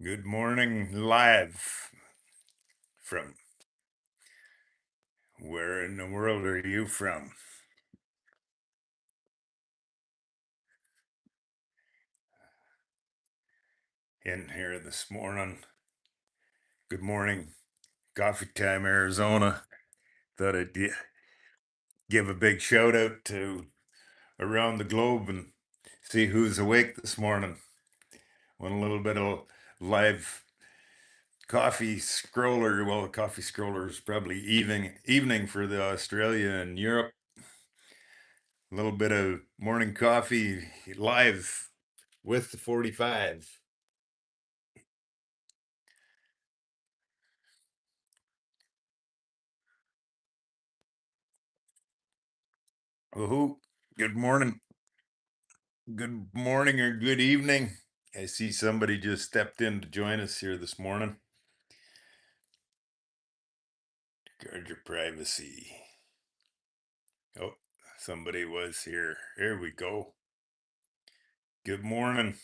Good morning, live from where in the world are you from? In here this morning. Good morning, Coffee Time, Arizona. Thought I'd give a big shout out to around the globe and see who's awake this morning. Want a little bit of live coffee scroller. Well, coffee scroller is probably evening for the Australia and Europe. A little bit of morning coffee live with the 45. Oh, good morning. Good morning or good evening. I see somebody just stepped in to join us here this morning. Guard your privacy. Oh, somebody was here. Here we go. Good morning.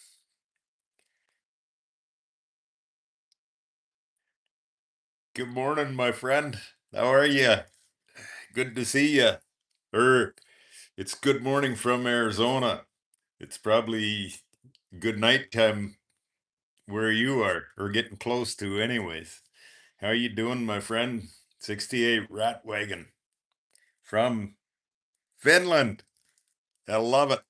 Good morning, my friend. How are you? Good to see you. It's good morning from Arizona. It's probably good night time where you are, or getting close to, anyways. How you doing, my friend? 68 Rat Wagon from Finland. I love it.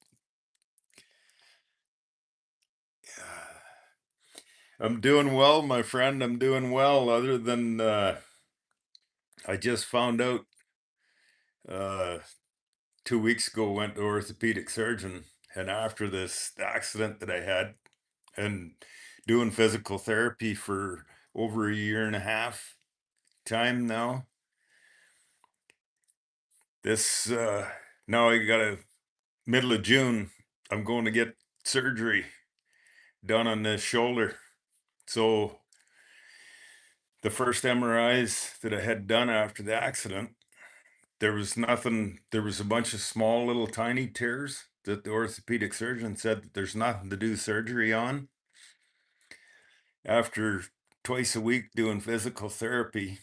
I'm doing well, my friend. I'm doing well, other than I just found out uh, 2 weeks ago, went to orthopedic surgeon, and after this accident that I had and doing physical therapy for over a year and a half time now, this now I got a middle of June, I'm going to get surgery done on this shoulder. So the first MRIs that I had done after the accident, there was nothing, there was a bunch of small little tiny tears that the orthopedic surgeon said that there's nothing to do surgery on. After twice a week doing physical therapy,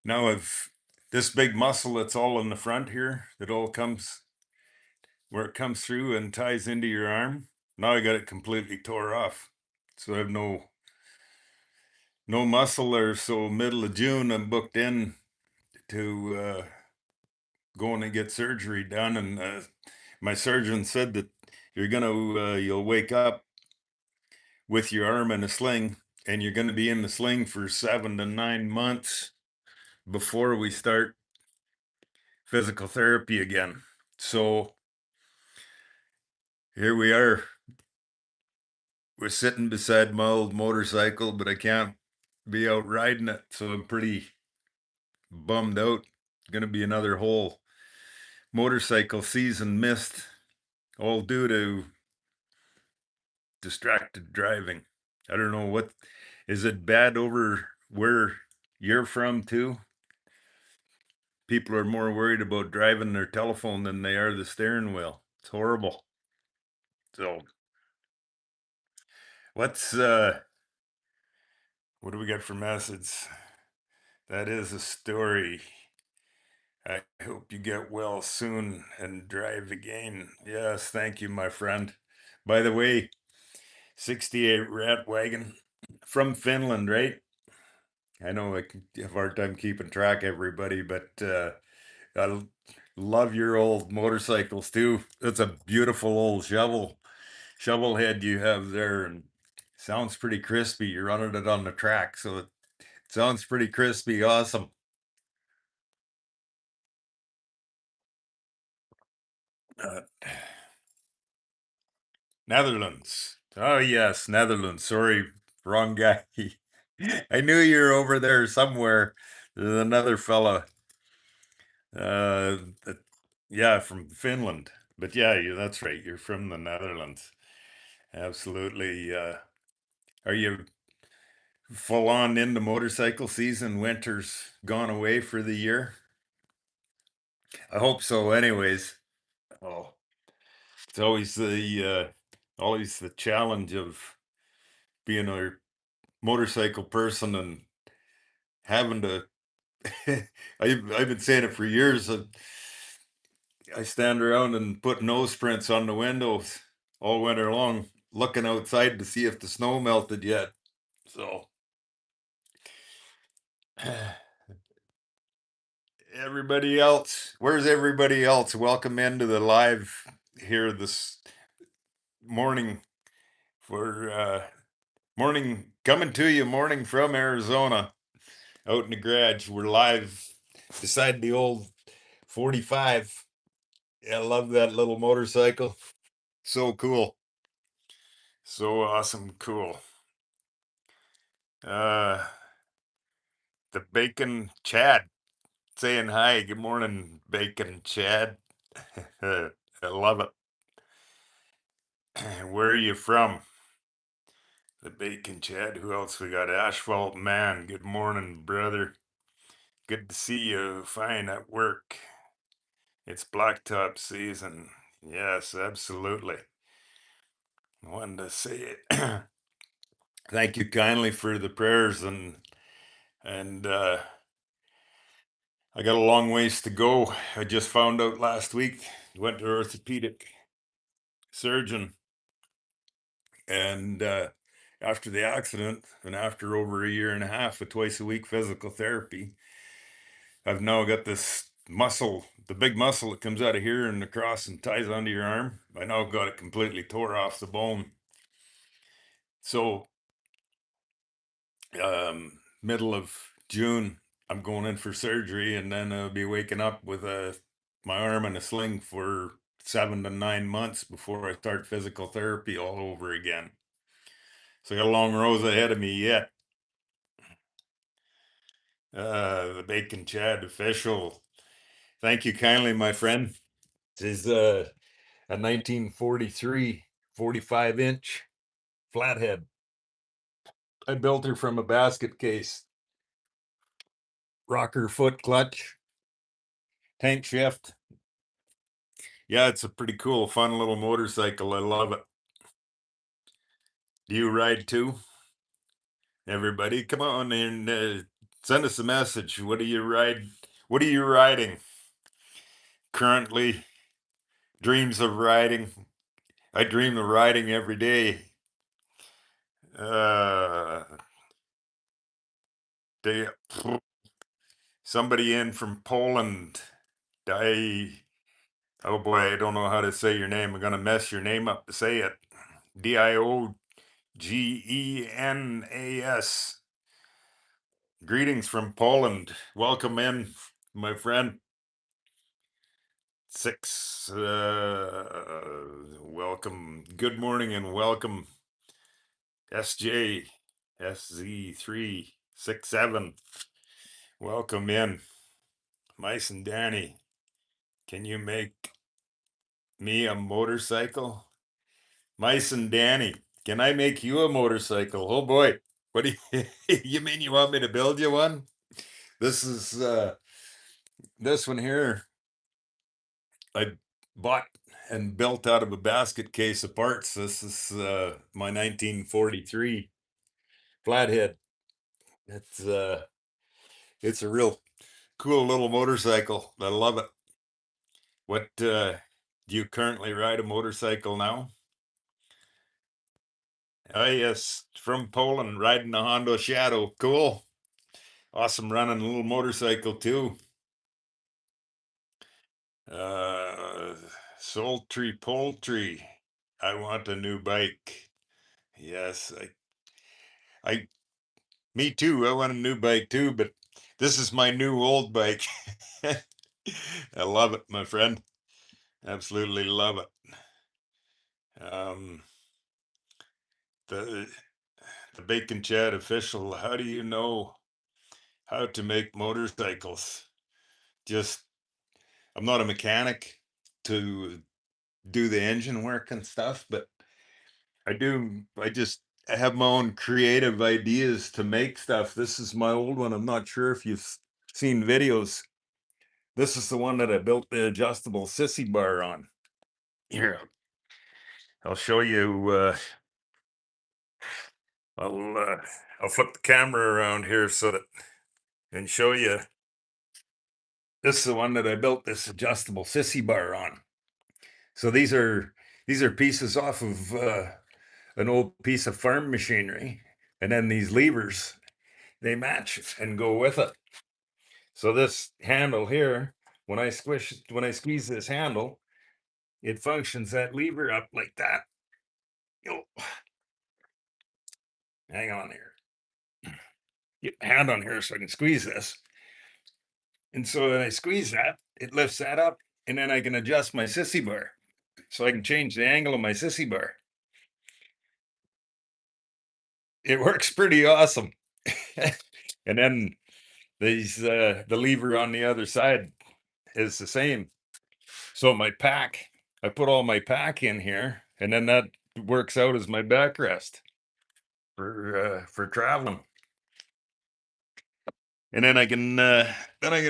now I've this big muscle that's all in the front here that all comes where it comes through and ties into your arm. Now I got it completely tore off. So I have no muscle there. So middle of June I'm booked in to going and get surgery done, and my surgeon said that you'll wake up with your arm in a sling, and you're gonna be in the sling for 7 to 9 months before we start physical therapy again. So here we are. We're sitting beside my old motorcycle, but I can't be out riding it, so I'm pretty bummed out. Gonna be another whole motorcycle season missed, all due to distracted driving. I don't know, what is it bad over where you're from too? People are more worried about driving their telephone than they are the steering wheel. It's horrible. So what's what do we got for message? That is a story. I hope you get well soon and drive again. Yes, thank you, my friend. By the way, 68 Rat Wagon from Finland, right? I know I have a hard time keeping track, everybody, but I love your old motorcycles too. It's a beautiful old shovel head you have there, and sounds pretty crispy. You're running it on the track, so it sounds pretty crispy. Awesome. Uh, Netherlands. Oh yes, Netherlands. Sorry, wrong guy. I knew you were over there somewhere. There's another fella. Uh, that, yeah, from Finland. But yeah, that's right. You're from the Netherlands. Absolutely. Are you full on into motorcycle season? Winter's gone away for the year. I hope so. Anyways, oh, it's always the challenge of being a motorcycle person and having to. I've been saying it for years. I stand around and put nose prints on the windows all winter long, looking outside to see if the snow melted yet. So everybody else, where's everybody else? Welcome into the live here this morning for morning coming to you morning from Arizona out in the garage. We're live beside the old 45. I love that little motorcycle. So cool. So awesome cool. Uh the Bacon Chad saying hi. Good morning, Bacon Chad. I love it. Where are you from? The Bacon Chad. Who else we got? Asphalt Man. Good morning, brother. Good to see you. Fine at work. It's blacktop season. Yes, absolutely. I wanted to say it. Thank you kindly for the prayers and I got a long ways to go. I just found out last week. Went to orthopedic surgeon and after the accident and after over a year and a half of twice a week physical therapy, I've now got this muscle, the big muscle that comes out of here and across and ties onto your arm. I now got it completely tore off the bone. So, middle of June, I'm going in for surgery, and then I'll be waking up with my arm in a sling for 7 to 9 months before I start physical therapy all over again. So I got a long road ahead of me yet. The Bacon Chad official. Thank you kindly, my friend. This is a 1943 45-inch flathead. I built her from a basket case, rocker foot clutch, tank shift. Yeah, it's a pretty cool, fun little motorcycle. I love it. Do you ride too? Everybody, come on and send us a message. What do you ride? What are you riding currently? Dreams of riding. I dream of riding every day. Uh, they, somebody in from Poland. I, oh boy, I don't know how to say your name. I'm gonna mess your name up to say it. Diogenas. Greetings from Poland. Welcome in, my friend. Six. Welcome. Good morning and welcome. SJ SZ367. Welcome in. Mice and Danny. Can you make me a motorcycle? Mice and Danny. Can I make you a motorcycle? Oh boy. What do you you mean you want me to build you one? This is this one here I bought and built out of a basket case of parts. This is my 1943 flathead. It's uh it's a real cool little motorcycle. I love it. What do you currently ride a motorcycle now? Oh yes, from Poland, riding a Honda Shadow. Cool. Awesome running a little motorcycle too. Uh Sultry Poultry. I want a new bike. Yes, I me too. I want a new bike too, but this is my new old bike. I love it, my friend. Absolutely love it. Um, the the Bacon Chat official. How do you know how to make motorcycles? Just I'm not a mechanic to do the engine work and stuff, but I do. I have my own creative ideas to make stuff. This is my old one. I'm not sure if you've seen videos. This is the one that I built the adjustable sissy bar on. Here, I'll show you. I'll flip the camera around here so that and show you. This is the one that I built this adjustable sissy bar on. So these are pieces off of an old piece of farm machinery, and then these levers they match and go with it. So this handle here, when I squeeze this handle, it functions that lever up like that. Oh, hang on here. Get my hand on here so I can squeeze this. And so when I squeeze that, it lifts that up, and then I can adjust my sissy bar. So I can change the angle of my sissy bar. It works pretty awesome. And then the lever on the other side is the same. So my pack, I put all my pack in here, and then that works out as my backrest for traveling. And then I can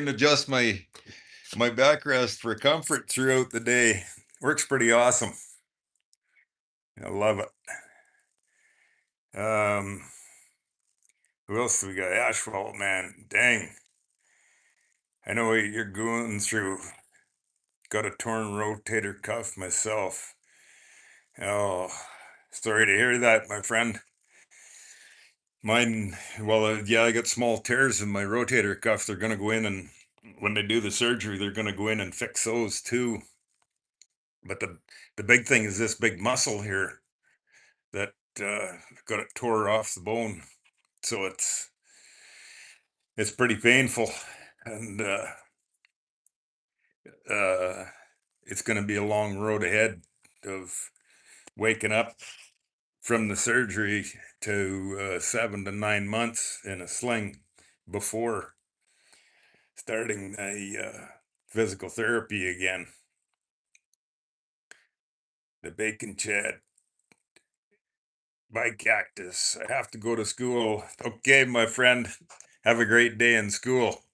adjust my backrest for comfort throughout the day. Works pretty awesome. I love it. Who else do we got? Asphalt man. Dang. I know what you're going through. Got a torn rotator cuff myself. Oh, sorry to hear that, my friend. Mine, well, yeah, I got small tears in my rotator cuff. They're going to go in, and when they do the surgery, they're going to go in and fix those too. But the big thing is this big muscle here that got it tore off the bone. So it's pretty painful, and uh, it's going to be a long road ahead of waking up from the surgery to 7 to 9 months in a sling before starting a physical therapy again. The bacon Chad. Bye, Cactus. I have to go to school. Okay, my friend. Have a great day in school.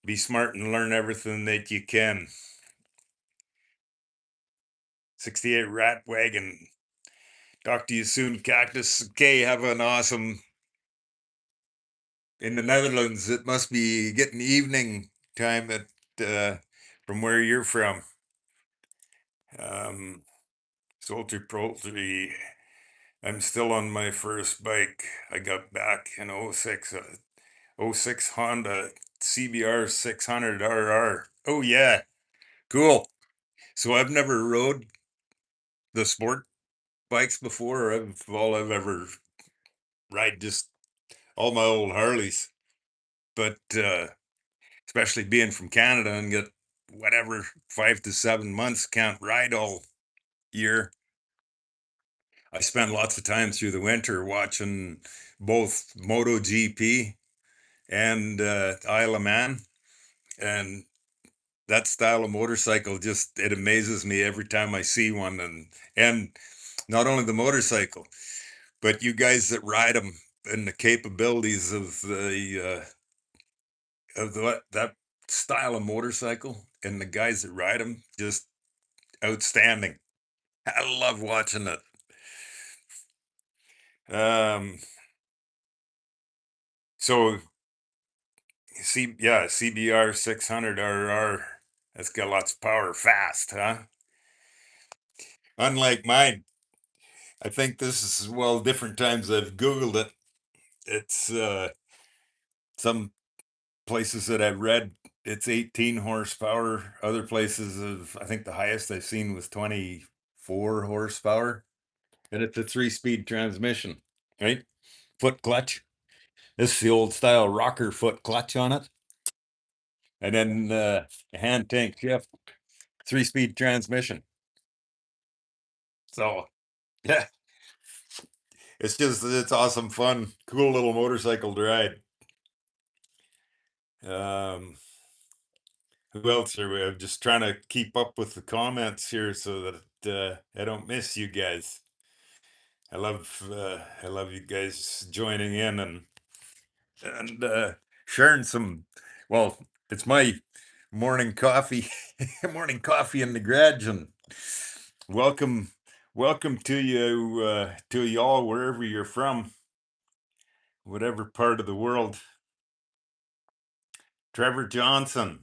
Be smart and learn everything that you can. 68 Rat Wagon. Talk to you soon, Cactus. Okay, have an awesome. In the Netherlands, it must be getting evening time at from where you're from. Soldier Poultry. I'm still on my first bike. I got back in '06, '06 Honda CBR 600RR. Oh yeah, cool. So I've never rode the sport bikes before. All I've ever ride just all my old Harleys. But especially being from Canada and get whatever 5 to 7 months, can't ride all year. I spend lots of time through the winter watching both MotoGP and Isle of Man, and that style of motorcycle just it amazes me every time I see one, and not only the motorcycle, but you guys that ride them and the capabilities of that style of motorcycle and the guys that ride them just outstanding. I love watching it. Um, so CBR 600RR. That's got lots of power, fast, huh? Unlike mine, I think this is well different times I've Googled it. It's some places that I've read it's 18 horsepower. Other places of I think the highest I've seen was 24 horsepower. And it's a 3-speed transmission, right? Foot clutch. This is the old style rocker foot clutch on it. And then hand tank shift, 3-speed transmission. So yeah, it's awesome fun. Cool little motorcycle to ride. Um who else are we? I'm just trying to keep up with the comments here so that I don't miss you guys. I love you guys joining in and sharing some. Well, it's my morning coffee, morning coffee in the garage, and welcome, welcome to you all wherever you're from. whatever part of the world. Trevor Johnson,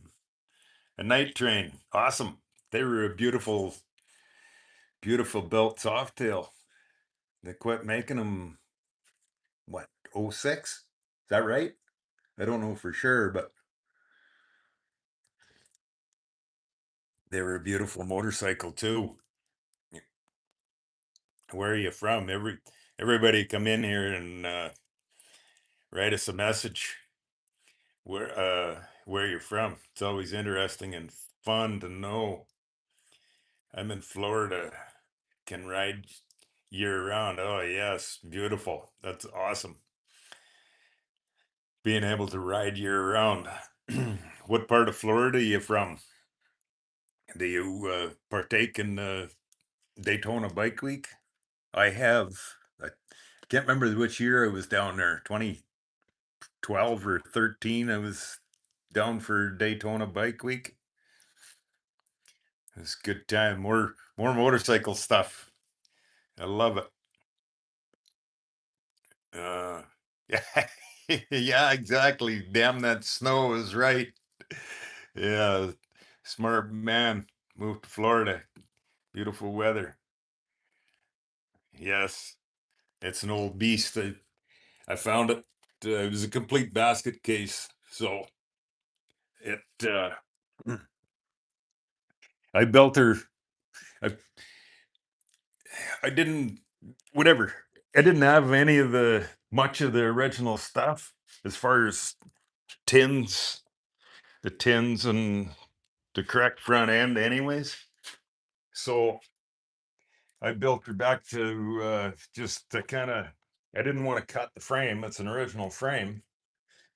a night train. Awesome. They were a beautiful, beautiful built softail. They quit making them, what, '06? Is that right? I don't know for sure, but they were a beautiful motorcycle too. Where are you from? Everybody come in here and write us a message where you're from. It's always interesting and fun to know. I'm in Florida. Can ride year round. Oh yes, beautiful. That's awesome. Being able to ride year round. What part of Florida are you from? Do you partake in Daytona Bike Week? I have. I can't remember which year I was down there. 2012 or 13. I was down for Daytona Bike Week. It was a good time. More motorcycle stuff. I love it. Uh, yeah, yeah, exactly. Damn, that snow is right. Yeah, smart man. Moved to Florida. Beautiful weather. Yes, it's an old beast. I found it. It was a complete basket case. So it. I built her. I I didn't. Whatever. I didn't have any of the much of the original stuff as far as tins, the tins and the correct front end, anyways. So I built her back to just to kind of. I didn't want to cut the frame. It's an original frame,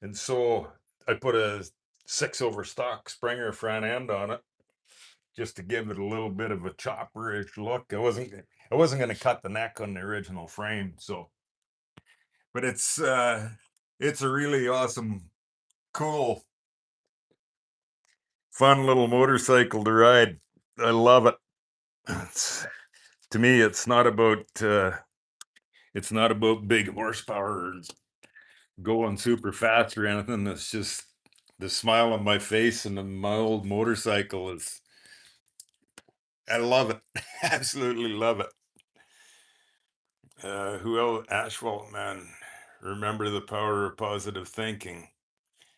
and so I put a 6 overstock Springer front end on it just to give it a little bit of a chopperish look. I wasn't going to cut the neck on the original frame, so but it's a really awesome, cool, fun little motorcycle to ride. I love it. It's, to me, it's not about big horsepower or going super fast or anything. It's just the smile on my face and my old motorcycle is. I love it. Absolutely love it. Who else? Asphalt man. Remember the power of positive thinking.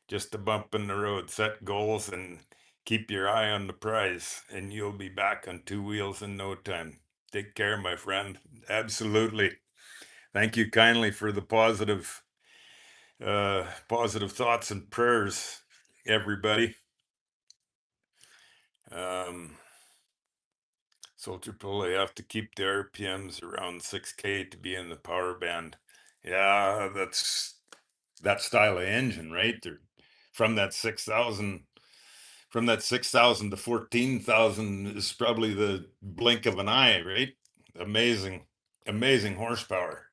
Just a bump in the road. Set goals and keep your eye on the prize, and you'll be back on two wheels in no time. Take care, my friend. Absolutely. Thank you kindly for the positive thoughts and prayers, everybody. Um, Soldier Pull, they have to keep the RPMs around 6K to be in the power band. Yeah, that's that style of engine, right? They're from that 6,000 to 14,000 is probably the blink of an eye, right? Amazing, amazing horsepower.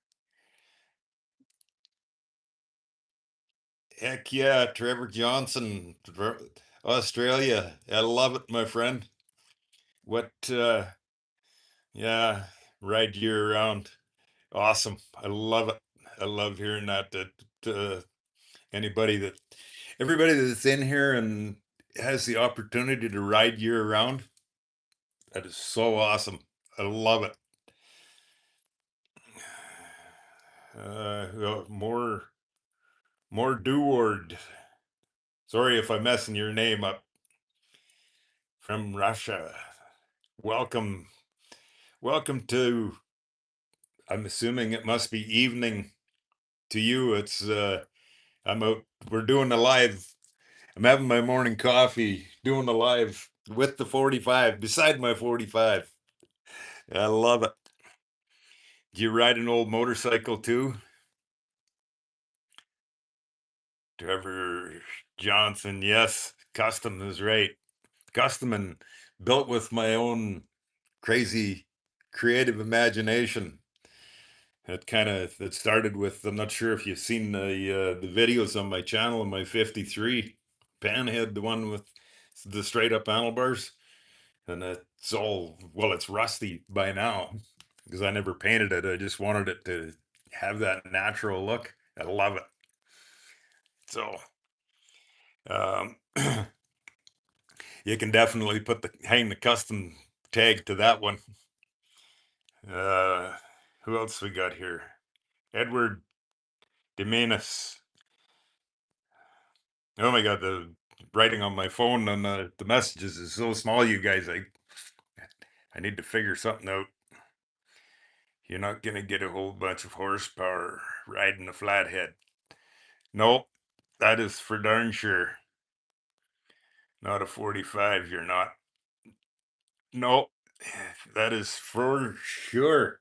Heck yeah, Trevor Johnson, Australia. I love it, my friend. What, yeah, ride year round. Awesome. I love it. I love hearing that uh, anybody that, everybody that's in here and has the opportunity to ride year round, that is so awesome. I love it. Well, more Deward. Sorry if I'm messing your name up. From Russia. Welcome. Welcome to, I'm assuming it must be evening to you. It's I'm out, we're doing the live. I'm having my morning coffee, doing the live with the 45, beside my 45. I love it. Do you ride an old motorcycle too? Trevor Johnson, yes. Custom is right. Custom and built with my own crazy creative imagination. It started with, I'm not sure if you've seen the videos on my channel, on my 53 panhead, the one with the straight up handlebars. And it's all, well, it's rusty by now because I never painted it. I just wanted it to have that natural look. I love it. So um, you can definitely hang the custom tag to that one. Uh, who else we got here? Edward Demanus. Oh my God, the writing on my phone on the messages is so small, you guys. I need to figure something out. You're not gonna get a whole bunch of horsepower riding a flathead. Nope, that is for darn sure. Not a 45, you're not. Nope, that is for sure.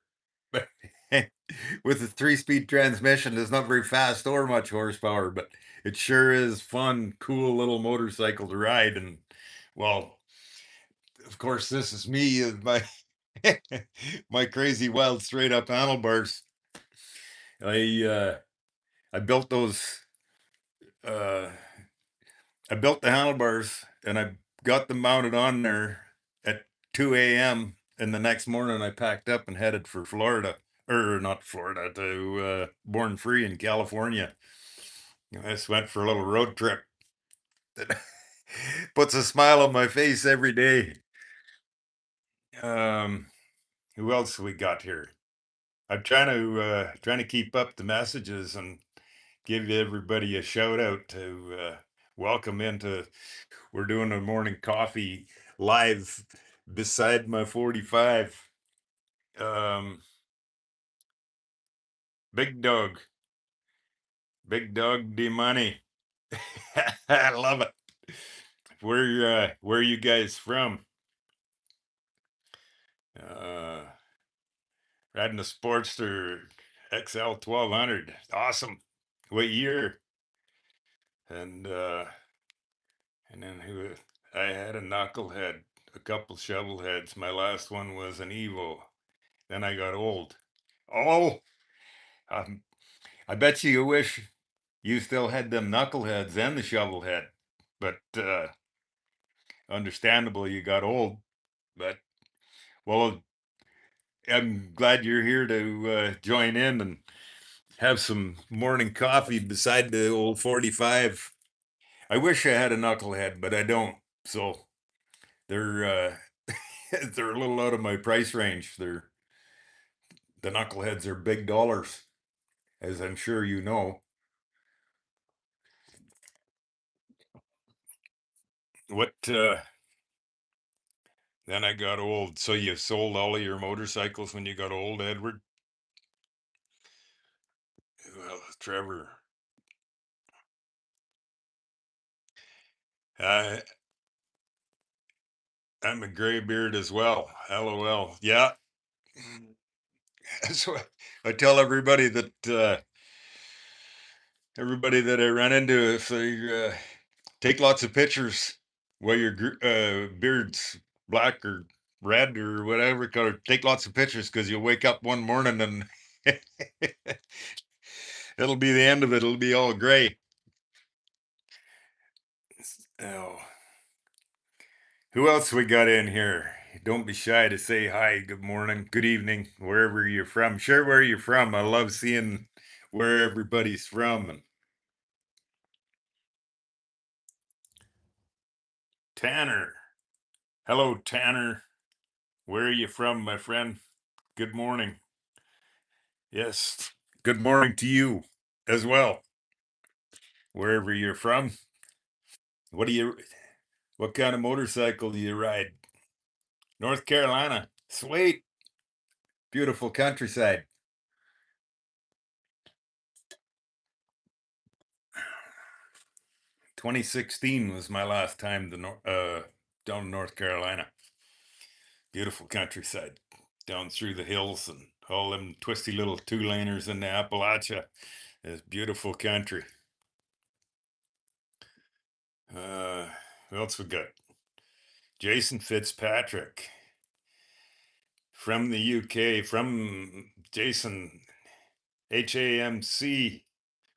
With a 3-speed transmission, it's not very fast or much horsepower, but it sure is fun, cool little motorcycle to ride. And well, of course, this is me, my my crazy wild straight up handlebars. I uh, I built those. Uh, I built the handlebars and I got them mounted on there at 2 a.m. And the next morning I packed up and headed for Florida, or not Florida, to Born Free in California. I just went for a little road trip that puts a smile on my face every day. Um, who else we got here? I'm trying to keep up the messages and give everybody a shout out to welcome into. We're doing a morning coffee live beside my 45. Um, Big Dog, Big Dog D Money. I love it. Where are you guys from? Uh, Riding a Sportster XL 1200. Awesome. What year? And then who? I had a knucklehead, a couple shovel heads. My last one was an Evo. Then I got old. Oh, um, I bet you wish you still had them knuckleheads and the shovel head, but understandable you got old. But well, I'm glad you're here to join in and have some morning coffee beside the old 45. I wish I had a knucklehead, but I don't. So they're they're a little out of my price range. The knuckleheads are big dollars, as I'm sure you know. What Then I got old. So you sold all of your motorcycles when you got old, Edward? Well, Trevor, I I'm a graybeard as well. LOL. Yeah. That's what I tell everybody that I run into, if they take lots of pictures while your beard's black or red or whatever color. Take lots of pictures because you'll wake up one morning and it'll be the end of it. It'll be all gray. Oh, who else we got in here? Don't be shy to say hi, good morning, good evening, wherever you're from. Share where you're from. I love seeing where everybody's from. And Tanner, hello, Tanner. Where are you from, my friend? Good morning. Yes, good morning to you as well, wherever you're from. What do you, what kind of motorcycle do you ride? North Carolina. Sweet, beautiful countryside. 2016 was my last time down in North Carolina. Beautiful countryside down through the hills and all them twisty little two-laners in the Appalachia. It's beautiful country. Uh, who else we got? Jason Fitzpatrick from the UK, from Jason HAMC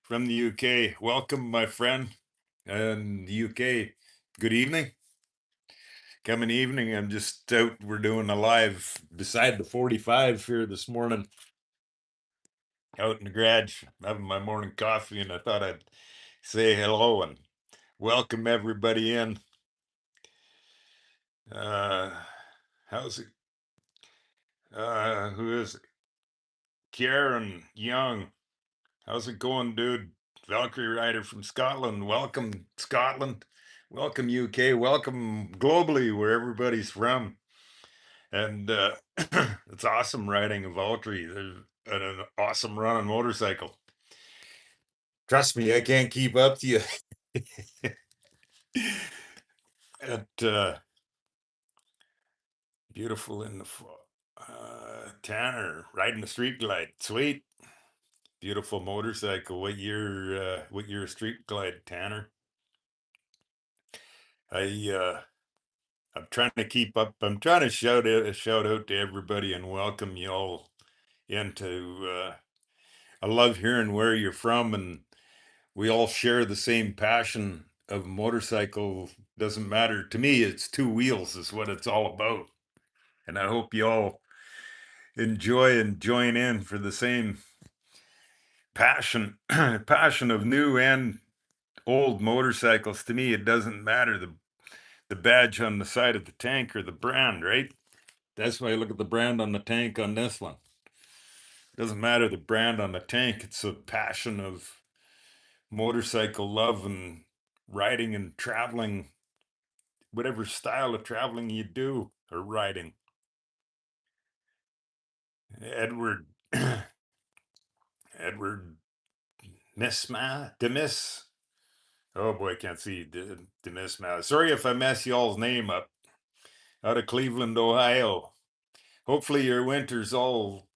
from the UK. Welcome, my friend. And the UK, good evening. Coming evening, I'm just out. We're doing a live beside the 45 here this morning. out in the garage having my morning coffee, and I thought I'd say hello and welcome everybody in. Uh, how's it? Who is it? Kieran Young. How's it going, dude? Valkyrie Rider from Scotland. Welcome, Scotland. Welcome, UK. Welcome globally, where everybody's from. And it's awesome riding a Valkyrie. There's an awesome run on motorcycle. Trust me, I can't keep up to you. At beautiful in the fall. Tanner riding the street glide. Sweet. Beautiful motorcycle. What year street glide, Tanner? I I'm trying to keep up. I'm trying to shout out to everybody and welcome you all into I love hearing where you're from, and we all share the same passion of motorcycle. Doesn't matter. To me, it's two wheels is what it's all about. And I hope you all enjoy and join in for the same passion passion of new and old motorcycles. To me, it doesn't matter the badge on the side of the tank or the brand, right? That's why I look at the brand on the tank on this one. It doesn't matter the brand on the tank. It's a passion of motorcycle love and riding and traveling, whatever style of traveling you do or riding. Edward Edward Demis. Oh boy, I can't see Demis. Sorry if I mess y'all's name up. Out of Cleveland, Ohio. Hopefully your winter's all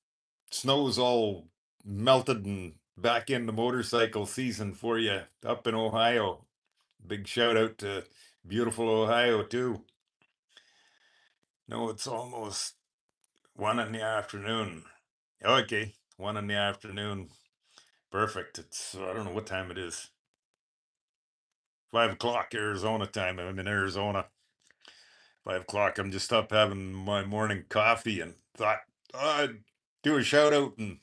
snow's all melted and back in the motorcycle season for you up in Ohio. Big shout out to beautiful Ohio too. No, it's almost 1 in the afternoon. Okay, 1 in the afternoon. Perfect. It's I don't know what time it is. 5 o'clock Arizona time. I'm in Arizona. 5 o'clock. I'm just up having my morning coffee and thought I'd do a shout out and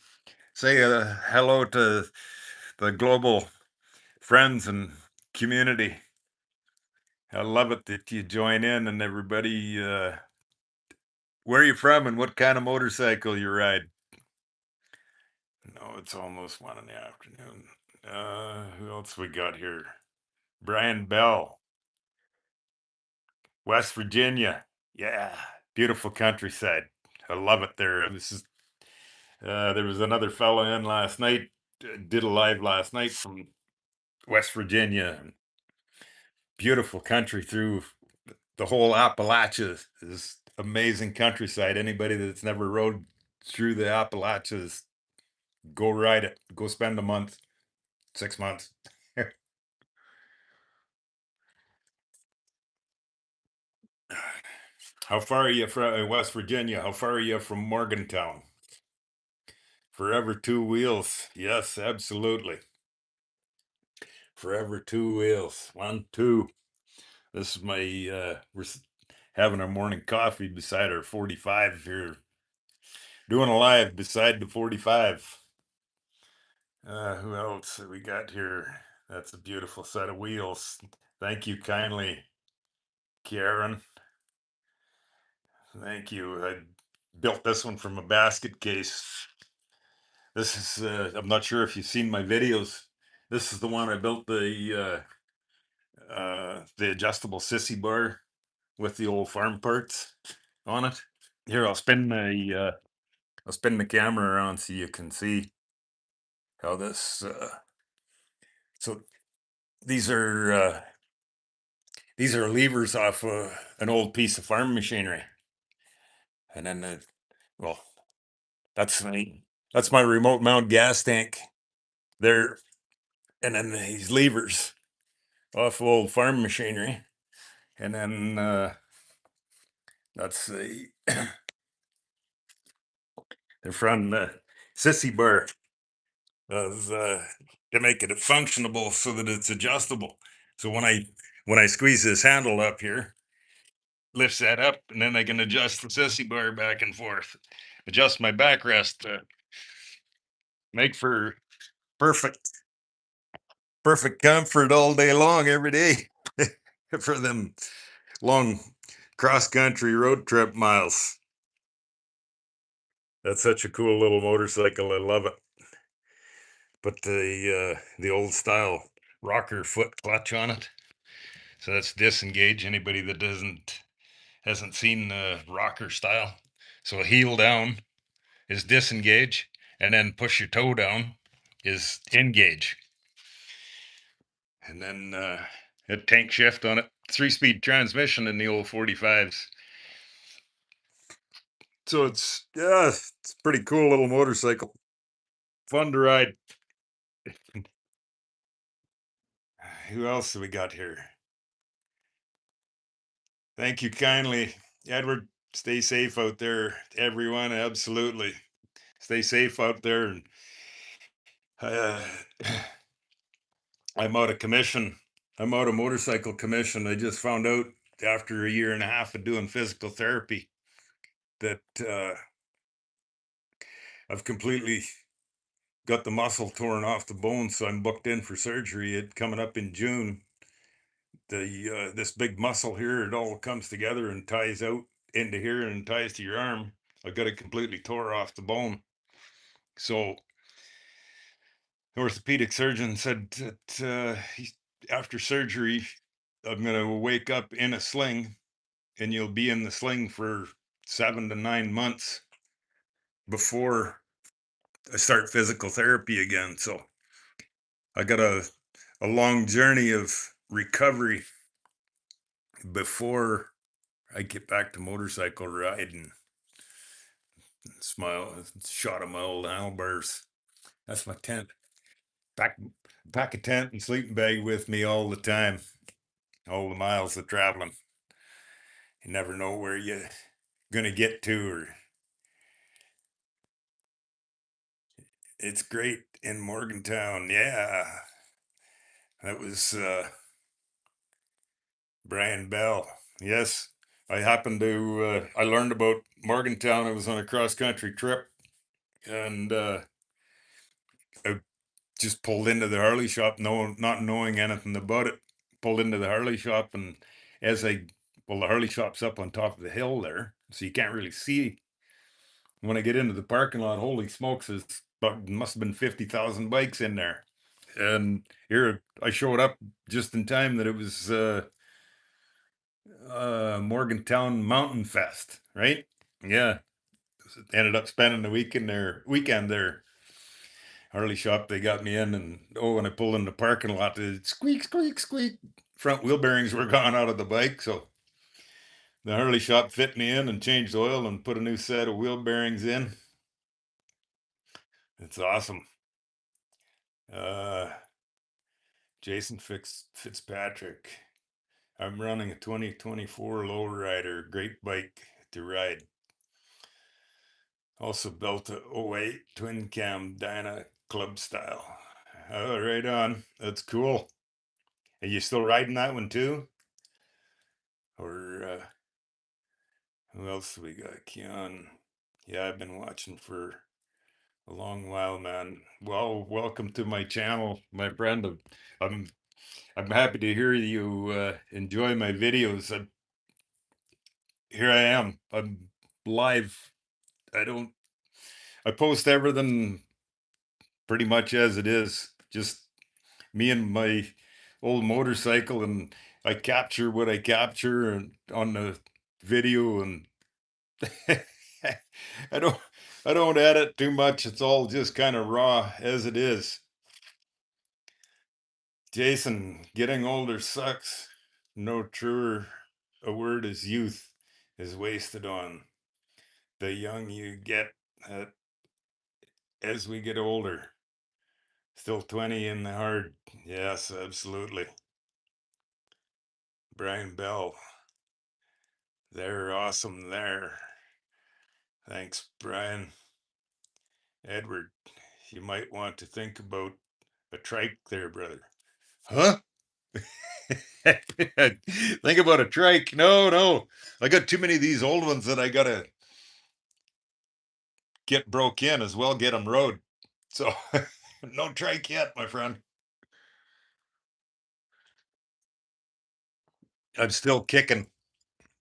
say hello to the global friends and community. I love it that you join in and everybody. Where are you from and what kind of motorcycle you ride? No, it's almost 1 in the afternoon. Who else we got here? Brian Bell, West Virginia. Yeah, beautiful countryside. I love it there. There was another fella in last night, did a live last night from West Virginia. Beautiful country through the whole Appalachians is amazing countryside. Anybody that's never rode through the Appalachians, go ride it. Go spend a month, 6 months. How far are you from West Virginia? How far are you from Morgantown? Forever two wheels. Yes, absolutely. Forever two wheels. One, two. This is my having our morning coffee beside our 45 here. Doing a live beside the 45. Who else we got here? That's a beautiful set of wheels. Thank you kindly, Karen. Thank you. I built this one from a basket case. This is, I'm not sure if you've seen my videos. This is the one I built the adjustable sissy bar with the old farm parts on it. Here, I'll spin the camera around so you can see how this, so these are, uh, these are levers off an old piece of farm machinery. And then, well, that's that's my remote mount gas tank there. And then these levers off old farm machinery. And then that's the they're from the sissy bar of to make it functionable so that it's adjustable. So when I squeeze this handle up here, lifts that up, and then I can adjust the sissy bar back and forth, adjust my backrest. Make for perfect, perfect comfort all day long, every day for them long cross country road trip miles. That's such a cool little motorcycle. I love it. But the old style rocker foot clutch on it. So that's disengage. Anybody that doesn't hasn't seen the rocker style. So heel down is disengage, and then push your toe down is engage. And then a tank shift on it. 3-speed transmission in the old 45s. So it's pretty cool little motorcycle. Fun to ride. Who else do we got here? Thank you kindly, Edward. Stay safe out there, everyone. Absolutely, stay safe out there. And uh, I'm out of commission. I'm out of motorcycle commission. I just found out after a year and a half of doing physical therapy that I've completely got the muscle torn off the bone. So I'm booked in for surgery. It coming up in June. The this big muscle here, it all comes together and ties out into here and ties to your arm. I got it completely tore off the bone. So the orthopedic surgeon said that after surgery, I'm going to wake up in a sling, and you'll be in the sling for 7 to 9 months before I start physical therapy again. So I got a long journey of recovery before I get back to motorcycle riding. Smile, shot of my old handlebars. That's my tent. Pack, pack a tent and sleeping bag with me all the time. All the miles of traveling. You never know where you're gonna get to, or it's great in Morgantown. Yeah, that was Brian Bell. Yes, I happened to. I learned about Morgantown. I was on a cross country trip, and I just pulled into the Harley shop, not knowing anything about it. Pulled into the Harley shop, and as I, well, the Harley shop's up on top of the hill there, so you can't really see. When I get into the parking lot, holy smokes, must have been 50,000 bikes in there. And here I showed up just in time that it was Morgantown Mountain Fest, right? Yeah, ended up spending the weekend there. Harley shop, they got me in, and when I pulled in the parking lot, it squeak, squeak, squeak. Front wheel bearings were gone out of the bike, so the Harley shop fit me in and changed oil and put a new set of wheel bearings in. It's awesome. Uh, Jason Fitzpatrick. I'm running a 2024 lowrider, great bike to ride. Also built a '08 twin cam Dyna club style. Oh, right on. That's cool. Are you still riding that one too? Or who else do we got? Keon. Yeah, I've been watching for a long while, man. Well, welcome to my channel, my friend. I'm I'm happy to hear you enjoy my videos. Here I am. I'm live. I don't. I post everything pretty much as it is. Just me and my old motorcycle, and I capture what I capture and on the video, and I don't. I don't edit too much. It's all just kind of raw as it is. Jason, getting older sucks. No truer a word as youth is wasted on. The young you get uh, as we get older. Still 20 in the heart. Yes, absolutely. Brian Bell, they're awesome there. Thanks, Brian. Edward, you might want to think about a trike there, brother. Huh? Think about a trike. No, no. I got too many of these old ones that I gotta get broke in as well, get them rode. So no trike yet, my friend. I'm still kicking,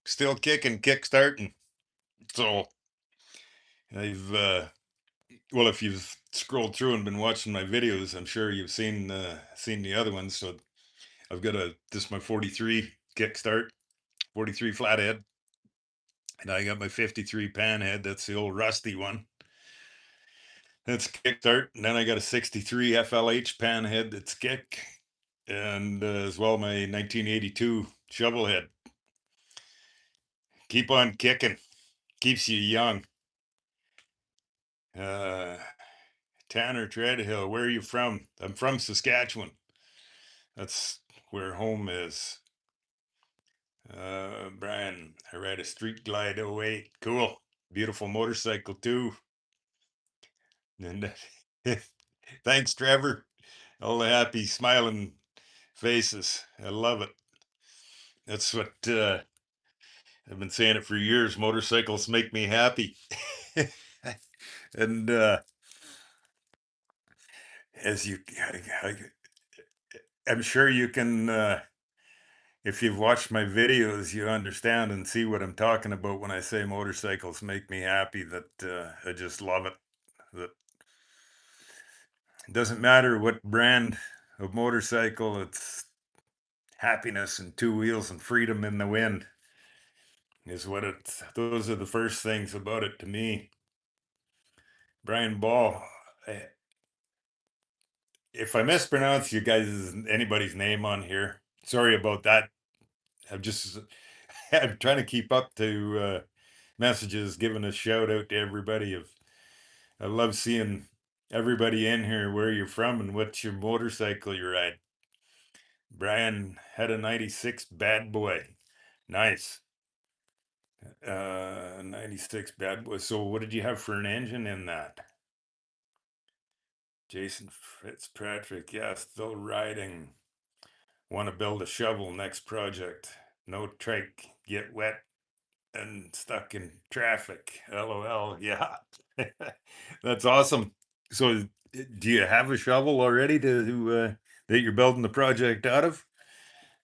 kick starting. So I've well, if you've scrolled through and been watching my videos, I'm sure you've seen the other ones. So I've got this is my 43 kickstart, 43 flathead, and I got my 53 panhead. That's the old rusty one. That's kickstart, and then I got a 63 FLH panhead that's kick, and as well my 1982 shovelhead. Keep on kicking, keeps you young. Uh, Tanner Treadhill, where are you from? I'm from Saskatchewan. That's where home is. Brian, I ride a Street Glide '08. Cool. Beautiful motorcycle too. And thanks, Trevor. All the happy, smiling faces. I love it. That's what I've been saying it for years. Motorcycles make me happy. And as you, I'm sure you can, if you've watched my videos, you understand and see what I'm talking about when I say motorcycles make me happy. That I just love it. That it doesn't matter what brand of motorcycle, it's happiness and two wheels and freedom in the wind is what it. Those are the first things about it to me. Brian Ball. I, if I mispronounce you guys anybody's name on here, sorry about that. I'm just I'm trying to keep up to messages, giving a shout out to everybody. Of I love seeing everybody in here where you're from and what your motorcycle you ride. Brian had a 96 bad boy. Nice. 96 bad boy. So what did you have for an engine in that? Jason Fitzpatrick. Yeah, still riding. Want to build a shovel next project. No trike. Get wet and stuck in traffic. LOL. Yeah. That's awesome. So do you have a shovel already that you're building the project out of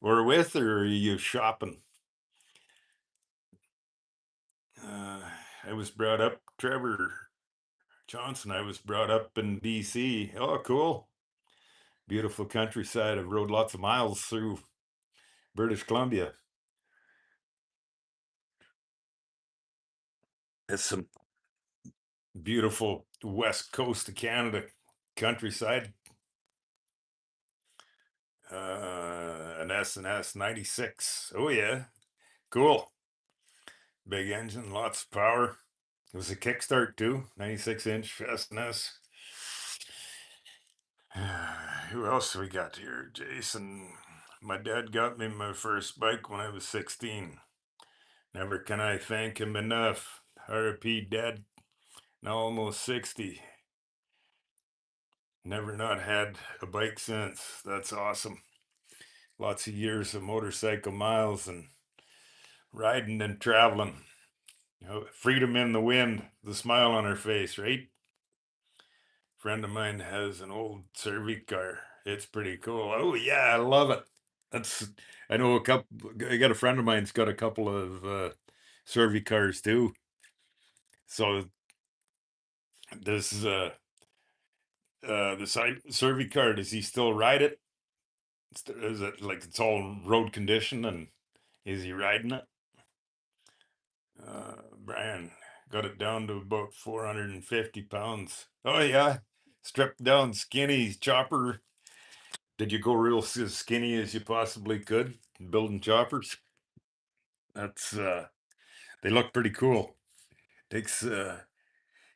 or with, or are you shopping? Uh, I was brought up, Trevor Johnson. I was brought up in BC. Oh, cool. Beautiful countryside. I've rode lots of miles through British Columbia. It's some beautiful west coast of Canada countryside. An S&S 96. Oh yeah, cool. Big engine, lots of power. It was a kickstart too, 96-inch S&S. Who else we got here? Jason. My dad got me my first bike when I was 16. Never can I thank him enough. RP Dad, now almost 60. Never not had a bike since. That's awesome. Lots of years of motorcycle miles and riding and traveling. You know, freedom in the wind, the smile on her face, right? Friend of mine has an old Cervi car. It's pretty cool. Oh yeah, I love it. That's I know a couple. I got a friend of mine's got a couple of Cervi cars too. So this this Cervi car. Does he still ride it? Is it like it's all road condition and is he riding it? Brian got it down to about 450 pounds. Oh yeah, stripped down, skinny chopper. Did you go real as skinny as you possibly could building choppers? That's they look pretty cool. Takes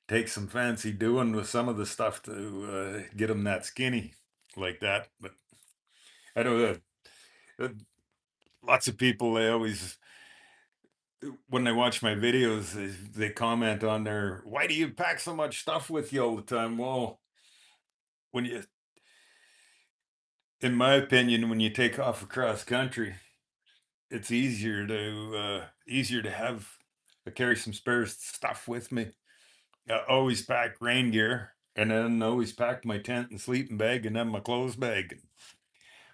takes some fancy doing with some of the stuff to get them that skinny like that. But I know that lots of people they always when they watch my videos they comment on their why do you pack so much stuff with you all the time? Well, when you in my opinion when you take off across country it's easier to have carry some spare stuff with me. I always pack rain gear. and then I always pack my tent and sleeping bag and then my clothes bag.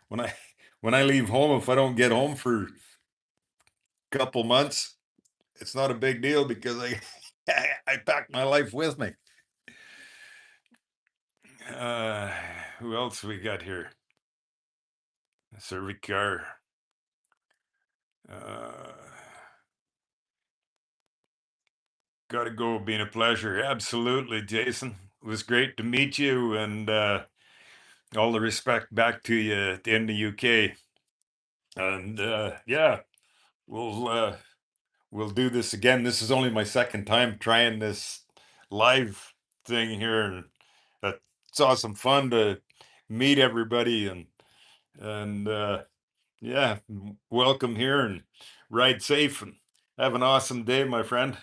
When I when I leave home, if I don't get home for a couple months, it's not a big deal because I I pack my life with me. Uh, who else we got here? Cervicar. Uh, Gotta go. Being a pleasure. Absolutely, Jason. It was great to meet you, and all the respect back to you in the UK. And yeah, we'll uh, we'll do this again. This is only my second time trying this live thing here, and it's awesome fun to meet everybody and yeah, welcome here and ride safe and have an awesome day, my friend.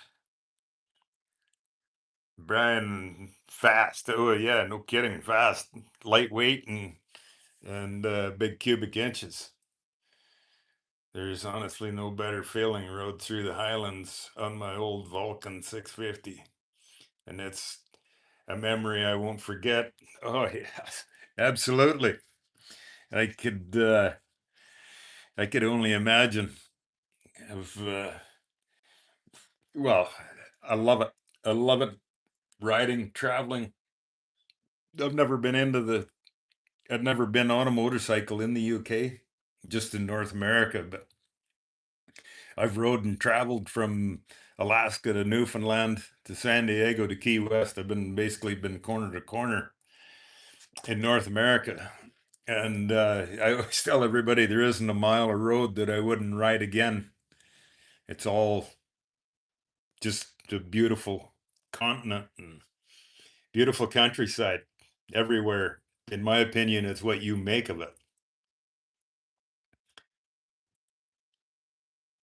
Brian, fast. Oh yeah, no kidding, fast, lightweight, and big cubic inches. There's honestly no better feeling. Rode through the Highlands on my old Vulcan 650, and it's a memory I won't forget. Oh yes, absolutely. I could uh, I could only imagine. Of well, I love it. I love it. Riding, traveling. I've never been into the. I've never been on a motorcycle in the UK, just in North America. But I've rode and traveled from Alaska to Newfoundland to San Diego to Key West. I've been basically been corner to corner in North America. And I always tell everybody there isn't a mile of road that I wouldn't ride again. It's all just a beautiful continent and beautiful countryside everywhere. In my opinion, it's what you make of it.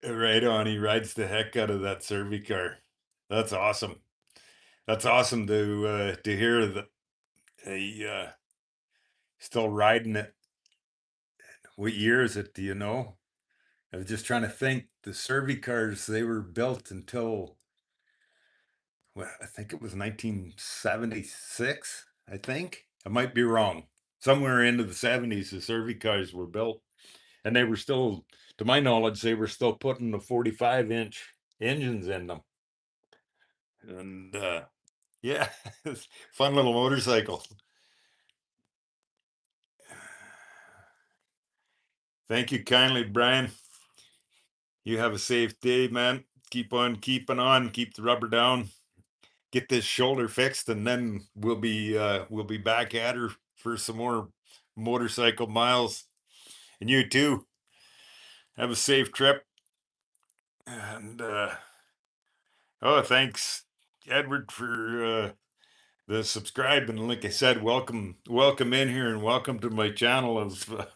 Right on. He rides the heck out of that Cervicar. That's awesome. That's awesome to hear that he still riding it. What year is it? Do you know? I was just trying to think. The Cervicars, they were built until, well, I think it was 1976. I think I might be wrong. Somewhere into the 70s, the Cervicars were built, and they were still, to my knowledge, they were still putting the 45-inch engines in them. And yeah, it's fun little motorcycle. Thank you kindly, Brian. You have a safe day, man. Keep on keeping on. Keep the rubber down. Get this shoulder fixed, and then we'll be back at her for some more motorcycle miles. And you too. Have a safe trip. And oh, thanks, Edward, for the subscribe. And like I said, welcome in here, and welcome to my channel of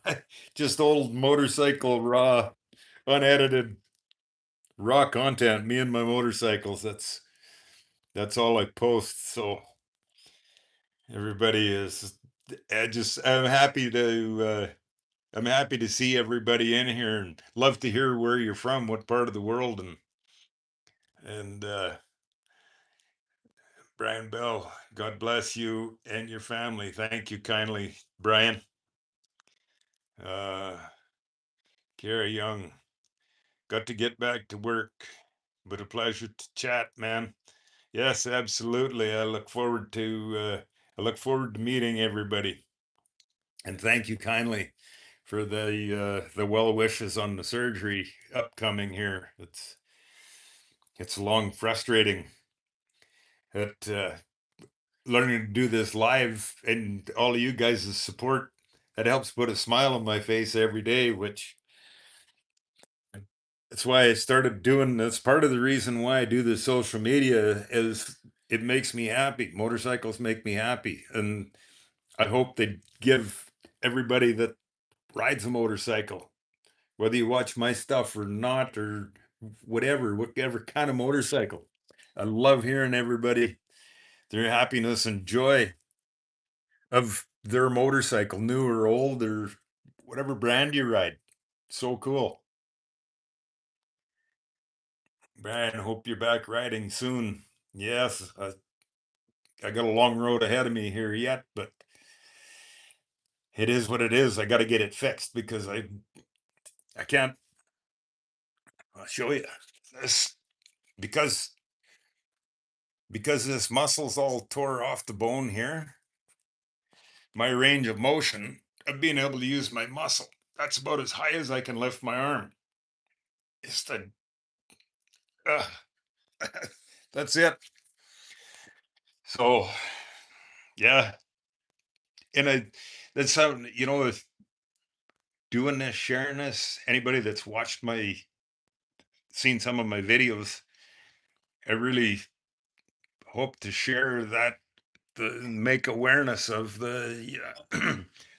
just old motorcycle raw, unedited raw content. Me and my motorcycles. That's all I post. So everybody is. I'm happy to see everybody in here, and love to hear where you're from, what part of the world, and Brian Bell, God bless you and your family. Thank you kindly, Brian. Uh, Gary Young, got to get back to work, but a pleasure to chat, man. Yes, absolutely. I look forward to meeting everybody, and thank you kindly for the well wishes on the surgery upcoming here. It's long frustrating that learning to do this live, and all of you guys' support, that helps put a smile on my face every day, which that's why I started doing. That's part of the reason why I do the social media, is it makes me happy. Motorcycles make me happy, and I hope they give everybody that rides a motorcycle, whether you watch my stuff or not, or whatever kind of motorcycle. I love hearing everybody, their happiness and joy of their motorcycle, new or old or whatever brand you ride. So cool. Brian, hope you're back riding soon. Yes, I got a long road ahead of me here yet, but it is what it is. I got to get it fixed because I can't. I'll show you this because this muscle's all tore off the bone here. My range of motion of being able to use my muscle, that's about as high as I can lift my arm. It's the uh, that's it. So yeah, and that's how if doing this, sharing this. Anybody that's watched seen some of my videos, I really hope to share that, make awareness of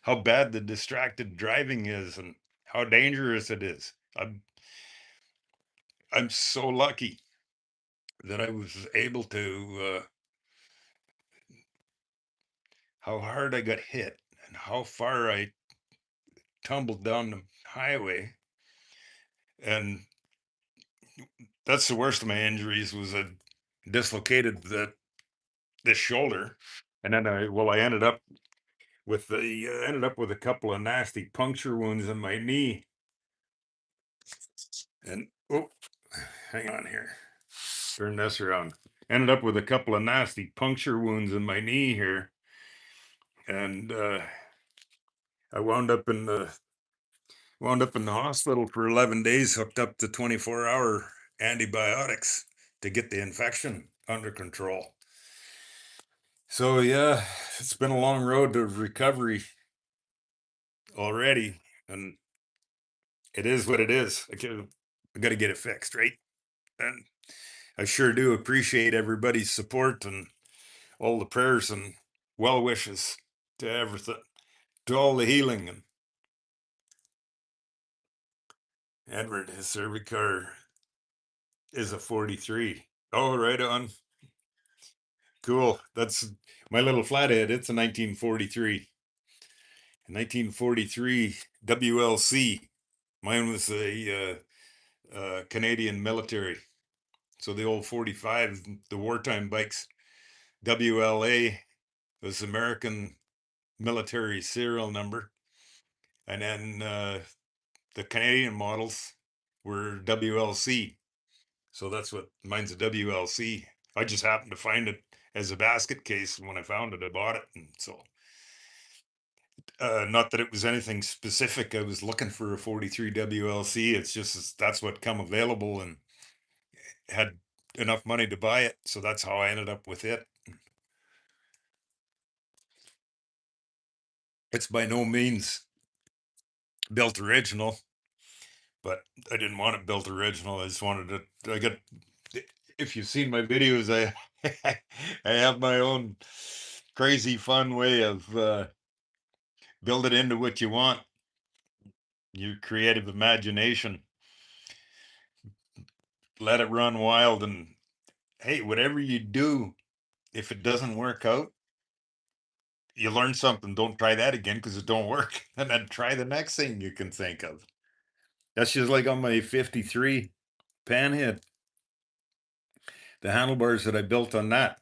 how bad the distracted driving is and how dangerous it is. I'm so lucky that I was able to how hard I got hit and how far I tumbled down the highway. And that's the worst of my injuries was I dislocated this shoulder. And then I ended up with a couple of nasty puncture wounds in my knee. And oh, hang on here. Turn this around. Ended up with a couple of nasty puncture wounds in my knee here. And I wound up in the hospital for 11 days, hooked up to 24-hour antibiotics to get the infection under control. So yeah, it's been a long road to recovery already, and it is what it is. I got to get it fixed, right? And I sure do appreciate everybody's support and all the prayers and well wishes to everything, to all the healing. And Edward, his cervicar is a 43. Oh, right on. Cool. That's my little flathead. It's a 1943. 1943 WLC. Mine was a Canadian military. So the old 45, the wartime bikes. WLA was American military serial number. And then the Canadian models were WLC. So that's what mine's a WLC. I just happened to find it as a basket case. When I found it, I bought it. And so, not that it was anything specific. I was looking for a 43 WLC. It's just that's what come available and had enough money to buy it. So that's how I ended up with it. It's by no means built original, but I didn't want it built original. I just wanted it. If you've seen my videos, I have my own crazy fun way of build it into what you want. Your creative imagination, let it run wild, and hey, whatever you do, if it doesn't work out, you learn something. Don't try that again because it don't work, and then try the next thing you can think of. That's just like on my 53 panhead, the handlebars that I built on that.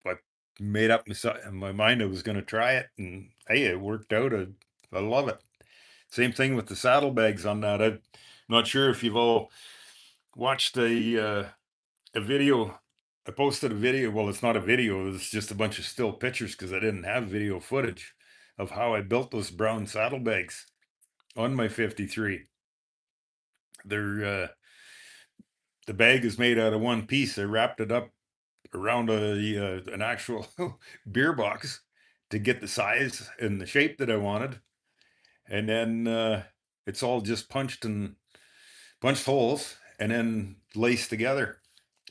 I made up in my mind I was going to try it, and hey, it worked out. I love it. Same thing with the saddlebags on that. I'm not sure if you've all watched a video. I posted a video. Well, it's not a video. It's just a bunch of still pictures because I didn't have video footage of how I built those brown saddlebags on my 53. They're the bag is made out of one piece. I wrapped it up around an actual beer box to get the size and the shape that I wanted, and then it's all just punched holes and then laced together.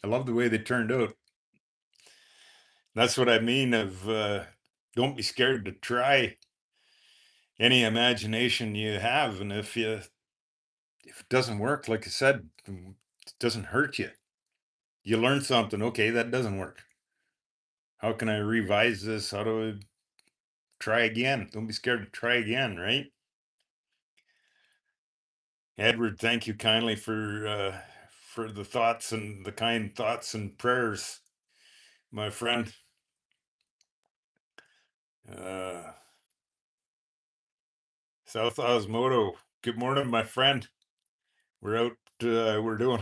I love the way they turned out. That's what I mean of don't be scared to try any imagination you have, and if it doesn't work, like I said, it doesn't hurt you. You learn something. Okay, that doesn't work. How can I revise this? How do I try again? Don't be scared to try again, right? Edward, thank you kindly for the thoughts and the kind thoughts and prayers, my friend. Uh, South Osmodo. Good morning, my friend. We're out. We're doing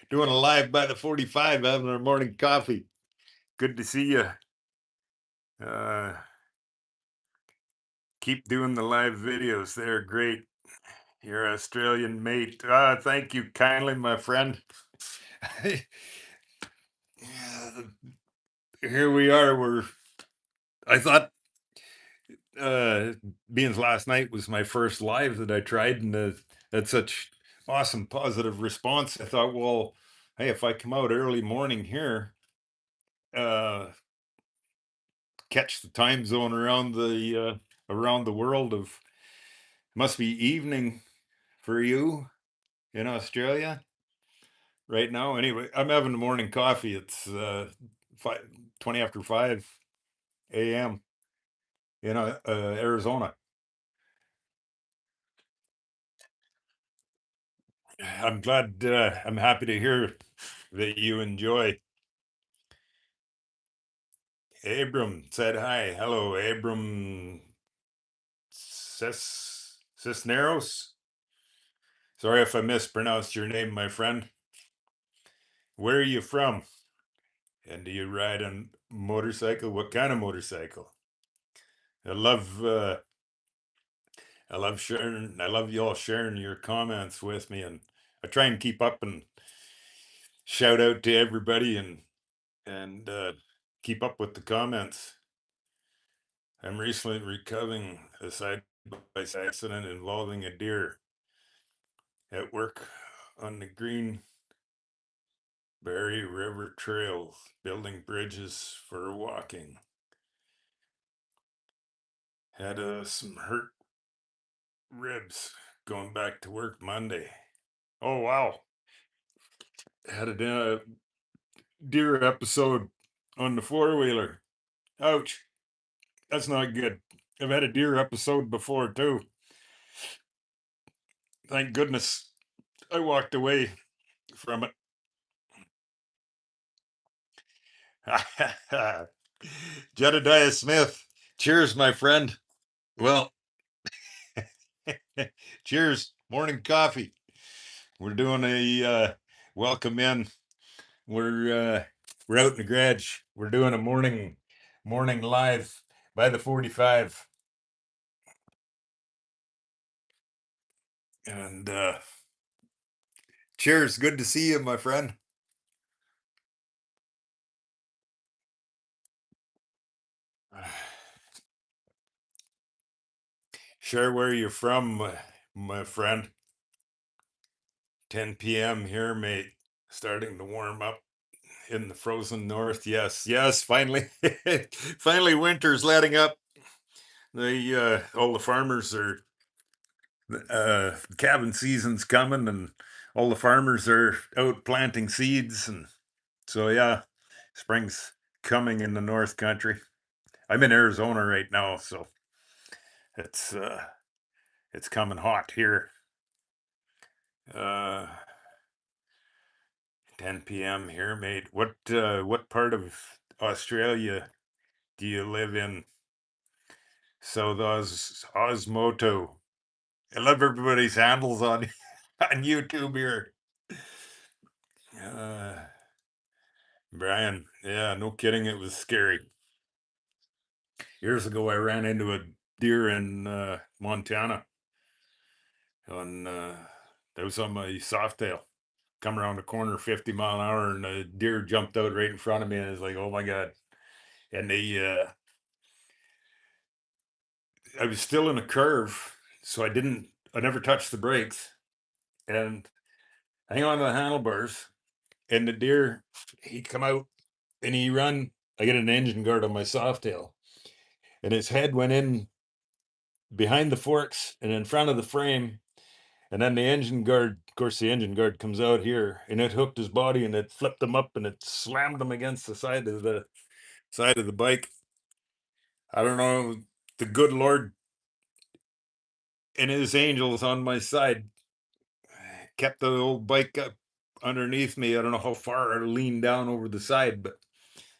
doing a live by the 45, having our morning coffee. Good to see you. Uh, keep doing the live videos. They're great. Your Australian mate. Thank you kindly, my friend. Yeah, here we are. I thought, uh, being last night was my first live that I tried, and had such awesome positive response. I thought, well, hey, if I come out early morning here, uh, catch the time zone around the world of must be evening for you in Australia right now. Anyway, I'm having the morning coffee. It's 20 after 5 a.m. in Arizona. I'm happy to hear that you enjoy. Abram said hi. Hello, Abram Cisneros. Sorry if I mispronounced your name, my friend. Where are you from? And do you ride a motorcycle? What kind of motorcycle? I love uh, I love sharing. I love you all sharing your comments with me, and I try and keep up and shout out to everybody and keep up with the comments. I'm recently recovering a side-by-side accident involving a deer at work on the Greenberry River Trail, building bridges for walking. Had some hurt ribs going back to work Monday. Oh, wow. Had a deer episode on the four-wheeler. Ouch. That's not good. I've had a deer episode before too. Thank goodness I walked away from it. Jedediah Smith. Cheers, my friend. Well, cheers. Morning coffee. We're doing a welcome in. We're out in the garage. We're doing a morning live by the 45. And cheers. Good to see you, my friend. Share where you're from, my friend. 10 p.m. here, mate. Starting to warm up in the frozen north. Yes, yes, finally, finally, winter's letting up. All the farmers are, cabin season's coming, and all the farmers are out planting seeds, and so yeah, spring's coming in the North Country. I'm in Arizona right now, so it's uh, it's coming hot here. Uh, 10 p.m. here, mate. What part of Australia do you live in? South Osmoto. I love everybody's handles on on YouTube here. Uh, Brian, yeah, no kidding, it was scary. Years ago, I ran into a deer in Montana. On That was on my softail. Come around the corner, 50 mile an hour, and a deer jumped out right in front of me, and it's like, oh my god! And I was still in a curve, so I never touched the brakes, and hang on to the handlebars. And the deer, he come out and he run. I get an engine guard on my softail, and his head went in behind the forks and in front of the frame. And then the engine guard, of course, the engine guard comes out here, and it hooked his body and it flipped him up and it slammed him against the side of the bike. I don't know. The good Lord and his angels on my side kept the old bike up underneath me. I don't know how far I leaned down over the side, but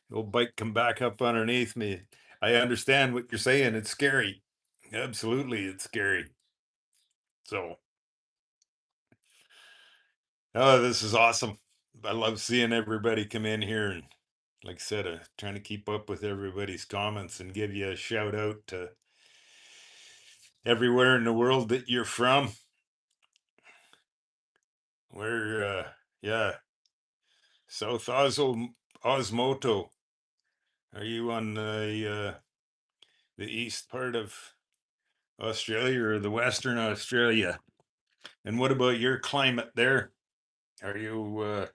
the old bike come back up underneath me. I understand what you're saying. It's scary. Absolutely, it's scary. So, oh, this is awesome. I love seeing everybody come in here and, like I said, trying to keep up with everybody's comments and give you a shout out to everywhere in the world that you're from. We're, yeah, South Osmoto. Are you on the east part of Australia or the Western Australia? And what about your climate there? Are you?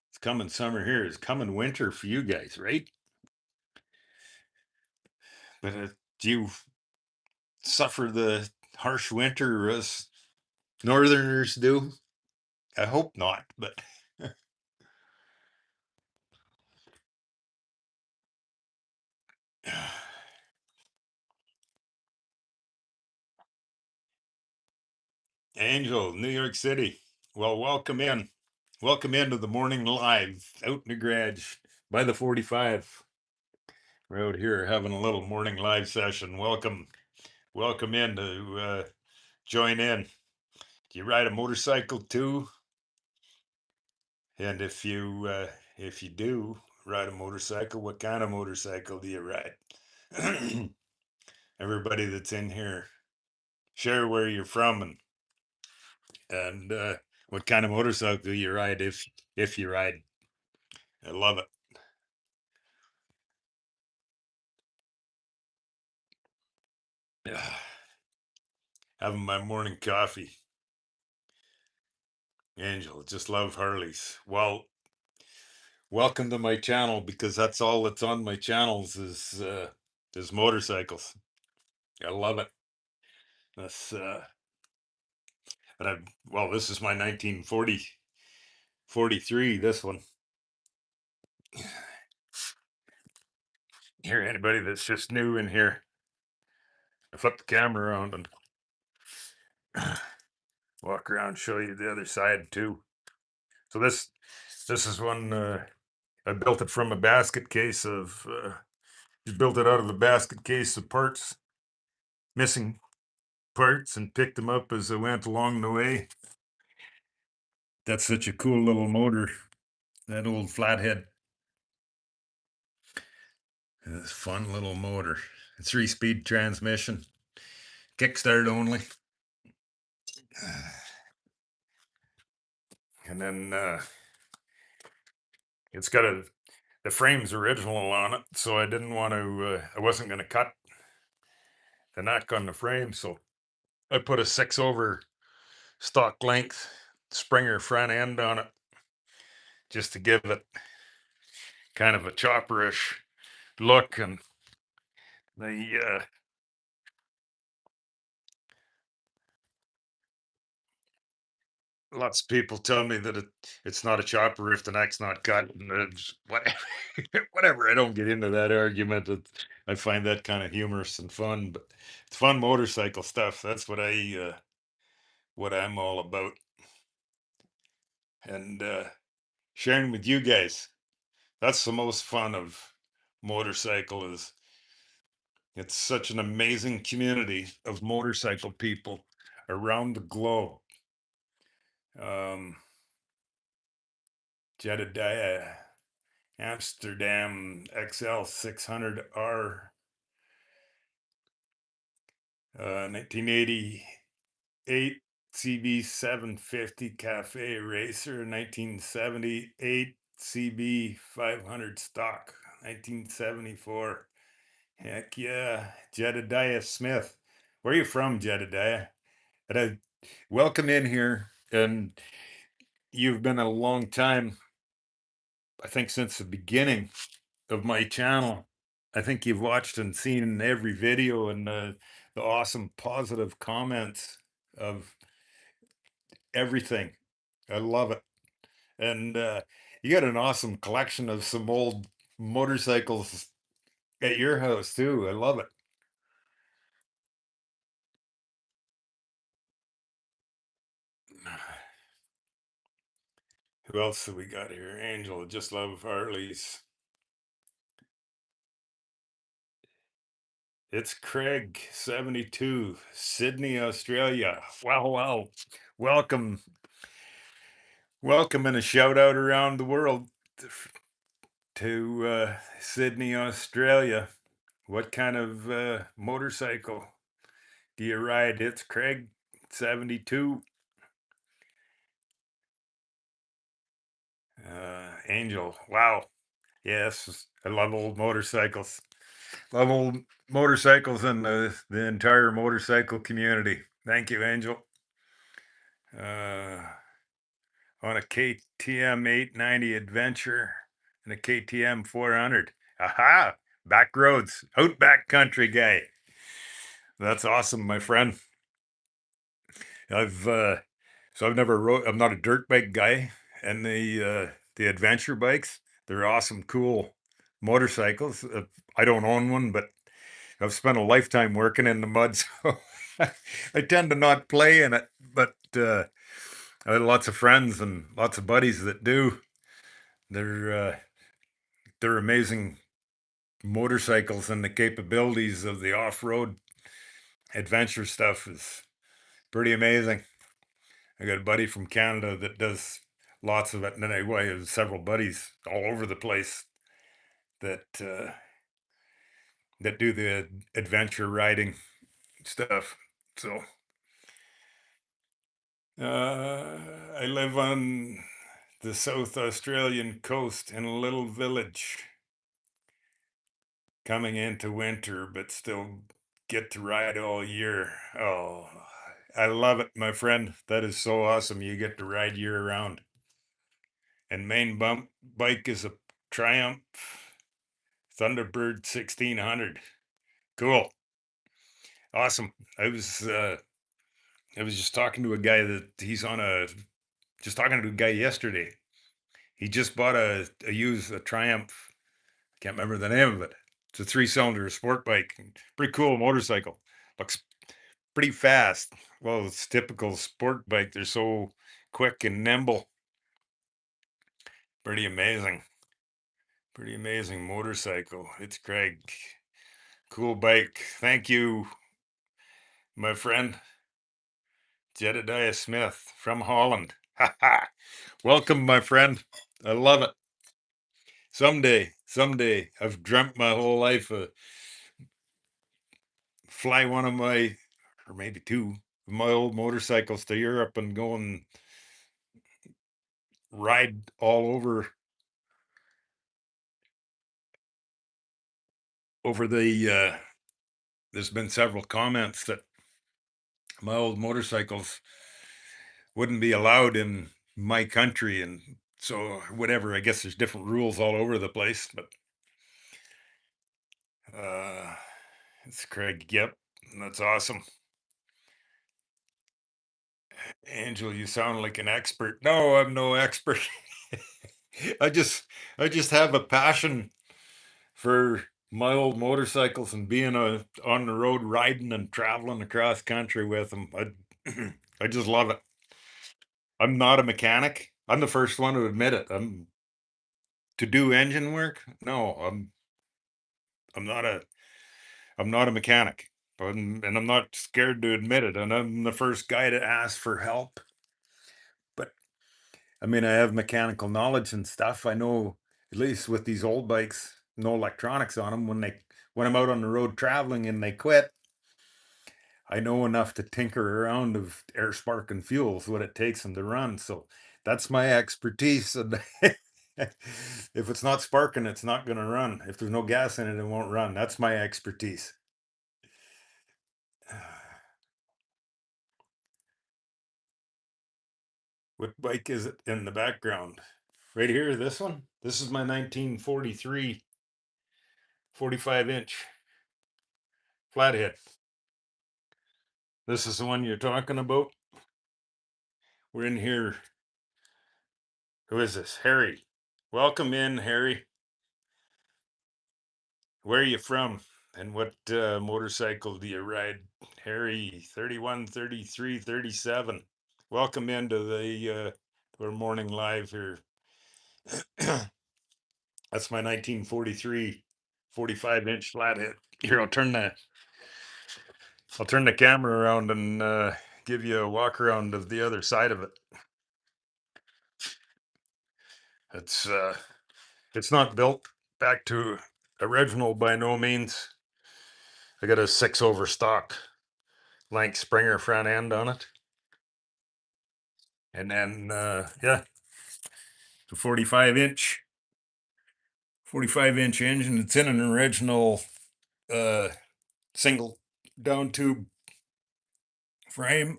It's coming summer here. It's coming winter for you guys, right? But do you suffer the harsh winter as northerners do? I hope not, but Angel, New York City. Well, welcome in. Welcome into the morning live out in the garage by the 45. We're out here having a little morning live session. Welcome in to join in. Do you ride a motorcycle too? And if you do ride a motorcycle, what kind of motorcycle do you ride? Everybody that's in here, share where you're from and what kind of motorcycle you ride if you ride. I love it. Having my morning coffee. Angel, just love Harleys. Well, welcome to my channel because that's all that's on my channels is motorcycles. I love it. That's and I well, this is my 1943. This one. Here, anybody that's just new in here, I flip the camera around and walk around, show you the other side too. So this is one I built it from a basket case of just built it out of a basket case of parts, missing parts, and picked them up as I went along the way. That's such a cool little motor, that old flathead. This fun little motor. A 3-speed transmission, kickstart only. And then it's got the frame's original on it, so I didn't want to. I wasn't going to cut the neck on the frame, so I put a 6/over stock length Springer front end on it, just to give it kind of a chopperish look. And the lots of people tell me that it's not a chopper if the neck's not cut, and whatever. Whatever. I don't get into that argument. I find that kind of humorous and fun, but it's fun motorcycle stuff. That's what I'm all about, and sharing with you guys. That's the most fun of motorcycle is it's such an amazing community of motorcycle people around the globe. Um, Jedediah, Amsterdam XL 600R, 1988 CB 750 Cafe Racer, 1978 CB 500 Stock, 1974. Heck yeah, Jedediah Smith. Where are you from, Jedediah? And I welcome in here, and you've been a long time. I think since the beginning of my channel. I think you've watched and seen every video and the awesome positive comments of everything. I love it. And you got an awesome collection of some old motorcycles at your house too. I love it. Who else have we got here? Angel, just love Harleys. It's Craig, 72, Sydney, Australia. Wow. Welcome. Welcome and a shout out around the world to Sydney, Australia. What kind of motorcycle do you ride? It's Craig, 72. Angel. Wow. Yes, I love old motorcycles. Love old motorcycles and the entire motorcycle community. Thank you, Angel. Uh, on a KTM 890 Adventure and a KTM 400. Aha! Back roads, outback country guy. That's awesome, my friend. I've so I've never rode. I'm not a dirt bike guy, and the adventure bikes, they're awesome, cool motorcycles. I don't own one, but I've spent a lifetime working in the mud, so I tend to not play in it. But I have lots of friends and lots of buddies that do. They're uh, they're amazing motorcycles, and the capabilities of the off-road adventure stuff is pretty amazing. I got a buddy from Canada that does lots of it, and then I have several buddies all over the place that that do the adventure riding stuff. So I live on the South Australian coast in a little village, coming into winter, but still get to ride all year. Oh, I love it, my friend. That is so awesome. You get to ride year round. And main bump bike is a Triumph Thunderbird 1600. Cool. Awesome. I was just talking to a guy that he's on a just talking to a guy yesterday. He just bought a used a Triumph. Can't remember the name of it. It's a three-cylinder sport bike. Pretty cool motorcycle. Looks pretty fast. Well, it's typical sport bike. They're so quick and nimble. Pretty amazing. Pretty amazing motorcycle. It's Craig. Cool bike. Thank you, my friend Jedediah Smith from Holland. Ha ha. Welcome, my friend. I love it. Someday, I've dreamt my whole life fly one of my, or maybe two, of my old motorcycles to Europe and go and ride all over the. There's been several comments that my old motorcycles wouldn't be allowed in my country, and so whatever. I guess there's different rules all over the place, but uh, it's Craig. Yep, that's awesome. Angel, you sound like an expert. No, I'm no expert. I just I just have a passion for my old motorcycles and being on the road riding and traveling across country with them. I just love it. I'm not a mechanic. I'm the first one to admit it. I'm to do engine work. No, I'm not a I'm not a mechanic. And I'm not scared to admit it. And I'm the first guy to ask for help. But I mean, I have mechanical knowledge and stuff. I know, at least with these old bikes, no electronics on them. When I'm out on the road traveling and they quit, I know enough to tinker around of air, spark, and fuels what it takes them to run. So that's my expertise. And if it's not sparking, it's not going to run. If there's no gas in it, it won't run. That's my expertise. What bike is it in the background? Right here, this one. This is my 1943 45-inch flathead. This is the one you're talking about. We're in here. Who is this? Harry. Welcome in, Harry. Where are you from? And what motorcycle do you ride? Harry, 31, 33, 37. Welcome into the our morning live here. That's my 1943 45-inch flathead. Here, I'll turn that. I'll turn the camera around and give you a walk around of the other side of it. It's uh, it's not built back to original by no means. I got a 6 over stock Lank Springer front end on it, and then yeah, it's a 45 inch engine. It's in an original uh, single down tube frame,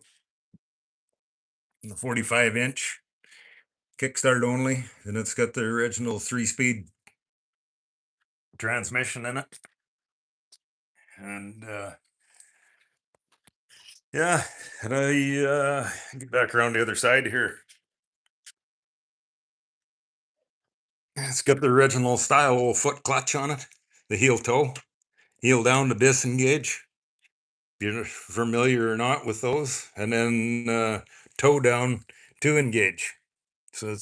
and the 45 inch kickstart only, and it's got the original 3-speed transmission in it. And yeah, and I get back around the other side here. It's got the original style foot clutch on it, the heel toe, heel down to disengage. You're familiar or not with those, and then toe down to engage. So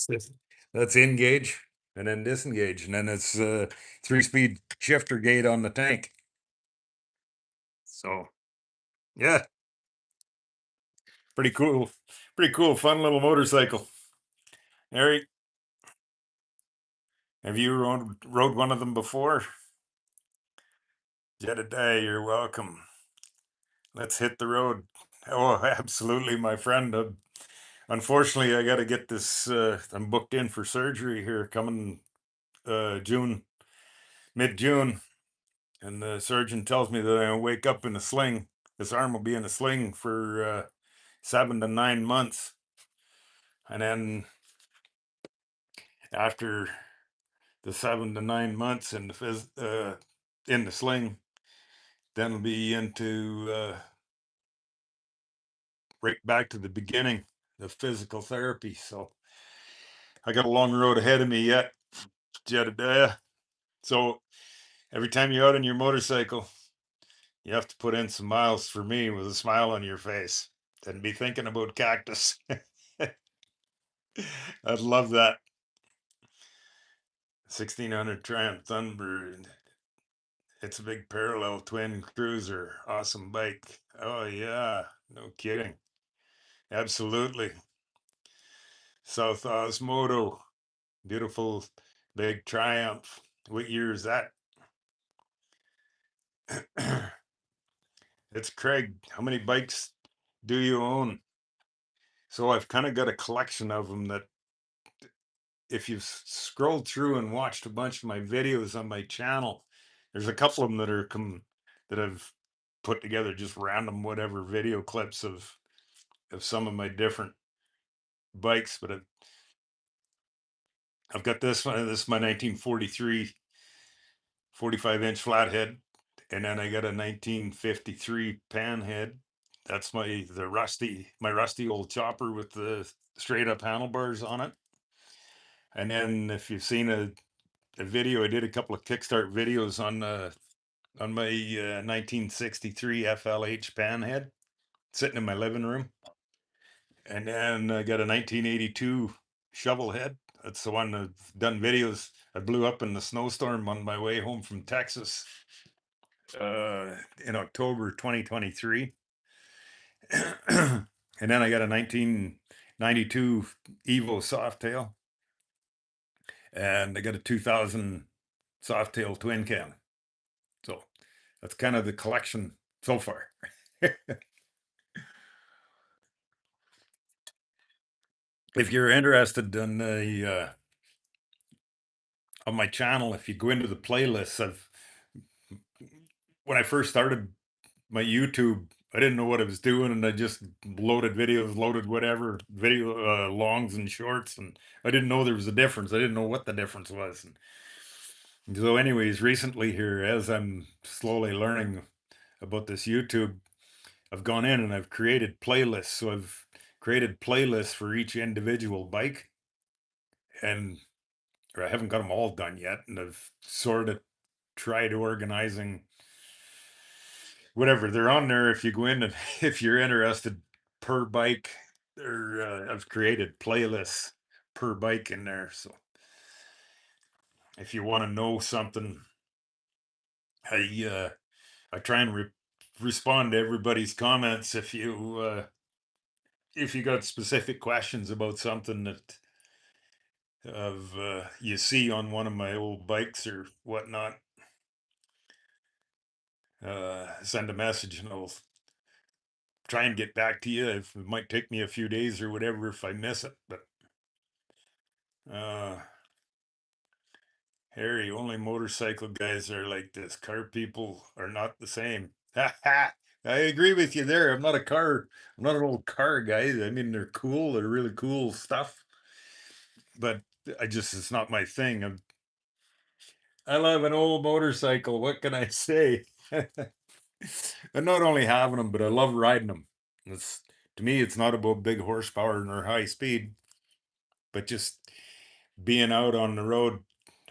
that's engage and then disengage, and then it's 3-speed shifter gate on the tank. So yeah, pretty cool, pretty cool, fun little motorcycle. Harry, have you rode one of them before? Jedediah, you're welcome. Let's hit the road. Oh, absolutely, my friend. Unfortunately, I got to get this. I'm booked in for surgery here coming June, mid-June, and the surgeon tells me that I'm gonna wake up in a sling. This arm will be in a sling for 7 to 9 months, and then after the 7 to 9 months in the sling, then it'll be into right back to the beginning, the physical therapy. So I got a long road ahead of me yet, Jedediah. So every time you're out on your motorcycle, you have to put in some miles for me with a smile on your face and be thinking about cactus. I'd love that. 1600 Triumph Thunderbird. It's a big parallel twin cruiser. Awesome bike. Oh, yeah. No kidding. Absolutely. South Osmodo. Beautiful big Triumph. What year is that? It's Craig. How many bikes do you own? So I've kind of got a collection of them that if you've scrolled through and watched a bunch of my videos on my channel, there's a couple of them that I've put together just random whatever video clips of some of my different bikes. But I've got this one. This is my 1943 45-inch flathead, and then I got a 1953 panhead. That's my rusty old chopper with the straight up handlebars on it. And then if you've seen a video, I did a couple of Kickstart videos on my 1963 FLH panhead sitting in my living room. And then I got a 1982 shovel head. That's the one I've done videos. I blew up in the snowstorm on my way home from Texas in October 2023. And then I got a 1992 Evo Softail, and I got a 2000 Softail twin cam. So that's kind of the collection so far. If you're interested in on my channel, if you go into the playlists, when I first started my YouTube, I didn't know what I was doing, and I just loaded videos, loaded whatever video, longs and shorts, and I didn't know there was a difference. I didn't know what the difference was. And so, anyways, recently here, as I'm slowly learning about this YouTube, I've gone in and I've created playlists. So I've created playlists for each individual bike, and or I haven't got them all done yet, and I've sort of tried organizing whatever they're on there. If you go in and if you're interested per bike, or I've created playlists per bike in there. So if you want to know something, I I try and respond to everybody's comments if you got specific questions about something that of you see on one of my old bikes or whatnot. Send a message and I'll try and get back to you. If it might take me a few days or whatever if I miss it, but uh, Harry, only motorcycle guys are like this. Car people are not the same. I agree with you there. I'm not an old car guy. I mean, they're cool. They're really cool stuff, but it's not my thing. I love an old motorcycle. What can I say? And not only having them, but I love riding them. It's to me, it's not about big horsepower nor high speed, but just being out on the road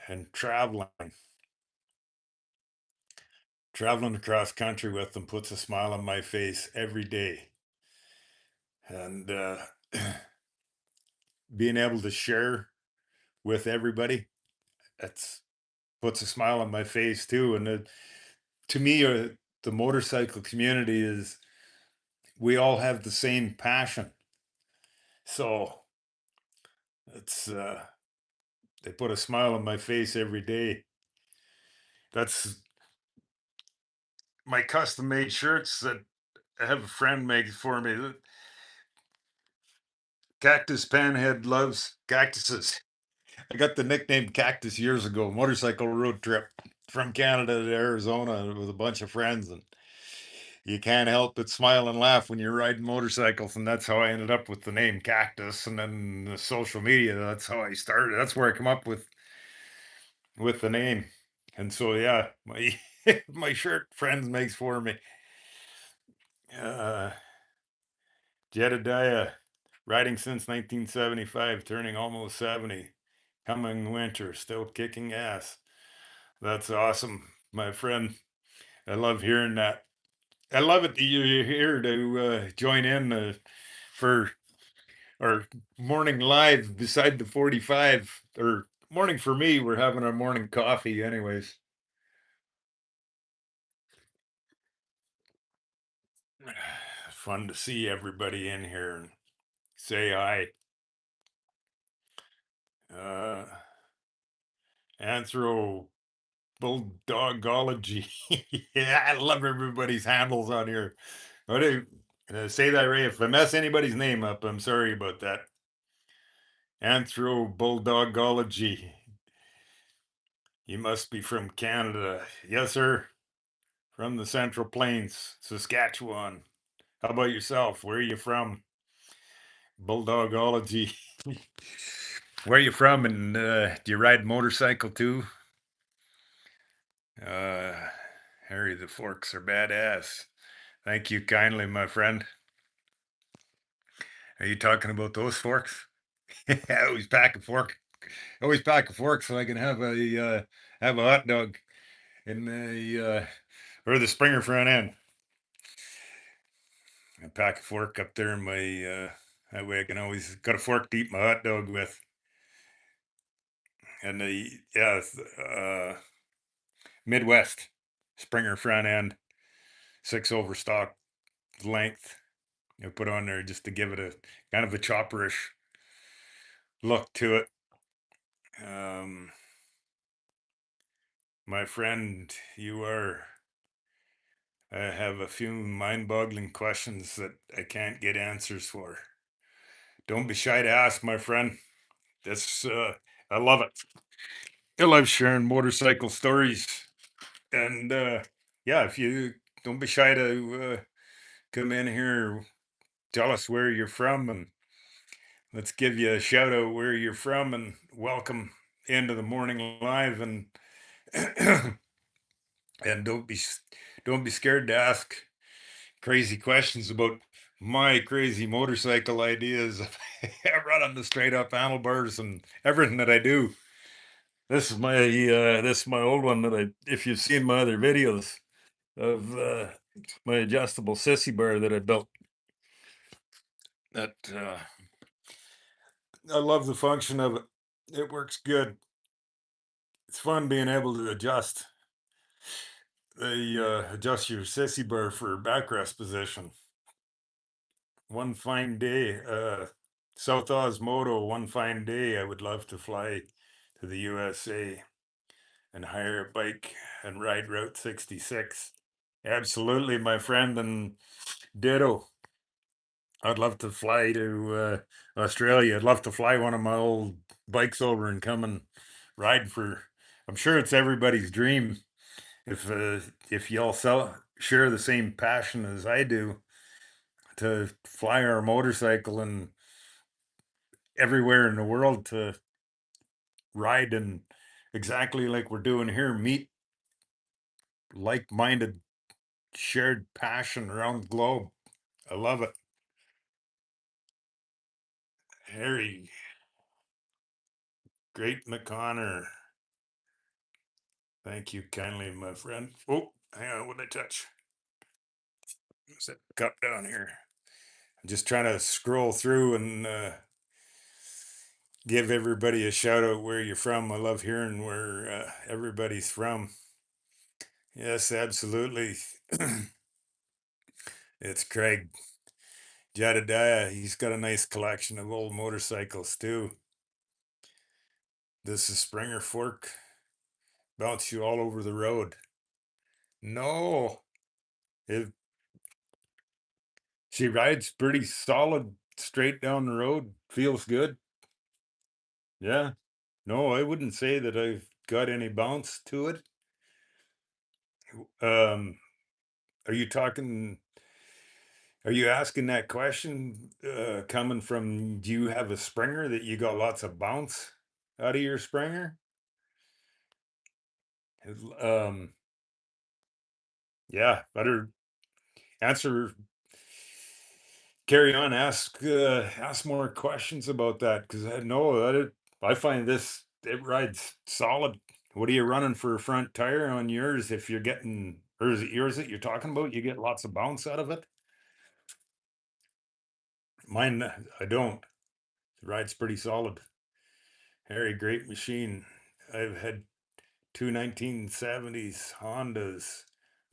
and traveling across country with them puts a smile on my face every day. And being able to share with everybody, that's puts a smile on my face too. And to me, the motorcycle community is we all have the same passion. So it's they put a smile on my face every day. That's my custom made shirts that I have a friend make for me. Cactus Panhead loves cactuses. I got the nickname Cactus years ago, motorcycle road trip from Canada to Arizona with a bunch of friends. And you can't help but smile and laugh when you're riding motorcycles. And that's how I ended up with the name Cactus. And then the social media, that's how I started. That's where I come up with the name. And so, yeah, my, my shirt friends makes for me. Uh, Jedediah, riding since 1975, turning almost 70. Coming winter, still kicking ass. That's awesome, my friend. I love hearing that. I love it that you're here to join in for our morning live beside the 45. Or morning for me. We're having our morning coffee, anyways. Fun to see everybody in here and say hi. Uh, Anthro Bulldogology. Yeah, I love everybody's handles on here. What do say that right? If I mess anybody's name up, I'm sorry about that. Anthro Bulldogology. You must be from Canada. Yes, sir. From the Central Plains, Saskatchewan. How about yourself? Where are you from? Bulldogology. Where are you from? And do you ride motorcycle too? Uh, Harry, the forks are badass. Thank you kindly, my friend. Are you talking about those forks? I always pack a fork. Always pack a fork so I can have a hot dog in the or the Springer front end. I pack a fork up there in my that way I can always got a fork to eat my hot dog with. And the yeah, Midwest Springer front end, 6 overstock length. I put on there just to give it a kind of a chopperish look to it. Um, my friend, you are. I have a few mind-boggling questions that I can't get answers for. Don't be shy to ask, my friend. This I love it. I love sharing motorcycle stories, and yeah, if you don't be shy to come in here, tell us where you're from, and let's give you a shout out where you're from, and welcome into the morning live, and and don't be scared to ask crazy questions about my crazy motorcycle ideas. I run on the straight up handlebars and everything that I do. This is my old one that I if you've seen my other videos of my adjustable sissy bar that I built. That I love the function of it. It works good. It's fun being able to adjust They adjust your sissy bar for backrest position. One fine day, South Osmodo, one fine day, I would love to fly to the USA and hire a bike and ride Route 66. Absolutely, my friend, and ditto. I'd love to fly to Australia. I'd love to fly one of my old bikes over and come and ride for. I'm sure it's everybody's dream if y'all share the same passion as I do to fly our motorcycle and everywhere in the world to ride and exactly like we're doing here, meet like-minded, shared passion around the globe. I love it. Harry, great McConnor. Thank you kindly, my friend. Oh, hang on, what did I touch? Set the cup down here. I'm just trying to scroll through and give everybody a shout out where you're from. I love hearing where everybody's from. Yes, absolutely. It's Craig Jedediah. He's got a nice collection of old motorcycles too. This is Springer Fork. Bounce you all over the road. No, it, she rides pretty solid straight down the road. Feels good. Yeah. No, I wouldn't say that I've got any bounce to it. Um, are you talking? Are you asking that question coming from? Do you have a Springer that you got lots of bounce out of your Springer? Um, yeah, better answer. Carry on. Ask more questions about that because I know that I find this it rides solid. What are you running for a front tire on yours? If you're getting, or is it yours that you're talking about? You get lots of bounce out of it. Mine, I don't. It rides pretty solid. Harry, great machine. I've had two 1970s Hondas.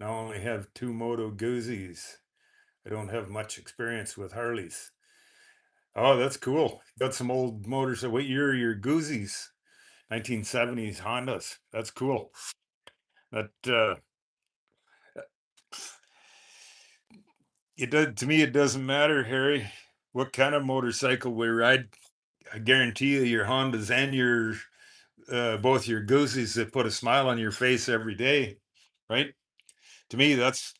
Now I only have two Moto Guzzi's. I don't have much experience with Harleys. Oh, that's cool. Got some old motors. What year are your Guzzi's? 1970s Hondas. That's cool. That it does to me. It doesn't matter, Harry, what kind of motorcycle we ride. I guarantee you, your Hondas and your both your Guzzi's that put a smile on your face every day, right? To me, that's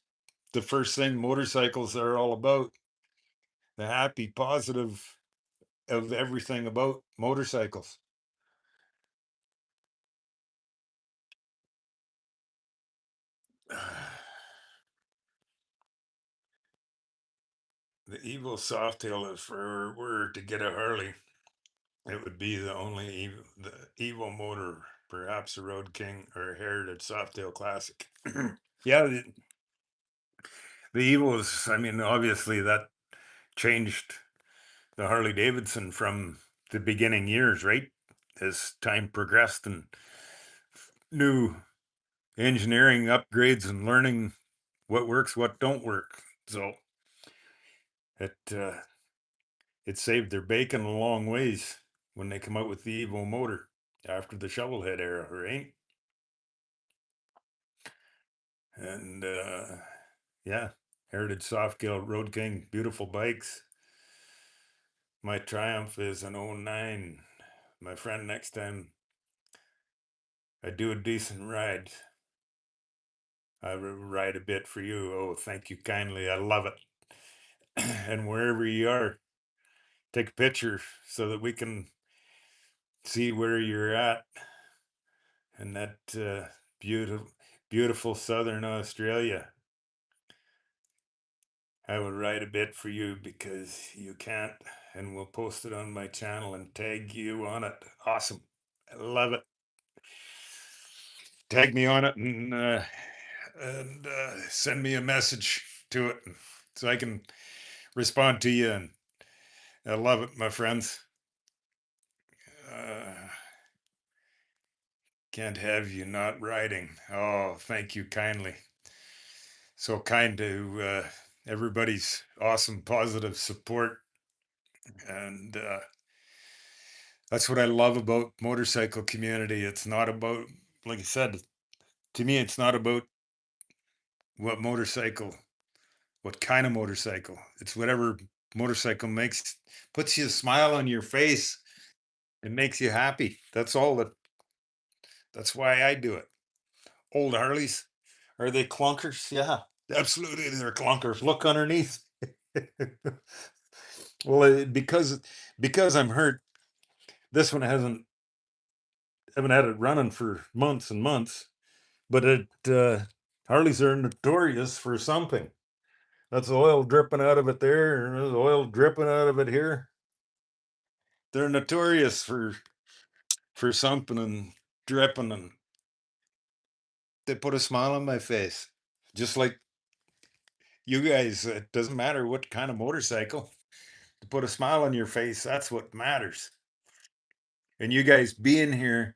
the first thing motorcycles are all about. The happy, positive of everything about motorcycles. The Evo Softail, if were to get a Harley, it would be the only the Evo motor, perhaps a Road King or a Heritage Softail Classic. Yeah, the Evos, I mean, obviously that changed the Harley-Davidson from the beginning years, right? As time progressed and new engineering upgrades and learning what works, what don't work. So it it saved their bacon a long ways when they come out with the Evo motor after the shovelhead era, right? And yeah, Heritage Softgale Road King, beautiful bikes. My Triumph is an '09. My friend, next time I do a decent ride, I ride a bit for you. Oh, thank you kindly. I love it. And wherever you are, take a picture so that we can see where you're at and that beautiful, beautiful southern Australia. I will write a bit for you because you can't, and we'll post it on my channel and tag you on it. Awesome. I love it. Tag me on it and send me a message to it so I can respond to you. And I love it, my friends. Uh, can't have you not writing. Oh, thank you kindly. so kind to everybody's awesome, positive support. And that's what I love about motorcycle community. It's not about, like I said, to me, it's not about what motorcycle, what kind of motorcycle. It's whatever motorcycle makes, puts you a smile on your face and makes you happy. That's why I do it. Old Harleys, are they clunkers? Yeah, absolutely. They're clunkers. Look underneath. Well, because I'm hurt, this one haven't had it running for months and months. But Harleys are notorious for something. That's oil dripping out of it there, and there's oil dripping out of it here. They're notorious for something and dripping, and they put a smile on my face, just like you guys. It doesn't matter what kind of motorcycle. To put a smile on your face, that's what matters. And you guys being here,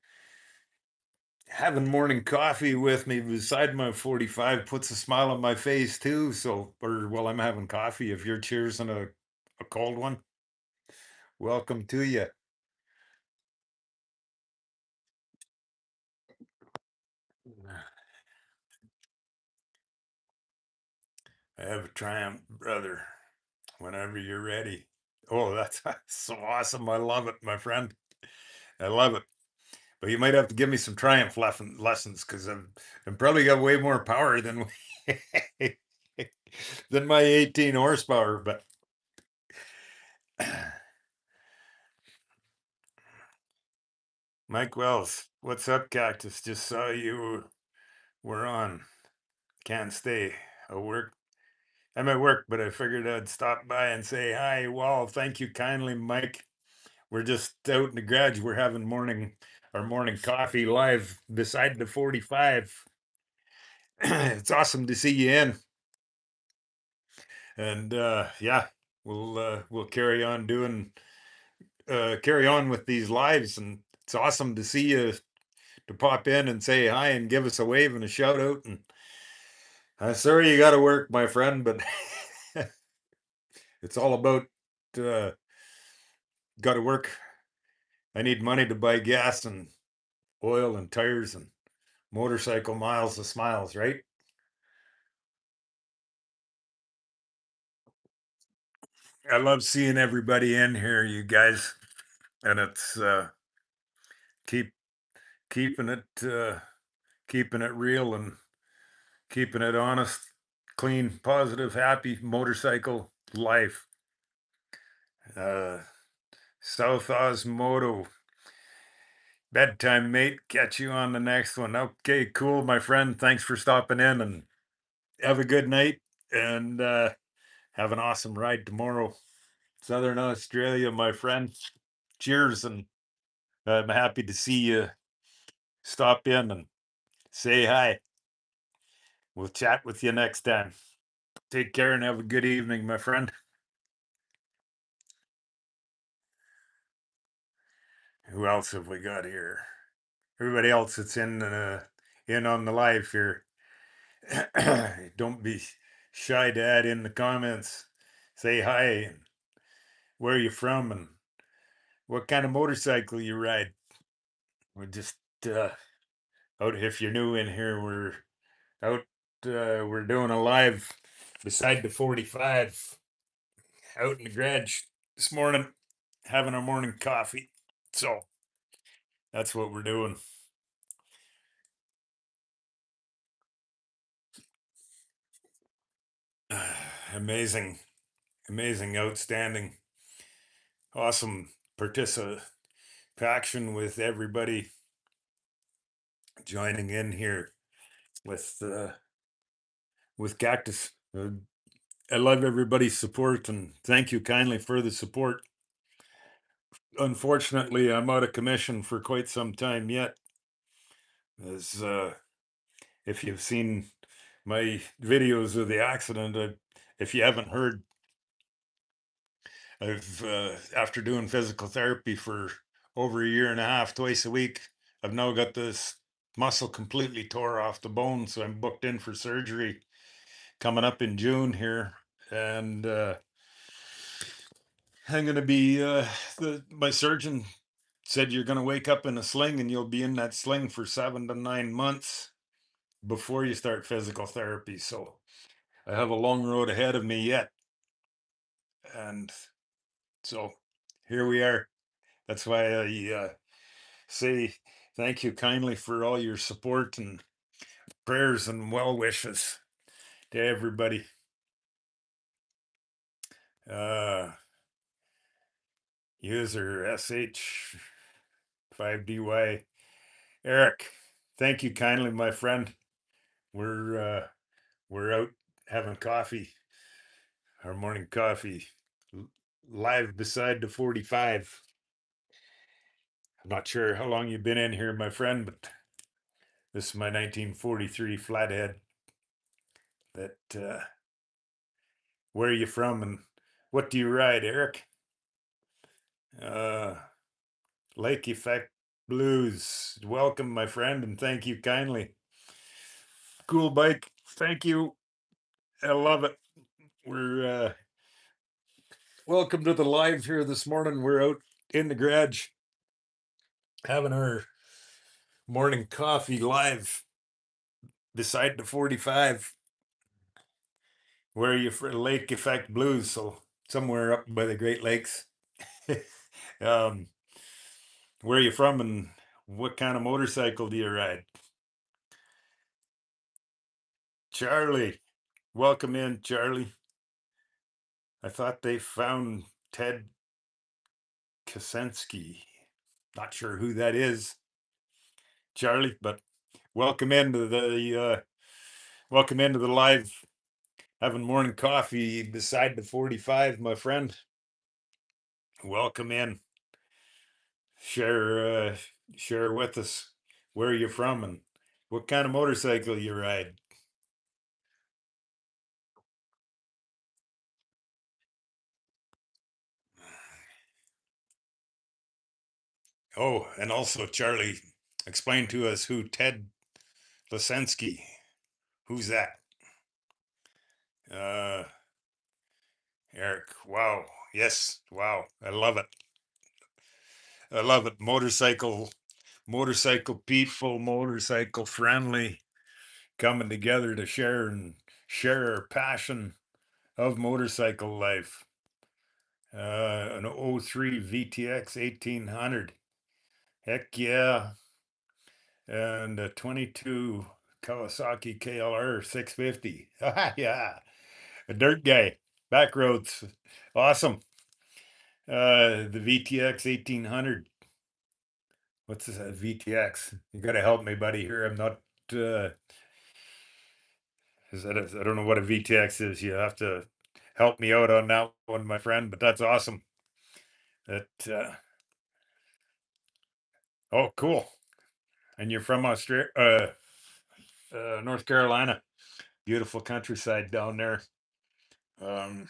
having morning coffee with me beside my 45 puts a smile on my face too. So, or while I'm having coffee, if you're cheersing a cold one, welcome to you. I have a Triumph, brother, whenever you're ready. Oh, that's so awesome. I love it, my friend. I love it. But you might have to give me some Triumph lessons because I'm probably got way more power than than my 18 horsepower. But Mike Wells, what's up, Cactus? Just saw you were on. Can't stay. I work. I'm at work, but I figured I'd stop by and say hi. Well, thank you kindly, Mike. We're just out in the garage. We're having our morning coffee live beside the 45. It's awesome to see you in. And yeah, we'll carry on with these lives, and it's awesome to see you to pop in and say hi and give us a wave and a shout out. And I'm sorry you got to work, my friend, but it's all about uh, got to work. I need money to buy gas and oil and tires and motorcycle miles to smiles, right? I love seeing everybody in here, you guys, and it's keep keeping it keeping it real and keeping it honest, clean, positive, happy motorcycle life. Uh, South Osmodo, bedtime, mate. Catch you on the next one. Okay, cool, my friend. Thanks for stopping in and have a good night and have an awesome ride tomorrow. Southern Australia, my friend. Cheers, and I'm happy to see you stop in and say hi. We'll chat with you next time. Take care and have a good evening, my friend. Who else have we got here? Everybody else that's in on the live here. Don't be shy to add in the comments. Say hi and where you from and what kind of motorcycle you ride. We're just out. If you're new in here, we're out. We're doing a live beside the 45 out in the garage this morning, having our morning coffee. So that's what we're doing. Amazing, amazing, outstanding, awesome participation with everybody joining in here with Cactus. I love everybody's support and thank you kindly for the support. Unfortunately, I'm out of commission for quite some time yet. As if you've seen my videos of the accident, if you haven't heard, I've after doing physical therapy for over a year and a half, twice a week, I've now got this muscle completely tore off the bone, so I'm booked in for surgery coming up in June here, and I'm going to be my surgeon said you're going to wake up in a sling and you'll be in that sling for 7 to 9 months before you start physical therapy. So I have a long road ahead of me yet, and so here we are. That's why I say thank you kindly for all your support and prayers and well wishes to everybody. Uh, User SH5DY Eric, thank you kindly, my friend. We're out having coffee, our morning coffee, live beside the 45. I'm not sure how long you've been in here, my friend, but this is my 1943 flathead. That where are you from and what do you ride, Eric? Uh, Lake Effect Blues. Welcome, my friend, and thank you kindly. Cool bike. Thank you. I love it. We're welcome to the live here this morning. We're out in the garage having our morning coffee live beside the 45. Where are you for Lake Effect Blues? So somewhere up by the Great Lakes. um, where are you from and what kind of motorcycle do you ride? Charlie, welcome in, Charlie. I thought they found Ted Kaczynski. Not sure who that is, Charlie, but welcome into the live, having morning coffee beside the 45, my friend. Welcome in. Share with us where you're from and what kind of motorcycle you ride. Oh, and also Charlie, explain to us who Ted Kaczynski. Who's that? Uh, Eric. Wow. Yes. Wow. I love it. I love it. Motorcycle people, motorcycle friendly, coming together to share our passion of motorcycle life. An '03 VTX 1800. Heck yeah. And a 22 Kawasaki KLR 650. Yeah. A dirt guy. Back roads. Awesome. The VTX 1800. What's this? VTX? You got to help me, buddy. Here, I'm not. Uh, I don't know what a VTX is. You have to help me out on that one, my friend. But that's awesome. That. Oh, cool. And you're from Australia, North Carolina. Beautiful countryside down there. Um,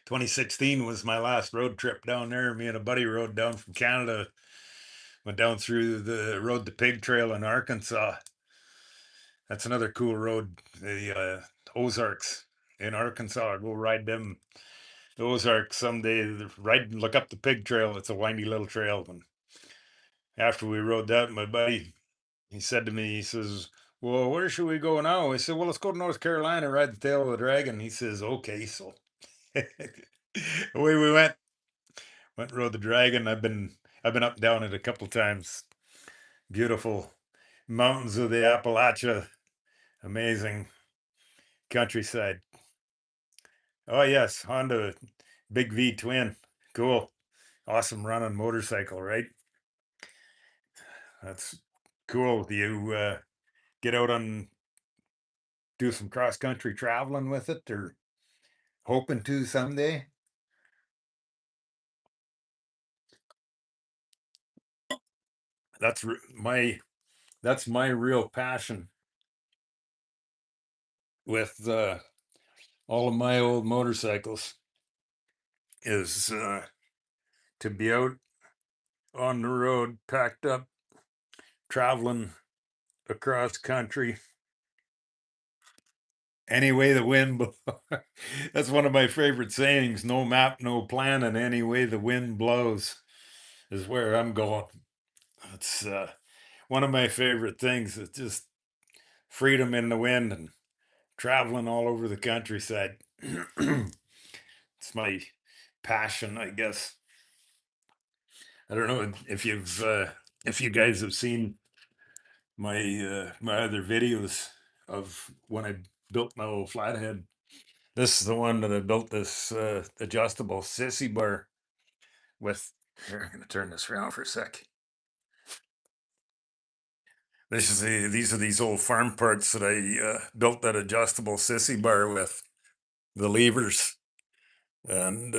2016 was my last road trip down there. Me and a buddy rode down from Canada, went down through the road to Pig Trail in Arkansas. That's another cool road. The Ozarks in Arkansas. Go ride them. The Ozarks someday. Ride, look up the Pig Trail. It's a windy little trail. And after we rode that, my buddy, he said to me, he says, "Well, where should we go now?" I said, "Well, let's go to North Carolina, ride the tail of the dragon." He says, "Okay." So away we went and rode the dragon. I've been up and down it a couple times. Beautiful mountains of the Appalachia, amazing countryside. Oh yes, Honda Big V twin, cool, awesome running motorcycle, right? That's cool. Do you get out and do some cross country traveling with it, or hoping to someday? That's my that's my real passion with all of my old motorcycles is to be out on the road, packed up, traveling across country. Any way the wind blows. That's one of my favorite sayings. No map, no plan, and any way the wind blows is where I'm going. It's one of my favorite things. It's just freedom in the wind and traveling all over the countryside. It's my passion, I guess. I don't know if you guys have seen my other videos of when I built my old flathead. This is the one that I built this adjustable sissy bar with. Here, I'm gonna turn this around for a sec. These are these old farm parts that I built that adjustable sissy bar with the levers, and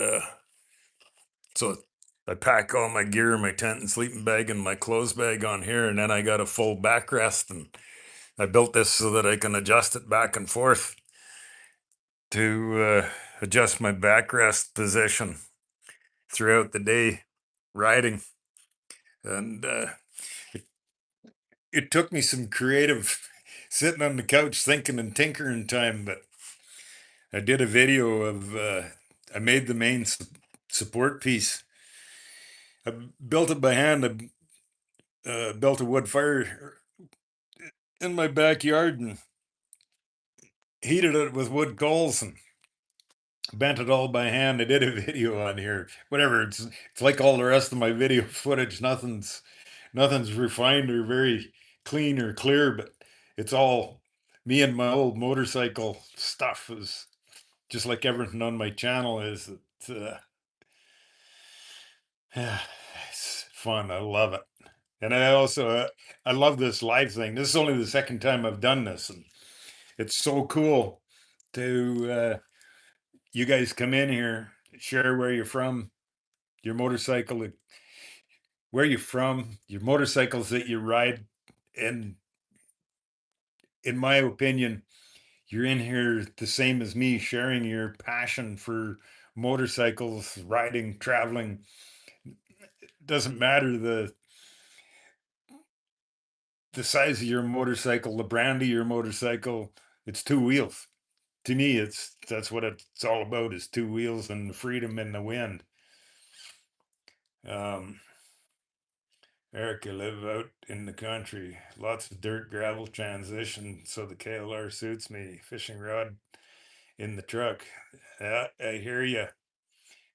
so I pack all my gear, my tent and sleeping bag, and my clothes bag on here, and then I got a full backrest, and I built this so that I can adjust it back and forth to adjust my backrest position throughout the day riding. And it, it took me some creative sitting on the couch thinking and tinkering time, but I did a video of, I made the main support piece. I built it by hand. I built a wood fire in my backyard and heated it with wood coals and bent it all by hand. I did a video on here. Whatever. It's like all the rest of my video footage. Nothing's refined or very clean or clear, but it's all me and my old motorcycle stuff is just like everything on my channel is. It's fun. I love it. And I also I love this live thing. This is only the second time I've done this, and it's so cool to you guys come in here, share where you're from, your motorcycle, where you're from, your motorcycles that you ride, and in my opinion, you're in here the same as me, sharing your passion for motorcycles, riding, traveling. Doesn't matter the size of your motorcycle, the brand of your motorcycle. It's two wheels. To me, that's what it's all about: is two wheels and freedom in the wind. Um, Eric, I live out in the country. Lots of dirt, gravel, transition, so the KLR suits me. Fishing rod in the truck. Yeah, I hear you.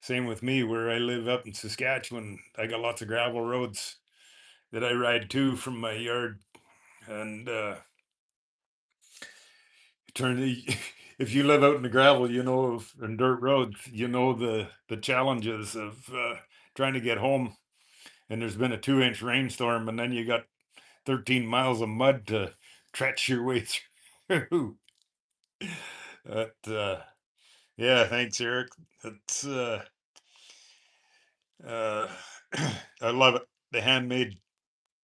Same with me, where I live up in Saskatchewan. I got lots of gravel roads that I ride to from my yard. And turn the, if you live out in the gravel, you know, and dirt roads, you know the challenges of trying to get home. And there's been a 2-inch rainstorm, and then you got 13 miles of mud to trench your way through. But yeah, thanks, Eric. It's uh, I love it. The handmade,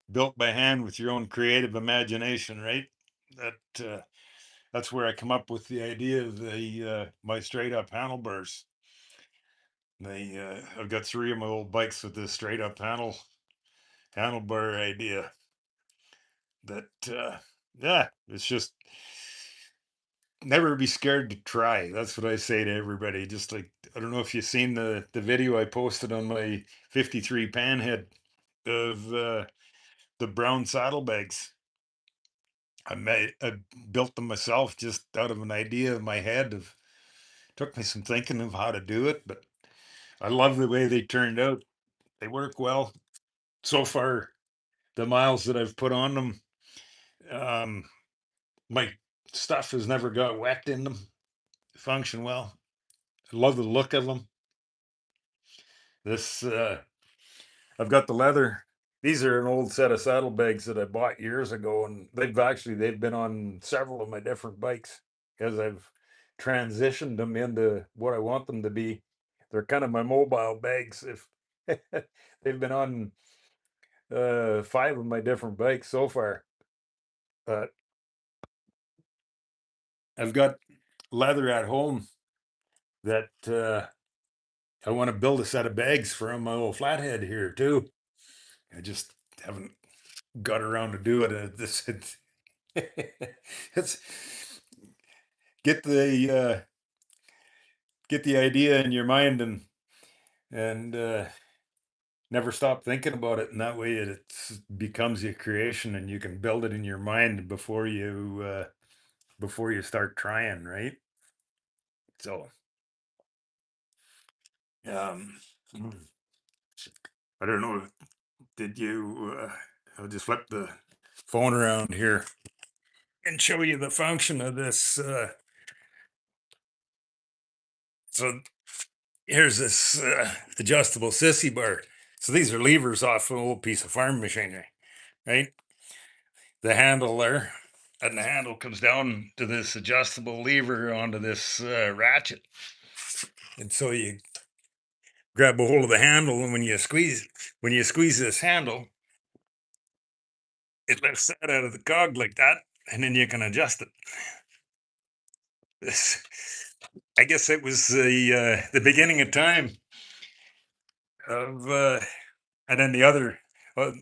built by hand with your own creative imagination, right? That that's where I come up with the idea of the my straight up handlebars. They I've got 3 of my old bikes with this straight up handlebar idea. That yeah, it's just never be scared to try. That's what I say to everybody. Just like, I don't know if you've seen the video I posted on my 53 panhead of the brown saddlebags. I built them myself just out of an idea in my head. Of took me some thinking of how to do it, but I love the way they turned out. They work well so far. The miles that I've put on them, um, my stuff has never got wet in them. Function well. I love the look of them. This I've got the leather. These are an old set of saddlebags that I bought years ago, and they've been on several of my different bikes because I've transitioned them into what I want them to be. They're kind of my mobile bags. If they've been on 5 of my different bikes so far. But I've got leather at home that I want to build a set of bags for my old flathead here too. I just haven't got around to do it. It's get the idea in your mind and never stop thinking about it. And that way becomes your creation, and you can build it in your mind before you start trying, right? So, um, I don't know. Did you? I'll just flip the phone around here and show you the function of this. So here's this adjustable sissy bar. So these are levers off an old piece of farm machinery, right? The handle there, and the handle comes down to this adjustable lever onto this ratchet. And so you grab a hold of the handle, and when you squeeze this handle, it lifts that out of the cog like that, and then you can adjust it. This, I guess it was the beginning of time of, and then the other, on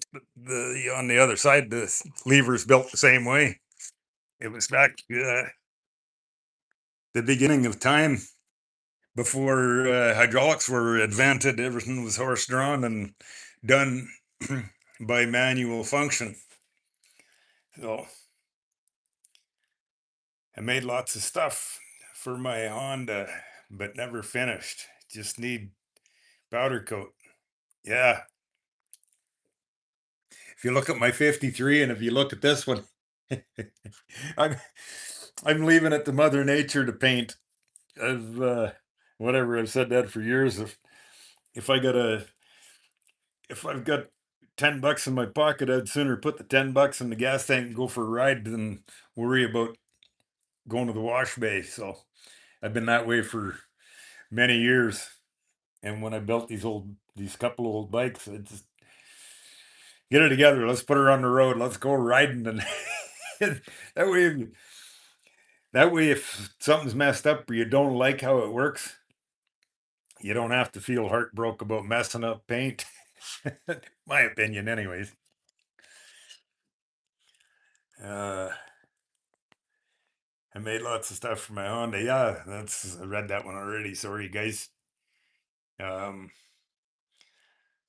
the other side, the levers built the same way. It was back the beginning of time before hydraulics were invented. Everything was horse drawn and done by manual function. So I made lots of stuff for my Honda, but never finished. Just need powder coat. Yeah. If you look at my 53 and if you look at this one, I'm I'm leaving it to Mother Nature to paint. I've whatever, I've said that for years. If I got a if I've got $10 in my pocket, I'd sooner put the $10 in the gas tank and go for a ride than worry about going to the wash bay. So I've been that way for many years. And when I built these couple old bikes, I just get it together. Let's put her on the road. Let's go riding. And that way, if something's messed up or you don't like how it works, you don't have to feel heartbroken about messing up paint. My opinion, anyways. Uh, I made lots of stuff for my Honda. Yeah, I read that one already. Sorry, guys. Um,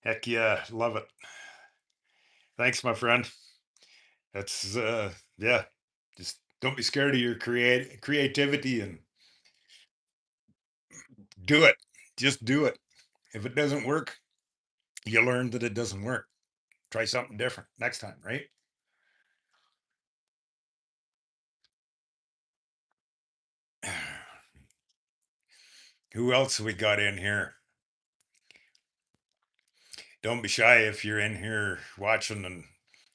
Heck yeah, love it. Thanks, my friend. That's yeah. Just don't be scared of your creativity and do it. Just do it. If it doesn't work, you learn that it doesn't work. Try something different next time, right? Who else we got in here? Don't be shy if you're in here watching, and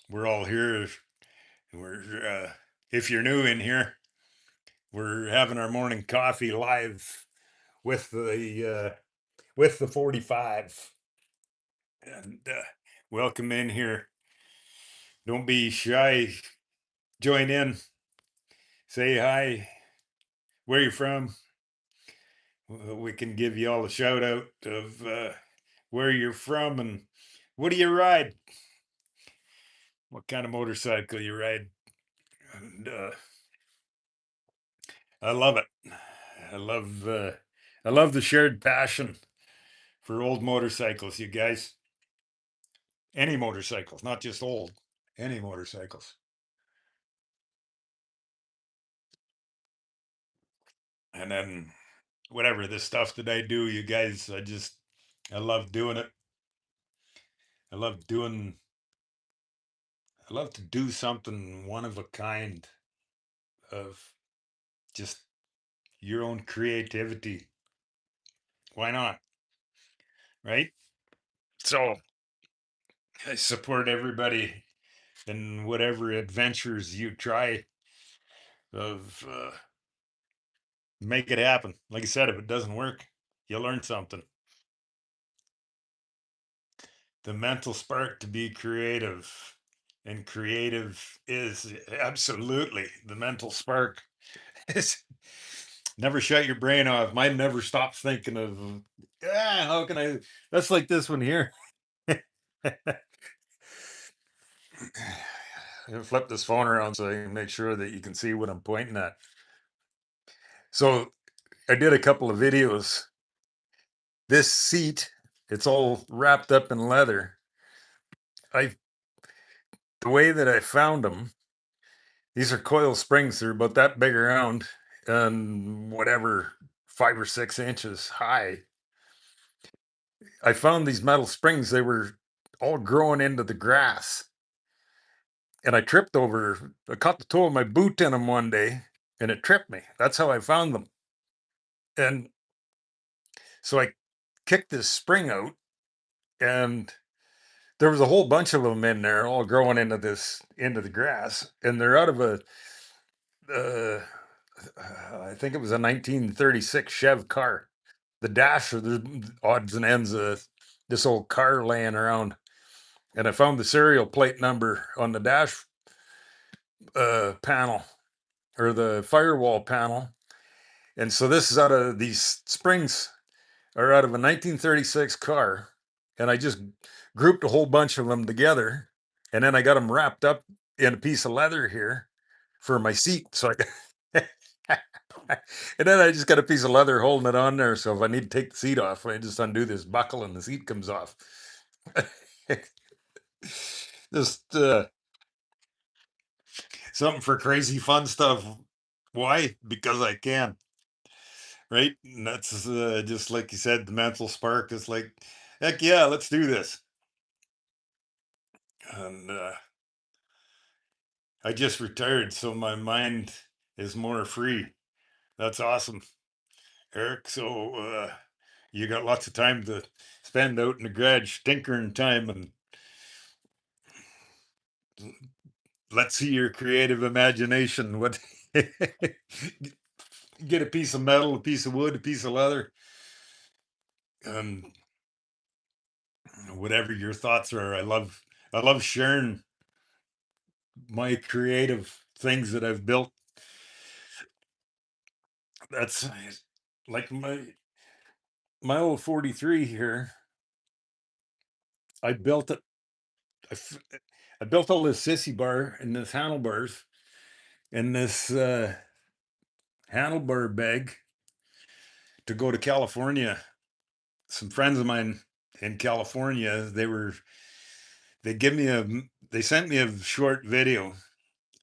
we're all here. We're if you're new in here, we're having our morning coffee live with the 45, and welcome in here. Don't be shy. Join in. Say hi. Where you from? We can give you all a shout out of where you're from and what do you ride? What kind of motorcycle you ride? And I love it. I love uh, I love the shared passion for old motorcycles, you guys. Any motorcycles, not just old. Any motorcycles. And then whatever the stuff that I do, you guys, I love doing it. I love doing I love to do something one of a kind of just your own creativity. Why not? Right? So I support everybody in whatever adventures you try of make it happen. Like I said, if it doesn't work, you learn something. The mental spark to be creative. And creative is absolutely the mental spark. It's never shut your brain off. Mine never stops thinking of, how can I? That's like this one here. Flip this phone around so I can make sure that you can see what I'm pointing at. So I did a couple of videos. This seat, it's all wrapped up in leather. I The way that I found them, these are coil springs. They're about that big around and whatever, 5 or 6 inches high. I found these metal springs. They were all growing into the grass. And I tripped over, I caught the toe of my boot in them one day and it tripped me. That's how I found them. And so I kicked this spring out and there was a whole bunch of them in there all growing into the grass. And they're out of a uh, I think it was a 1936 Chev car. The dash or the odds and ends of this old car laying around. And I found the serial plate number on the dash panel or the firewall panel. And so this is out of these springs are out of a 1936 car. And I just grouped a whole bunch of them together. And then I got them wrapped up in a piece of leather here for my seat. So I and then I just got a piece of leather holding it on there. So if I need to take the seat off, I just undo this buckle and the seat comes off. Just something for crazy fun stuff. Why? Because I can, right? And that's just like you said, the mental spark is like, heck yeah, let's do this. And I just retired, so my mind is more free. That's awesome, Eric. So you got lots of time to spend out in the garage tinkering time and let's see your creative imagination. What get a piece of metal, a piece of wood, a piece of leather, and whatever your thoughts are. I love sharing my creative things that I've built. That's like my old 43 here. I built it. I, f- I built all this sissy bar and this handlebars and this handlebar bag to go to California. Some friends of mine in California, they give me a they sent me a short video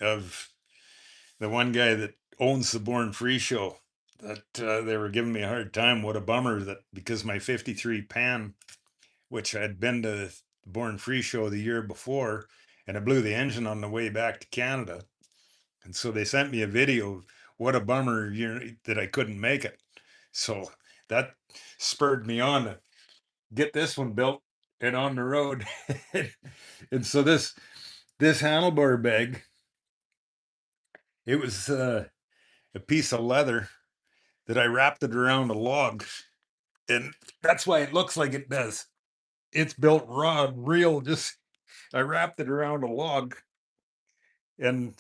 of the one guy that owns the Born Free show that they were giving me a hard time. What a bummer that because my 53 Pan, which I'd been to the Born Free show the year before, and I blew the engine on the way back to Canada. And so they sent me a video. What a bummer that I couldn't make it. So that spurred me on to get this one built and on the road. And so this handlebar bag, it was a piece of leather that I wrapped it around a log, and that's why it looks like it does. It's built raw, real. Just I wrapped it around a log and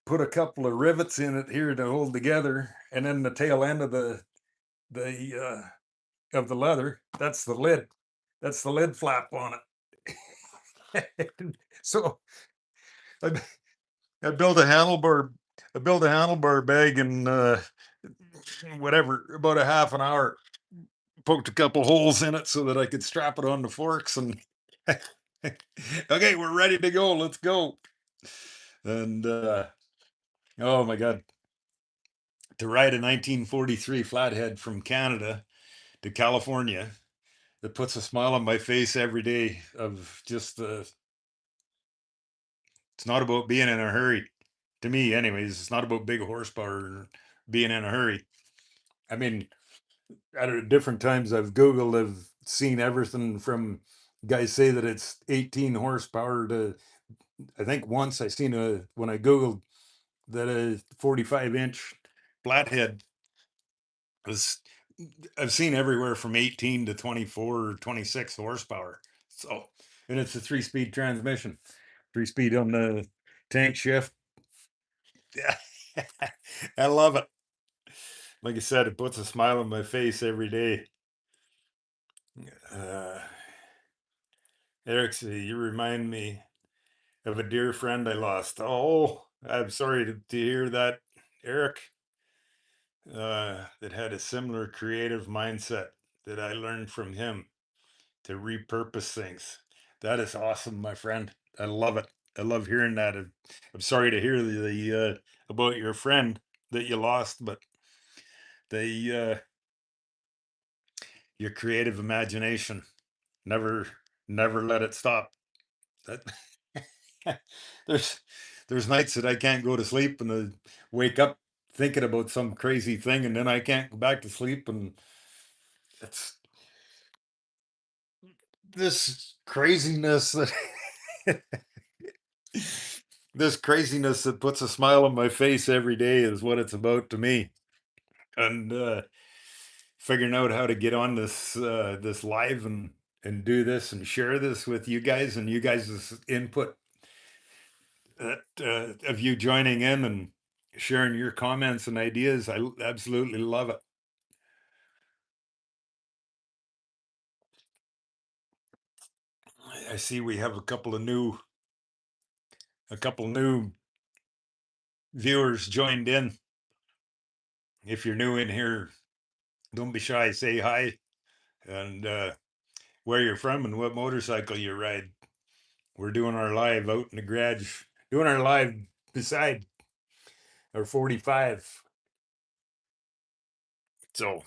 put a couple of rivets in it here to hold together, and then the tail end of the leather. That's the lid. That's the lid flap on it. So I, I built a handlebar. I built a handlebar bag in whatever about a half an hour. Poked a couple holes in it so that I could strap it on the forks and okay, we're ready to go. Let's go. And oh my god, to ride a 1943 flathead from Canada to California, that puts a smile on my face every day of just the it's not about being in a hurry. To me anyways, it's not about big horsepower and being in a hurry. I mean, at different times I've Googled, I've seen everything from guys say that it's 18 horsepower to I think once I seen when I Googled that a 45-inch flathead was I've seen everywhere from 18 to 24 or 26 horsepower. So, and it's a 3-speed transmission, 3-speed on the tank shift. Yeah, I love it. Like I said, it puts a smile on my face every day. Uh, Eric, you remind me of a dear friend I lost. Oh, I'm sorry to hear that, Eric. that had a similar creative mindset that I learned from him to repurpose things. That is awesome, my friend. I love it. I love hearing that. I'm sorry to hear about your friend that you lost, but they your creative imagination never never let it stop. That there's there's nights that I can't go to sleep and I wake up thinking about some crazy thing and then I can't go back to sleep and it's this craziness that this craziness that puts a smile on my face every day is what it's about to me. And figuring out how to get on this live and do this and share this with you guys and you guys' input that of you joining in and sharing your comments and ideas. I absolutely love it. I see we have a couple new viewers joined in. If you're new in here, don't be shy. Say hi and where you're from and what motorcycle you ride. We're doing our live out in the garage, doing our live beside our 45. So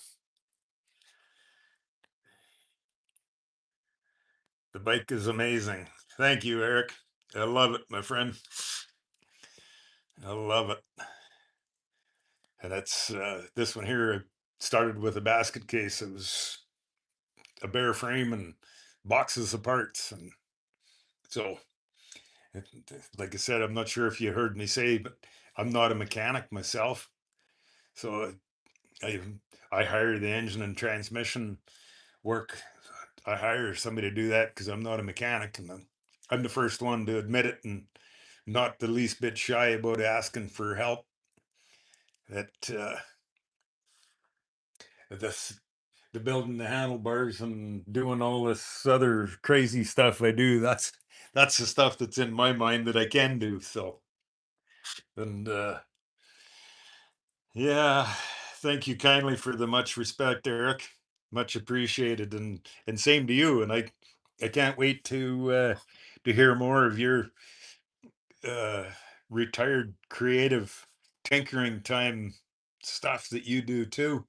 the bike is amazing. Thank you, Eric. I love it, my friend. I love it. And that's this one here started with a basket case. It was a bare frame and boxes of parts. And so, like I said, I'm not sure if you heard me say, but I'm not a mechanic myself. So I I hire the engine and transmission work. I hire somebody to do that because I'm not a mechanic, and I'm the first one to admit it, and not the least bit shy about asking for help. That this the building the handlebars and doing all this other crazy stuff I do. That's the stuff that's in my mind that I can do. So and yeah, thank you kindly for the much respect, Eric. Much appreciated, and same to you. And I can't wait to hear more of your uh, retired creative tinkering time stuff that you do too.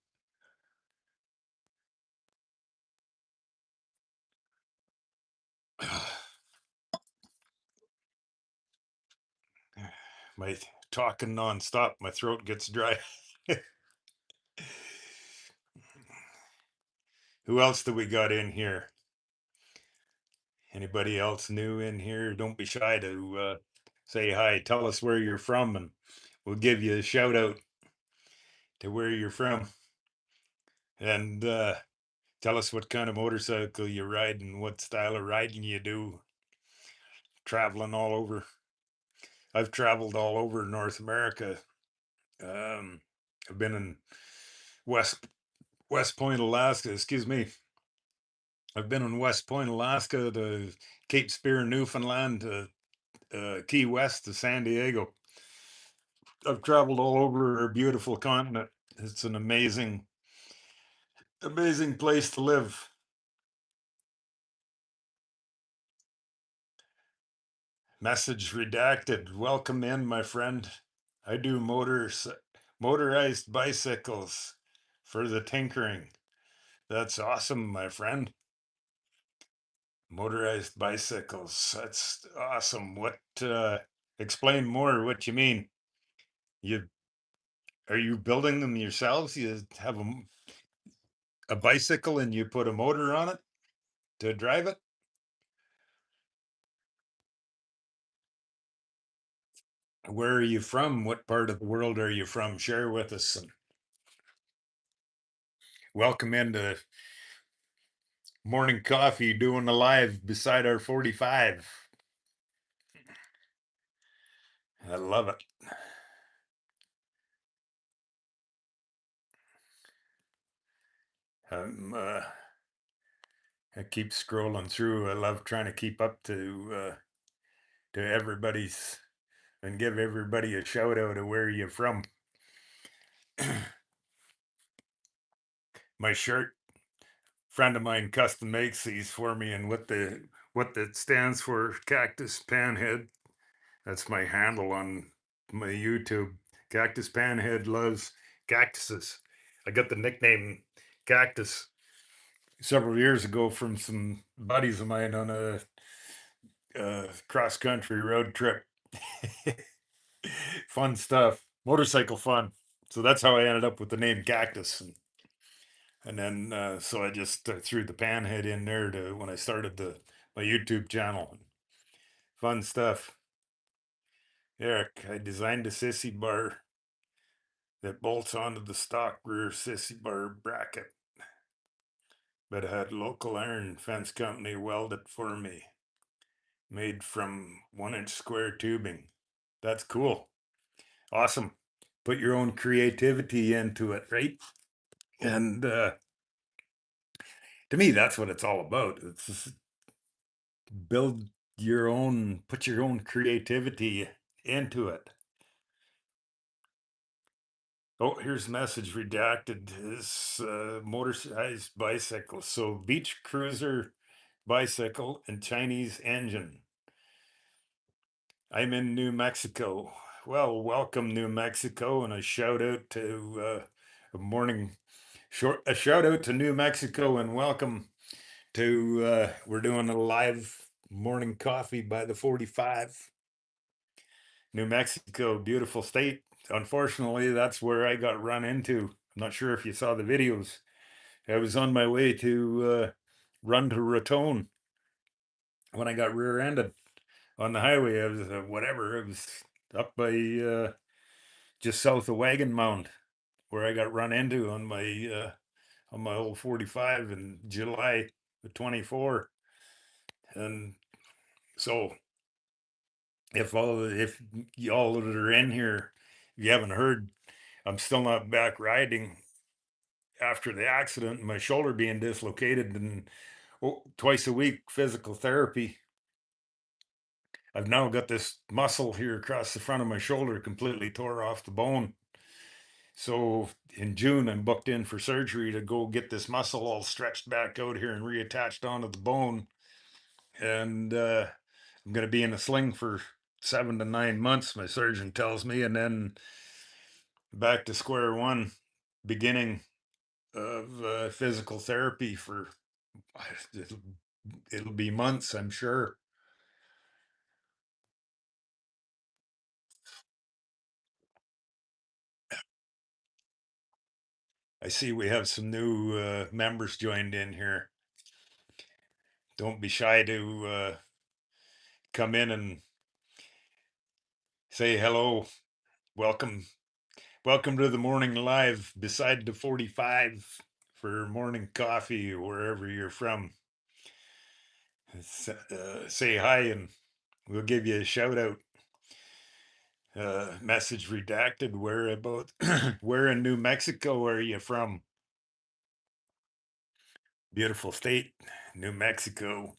My talking nonstop, my throat gets dry. Who else do we got in here? Anybody else new in here? Don't be shy to say hi. Tell us where you're from, and we'll give you a shout out to where you're from. And tell us what kind of motorcycle you ride and what style of riding you do. Traveling all over. I've traveled all over North America. Um, I've been in West West Point, Alaska. Excuse me. I've been in West Point, Alaska, to Cape Spear, Newfoundland, to Key West, to San Diego. I've traveled all over our beautiful continent. It's an amazing place to live. Message redacted. Welcome in, my friend. I do motorized bicycles for the tinkering. That's awesome, my friend. Motorized bicycles. That's awesome. What explain more what you mean. You are you building them yourselves? You have a bicycle and you put a motor on it to drive it? Where are you from? What part of the world are you from? Share with us and welcome into morning coffee doing a live beside our 45. I love it. I keep scrolling through. I love trying to keep up to everybody's and give everybody a shout out of where you're from. my shirt. Friend of mine custom makes these for me, and what that stands for, Cactus Panhead. That's my handle on my YouTube. Cactus Panhead loves cactuses. I got the nickname Cactus several years ago from some buddies of mine on a cross country road trip. Fun stuff, motorcycle fun. So that's how I ended up with the name Cactus, and then so I just threw the panhead in there to when I started the my YouTube channel. Fun stuff. Eric, I designed a sissy bar that bolts onto the stock rear sissy bar bracket, but I had local iron fence company weld it for me, made from 1-inch square tubing. That's cool. Awesome. Put your own creativity into it, right? And to me, that's what it's all about. It's just build your own, put your own creativity into it. Oh, here's a message redacted. Is motorized bicycle. So beach cruiser bicycle and Chinese engine. I'm in New Mexico. Well, welcome New Mexico, and a shout out to a shout out to New Mexico, and welcome to we're doing a live morning coffee by the 45. New Mexico, beautiful state. Unfortunately, that's where I got run into. I'm not sure if you saw the videos. I was on my way to run to Raton when I got rear-ended on the highway. I was whatever. It was up by just south of Wagon Mound, where I got run into on my old 45 in July of 24. And so if y'all that are in here, if you haven't heard, I'm still not back riding after the accident, my shoulder being dislocated, and twice a week physical therapy. I've now got this muscle here across the front of my shoulder completely tore off the bone. So in June, I'm booked in for surgery to go get this muscle all stretched back out here and reattached onto the bone. And I'm going to be in a sling for 7 to 9 months, my surgeon tells me, and then back to square one, beginning of physical therapy for it'll, it'll be months, I'm sure. I see we have some new members joined in here. Don't be shy to come in and say hello. Welcome, welcome to the morning live beside the 45 for morning coffee, wherever you're from. Say hi and we'll give you a shout out. Message redacted. Where about? Where in New Mexico are you from? Beautiful state, New Mexico.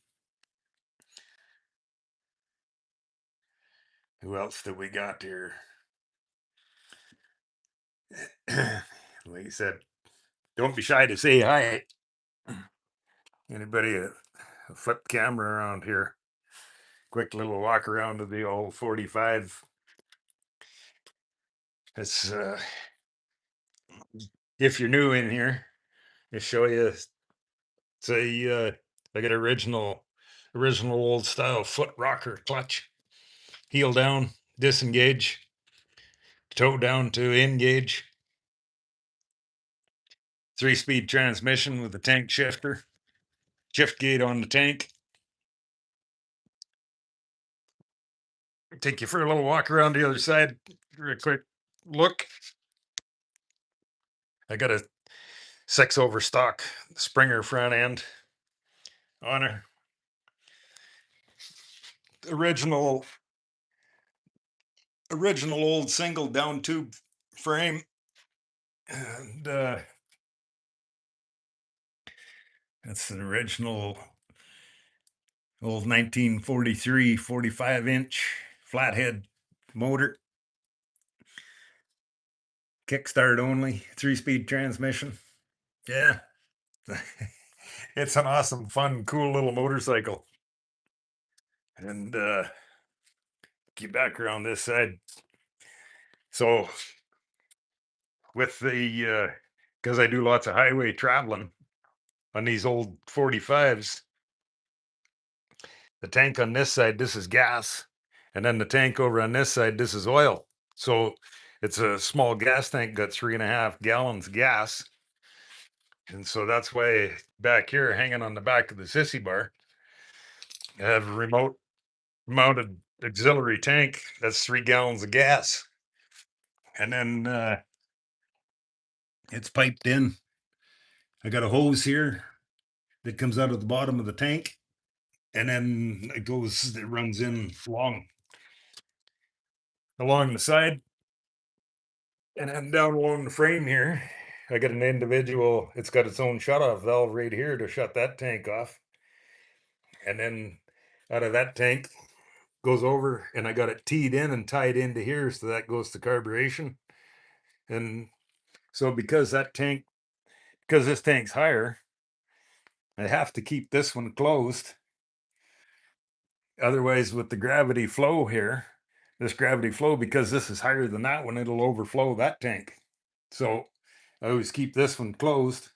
Who else do we got here? Like I said, don't be shy to say hi. Anybody flip camera around here? Quick little walk around to the old 45. It's if you're new in here, I show you. It's I got original old style foot rocker clutch, heel down, disengage, toe down to engage. 3-speed transmission with a tank shifter, shift gate on the tank. Take you for a little walk around the other side. Real quick look. I got a 6 overstock Springer front end on her. Original old single down tube frame. And that's an original old 1943 45-inch flathead motor. Kickstart only, 3-speed transmission. Yeah. It's an awesome, fun, cool little motorcycle. And get back around this side. So with the because I do lots of highway traveling on these old 45s, the tank on this side, this is gas. And then the tank over on this side, this is oil. So it's a small gas tank, got 3.5 gallons gas. And so that's why back here, hanging on the back of the sissy bar, I have a remote mounted auxiliary tank that's 3 gallons of gas. And then it's piped in. I got a hose here that comes out of the bottom of the tank, and then it runs in along the side, and then down along the frame here. I got an individual, it's got its own shut off valve right here to shut that tank off. And then out of that tank goes over, and I got it teed in and tied into here. So that goes to carburation. And so because this tank's higher, I have to keep this one closed. Otherwise, with the gravity flow here, this gravity flow, because this is higher than that one, it'll overflow that tank. So I always keep this one closed,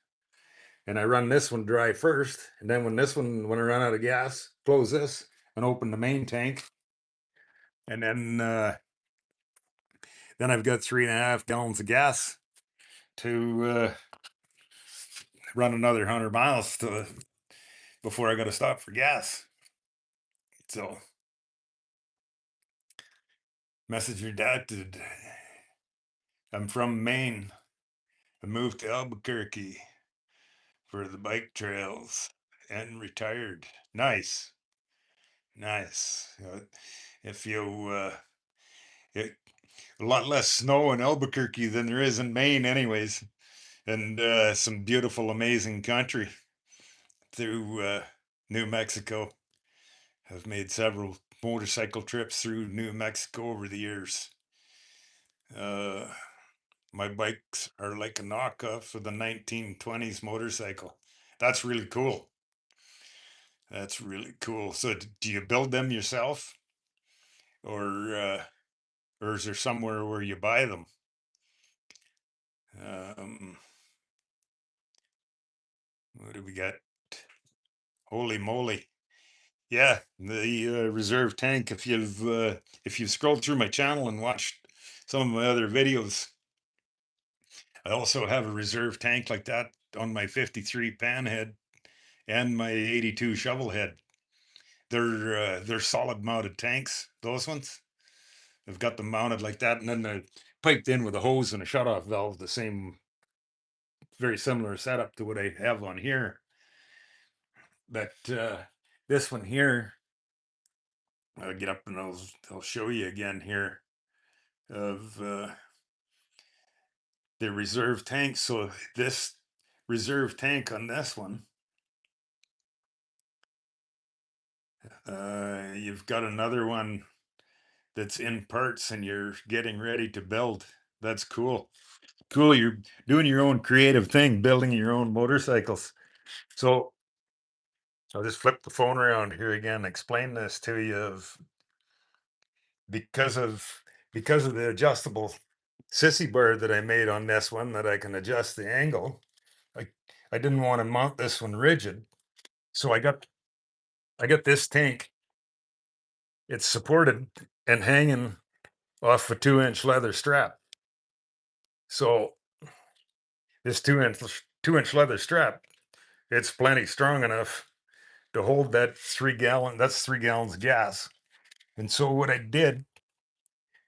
and I run this one dry first. And then when I run out of gas, close this and open the main tank. And then I've got 3.5 gallons of gas to run another 100 miles before I got to stop for gas. So message your dad. I'm from Maine. I moved to Albuquerque for the bike trails and retired. Nice, nice. If you it, a lot less snow in Albuquerque than there is in Maine, anyways, and some beautiful, amazing country through New Mexico. I've made several motorcycle trips through New Mexico over the years. Uh, my bikes are like a knockoff of the 1920s motorcycle. That's really cool. That's really cool. So, do you build them yourself, or or is there somewhere where you buy them? Um, what do we got? Holy moly! Yeah, the reserve tank. If you've scrolled through my channel and watched some of my other videos, I also have a reserve tank like that on my 53 panhead and my 82 shovel head. They're solid mounted tanks. Those ones, I've got them mounted like that, and then they're piped in with a hose and a shut-off valve. The same, very similar setup to what I have on here. But this one here, I'll get up and I'll show you again here of the reserve tank. So this reserve tank on this one, you've got another one that's in parts and you're getting ready to build. That's cool. Cool. You're doing your own creative thing, building your own motorcycles. So I'll just flip the phone around here again, explain this to you of because of because of the adjustable sissy bar that I made on this one that I can adjust the angle. I I didn't want to mount this one rigid. So I got this tank. It's supported and hanging off a 2-inch leather strap. So this 2-inch leather strap, it's plenty strong enough to hold that 3 gallon. That's 3 gallons of gas. And so what I did,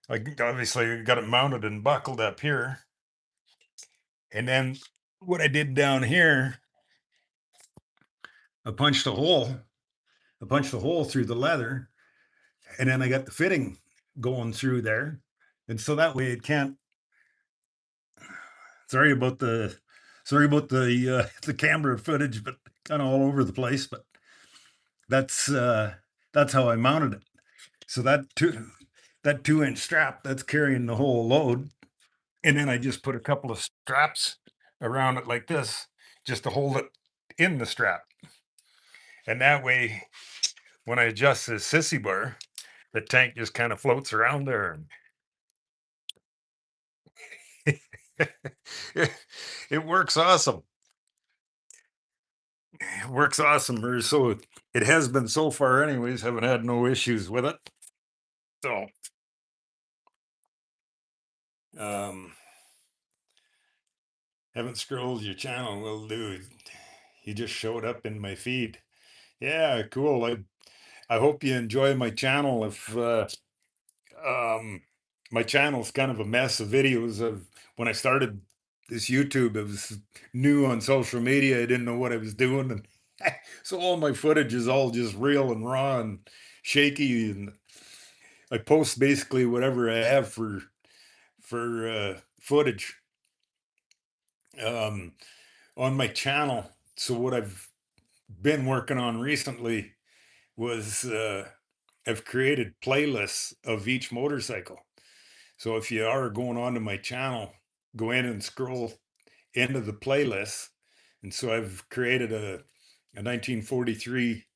I obviously got it mounted and buckled up here. And then what I did down here, I punched a hole. I punched a hole through the leather, and then I got the fitting going through there. And so that way it can't. Sorry about the sorry about the the camera footage, but kind of all over the place. But that's uh, that's how I mounted it. So that 2-inch strap that's carrying the whole load, and then I just put a couple of straps around it like this, just to hold it in the strap. And that way, when I adjust the sissy bar, the tank just kind of floats around there. It works awesome. It works awesome. Or so it has been so far, anyways. Haven't had no issues with it. So, um, haven't scrolled your channel. Will do. You just showed up in my feed. Yeah, cool. I hope you enjoy my channel. If um, my channel's kind of a mess of videos of when I started this YouTube. It was new on social media. I didn't know what I was doing, and so all my footage is all just real and raw and shaky. And I post basically whatever I have for footage um, on my channel. So what I've been working on recently was I've created playlists of each motorcycle. So if you are going on to my channel, go in and scroll into the playlist. And so I've created a 1943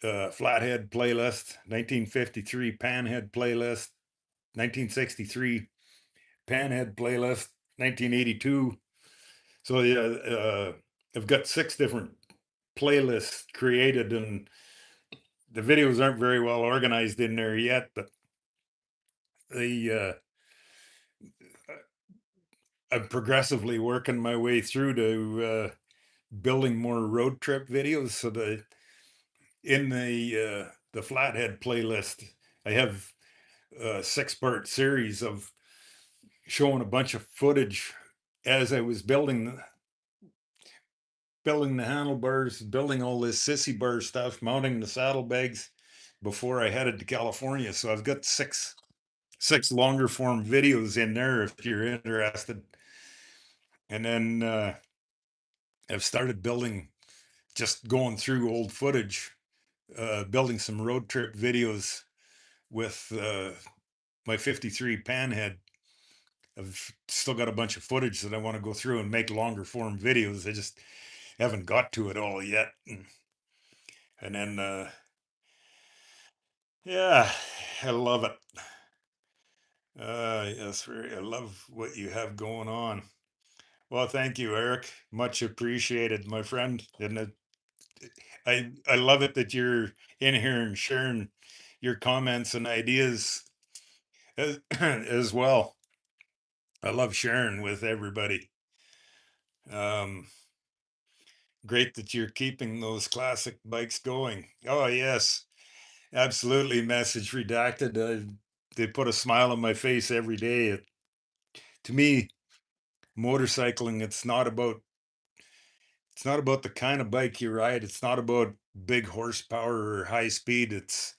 flathead playlist, 1953 panhead playlist, 1963 panhead playlist, 1982. So yeah, I've got 6 different playlists created, and the videos aren't very well organized in there yet, but the I'm progressively working my way through to building more road trip videos. So in the flathead playlist, I have a 6-part series of showing a bunch of footage as I was building the handlebars, building all this sissy bar stuff, mounting the saddlebags before I headed to California. So I've got six longer form videos in there if you're interested. And then I've started building, just going through old footage, building some road trip videos with my 53 panhead. I've still got a bunch of footage that I want to go through and make longer form videos. I just haven't got to it all yet. And then, yeah, I love it. Yes, I love what you have going on. Well, thank you, Eric. Much appreciated, my friend. And I love it that you're in here and sharing your comments and ideas as well. I love sharing with everybody. Um, Great that you're keeping those classic bikes going. Oh, yes, absolutely. Message redacted. They put a smile on my face every day. To me, motorcycling, it's not about the kind of bike you ride. It's not about big horsepower or high speed. It's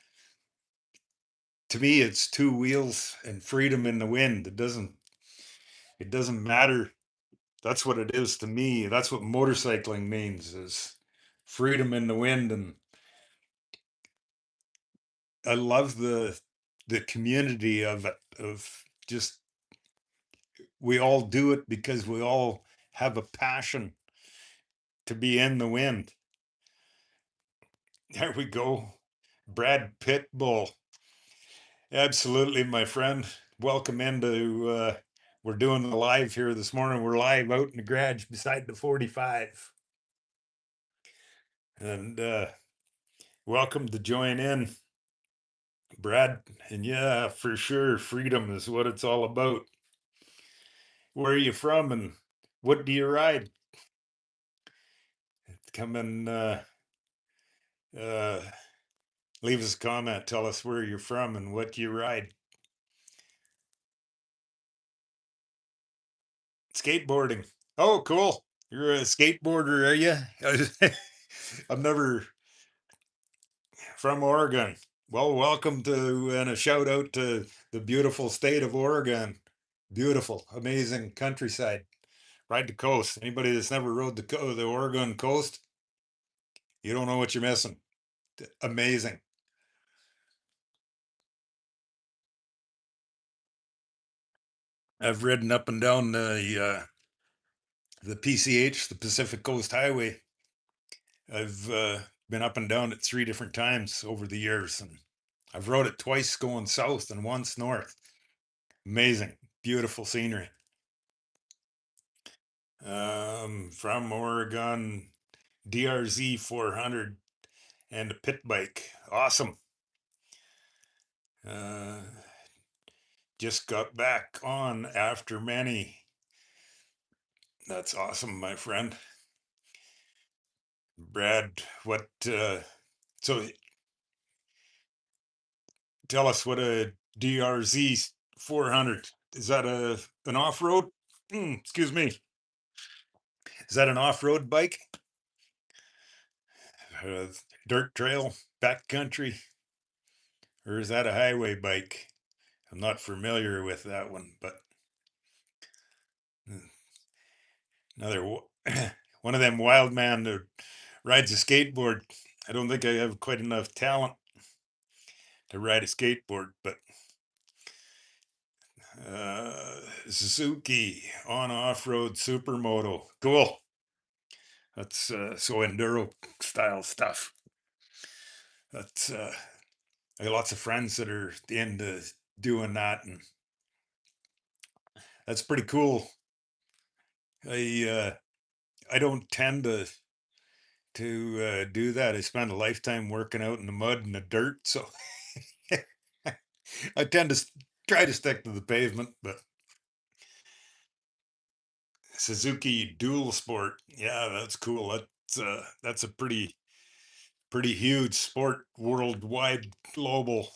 To me, it's 2 wheels and freedom in the wind. It doesn't matter. That's what it is to me. That's what motorcycling means, is freedom in the wind. And I love the community of it, of just, we all do it because we all have a passion to be in the wind. There we go. Brad Pitbull. Absolutely, my friend. Welcome into we're doing the live here this morning. We're live out in the garage beside the 45. And welcome to join in, Brad. And yeah, for sure, freedom is what it's all about. Where are you from and what do you ride? Come and uh, leave us a comment. Tell us where you're from and what you ride. Skateboarding. Oh, cool. You're a skateboarder, are you? I've never, from Oregon. Well, welcome to, and a shout out to the beautiful state of Oregon. Beautiful, amazing countryside. Ride the coast. Anybody that's never rode the Oregon coast, you don't know what you're missing. Amazing. I've ridden up and down the PCH, the Pacific Coast Highway. I've been up and down it 3 different times over the years, and I've rode it twice going south and once north. Amazing, beautiful scenery. From Oregon, DRZ 400 and a pit bike. Awesome. Uh, just got back on after many. That's awesome, my friend. Brad, what, so tell us what a DRZ 400, is that an off-road? Excuse me. Is that an off-road bike? Uh, Dirt trail, backcountry, or is that a highway bike? I'm not familiar with that one, but mm, another one of them wild man that rides a skateboard. I don't think I have quite enough talent to ride a skateboard, but Suzuki on off-road supermoto. Cool. That's so enduro style stuff. That's I got lots of friends that are into doing that, and that's pretty cool. I don't tend to do that. I spend a lifetime working out in the mud and the dirt, so I tend to try to stick to the pavement. But Suzuki Dual Sport, yeah, that's cool. That's a pretty huge sport, worldwide, global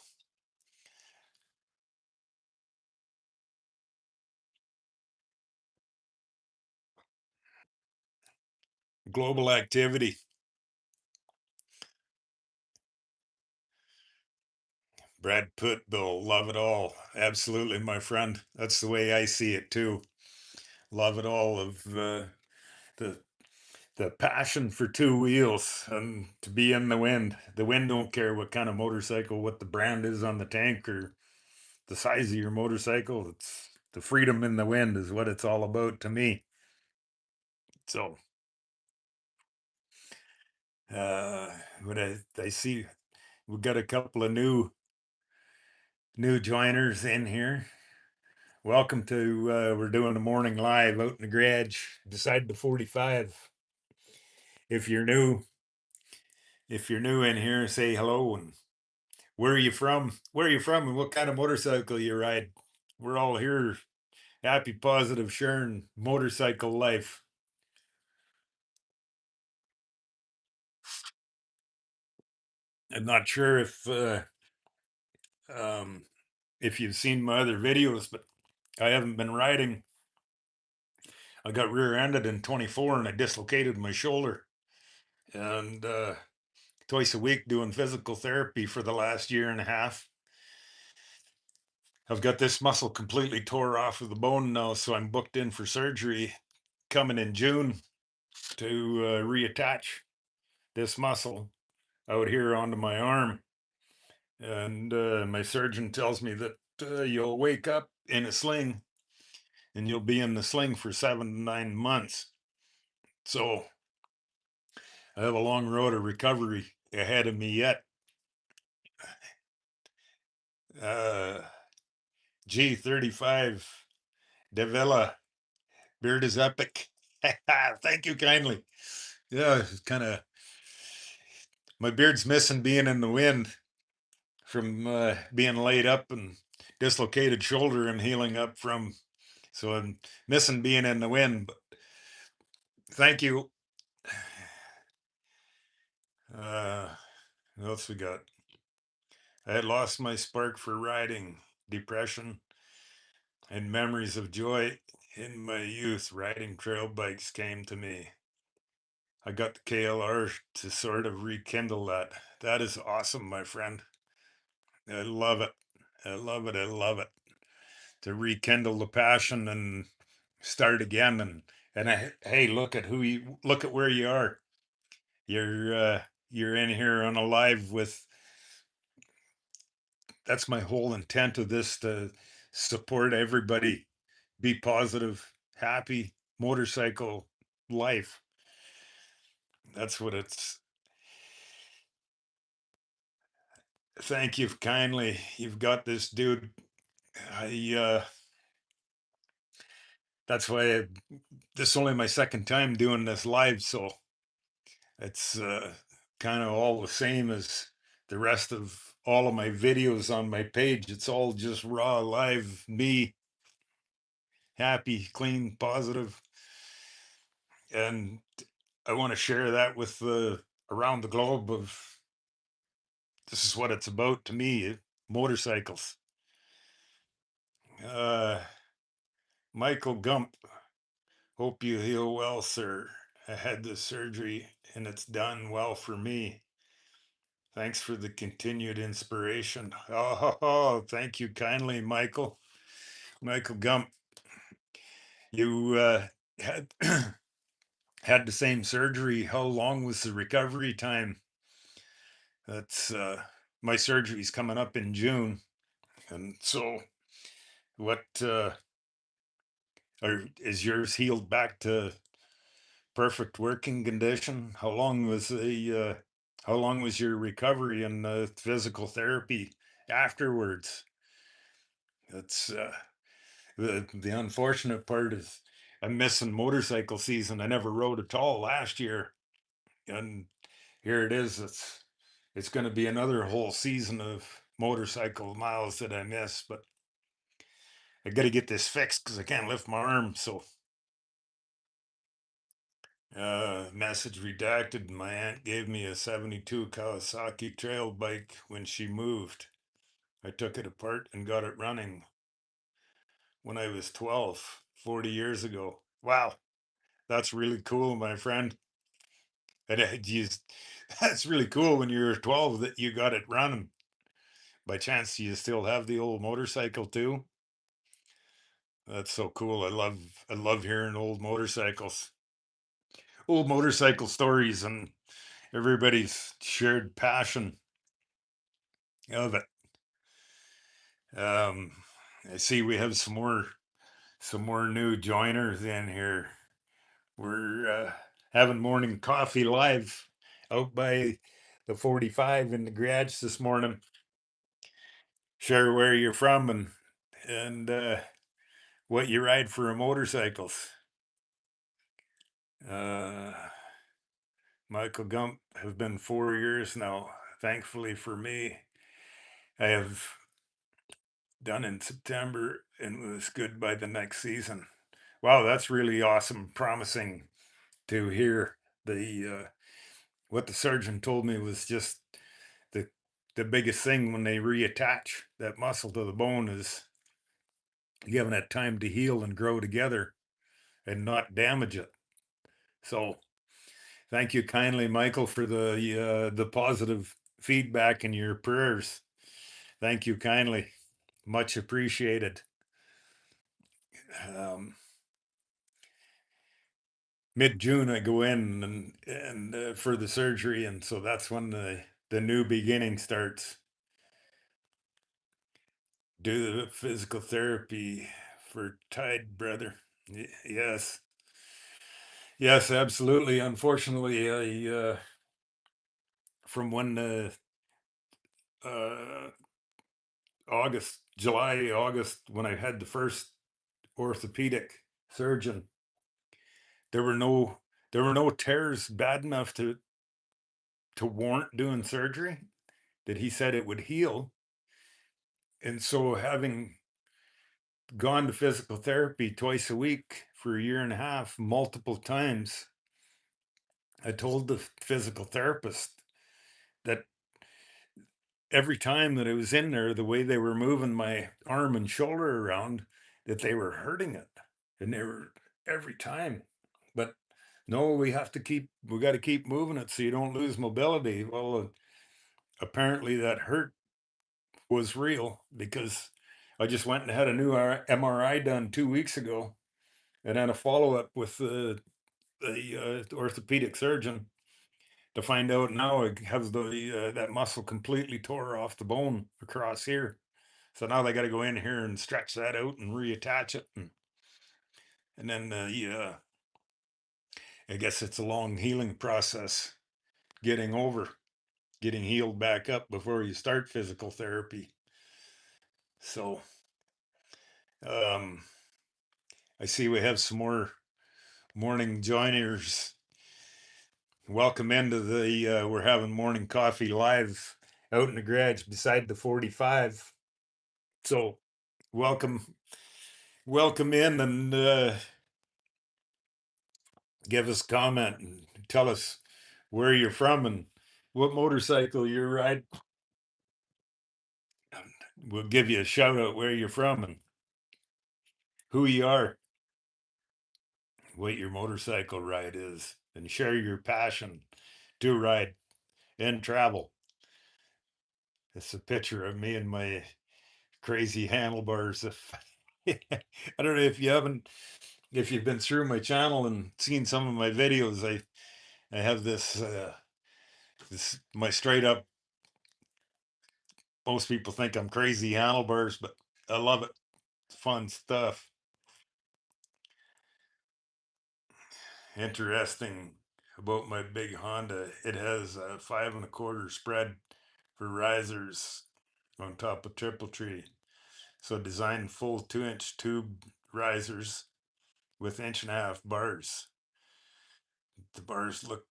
global activity. Brad Pitt, love it all. Absolutely, my friend. That's the way I see it too. Love it all of the the passion for two wheels and to be in the wind. The wind don't care what kind of motorcycle, what the brand is on the tank or the size of your motorcycle. It's the freedom in the wind is what it's all about to me. So uh what I see we've got a couple of new joiners in here. Welcome to we're doing a morning live out in the garage beside the 45. If you're new, if you're new in here, say hello and where are you from? Where are you from and what kind of motorcycle you ride? We're all here, happy, positive, sharing motorcycle life. I'm not sure um, if you've seen my other videos, but I haven't been riding. I got rear-ended in 24 and I dislocated my shoulder. And twice a week doing physical therapy for the last year and a half. I've got this muscle completely tore off of the bone now, so I'm booked in for surgery coming in June to reattach this muscle out here onto my arm. And my surgeon tells me that you'll wake up in a sling and you'll be in the sling for 7 to 9 months. So I have a long road of recovery ahead of me yet. Uh, G35 Davila, beard is epic. Thank you kindly. Yeah, it's kind of my beard's missing being in the wind from being laid up and dislocated shoulder and healing up from. So I'm missing being in the wind. But thank you. What else we got? I had lost my spark for riding, depression, and memories of joy in my youth. Riding trail bikes came to me. I got the KLR to sort of rekindle that. That is awesome, my friend. I love it. I love it. I love it. To rekindle the passion and start again. Hey, look at where you are. You're in here on a live with. That's my whole intent of this to support everybody, be positive, happy, motorcycle. life. That's what it's. Thank you kindly. You've got this, dude. I that's why this is only my second time doing this live, so it's kind of all the same as the rest of all of my videos on my page. It's all just raw, live, me, happy, clean, positive, and I want to share that with the around the globe of this is what it's about to me, motorcycles. Uh, Michael Gump, hope you heal well, sir. I had the surgery and it's done well for me. Thanks for the continued inspiration. Oh, thank you kindly, Michael. Michael Gump, you had had the same surgery. How long was the recovery time? That's my surgery's coming up in June, and so what is yours healed back to perfect working condition? How long was your recovery and physical therapy afterwards? That's the unfortunate part is I'm missing motorcycle season. I never rode at all last year, and here it is. It's going to be another whole season of motorcycle miles that I miss. But I got to get this fixed because I can't lift my arm. So, message redacted. My aunt gave me a '72 Kawasaki trail bike when she moved. I took it apart and got it running when I was 12, 40 years ago. Wow, that's really cool, my friend. And that's really cool when you're 12 that you got it running. By chance, do you still have the old motorcycle too? That's so cool. I love hearing old motorcycle stories, and everybody's shared passion of it. Um, I see we have some more new joiners in here. We're having morning coffee live out by the 45 in the garage this morning. Share where you're from and what you ride for a motorcycles. Uh, Michael Gump have been 4 years now. Thankfully for me, I have done in September and was good by the next season. Wow, that's really awesome, promising to hear. The what the surgeon told me was just the the biggest thing when they reattach that muscle to the bone is giving it time to heal and grow together and not damage it. So thank you kindly, Michael, for the positive feedback and your prayers. Thank you kindly, much appreciated. Um, Mid June, I go in and for the surgery, and so that's when the new beginning starts. Do the physical therapy for Tide, brother. Yes, yes, absolutely. Unfortunately, I from when uh, July, August, when I had the first orthopedic surgeon, there were no tears bad enough to warrant doing surgery. That he said it would heal, and so having gone to physical therapy twice a week for a year and a half, multiple times, I told the physical therapist that every time that I was in there, the way they were moving my arm and shoulder around, that they were hurting it. And they were every time. But no, we got to keep moving it so you don't lose mobility. Well, apparently that hurt was real because I just went and had a new MRI done 2 weeks ago and then a follow up with the orthopedic surgeon to find out now it has that muscle completely tore off the bone across here. So now they got to go in here and stretch that out and reattach it, and then yeah, I guess it's a long healing process getting over, getting healed back up before you start physical therapy. So, um, I see we have some more morning joiners. Welcome into the, we're having morning coffee live out in the garage beside the 45. So, welcome, welcome in and give us a comment and tell us where you're from and what motorcycle you're riding. We'll give you a shout out where you're from and who you are, what your motorcycle ride is, and share your passion to ride and travel. It's a picture of me and my crazy handlebars. I don't know if you haven't, if you've been through my channel and seen some of my videos, I have this my straight up. Most people think I'm crazy handlebars, but I love it. It's fun stuff. Interesting about my big Honda. It has a 5 1/4 spread for risers on top of triple tree. So designed full 2-inch tube risers with 1.5 bars. The bars look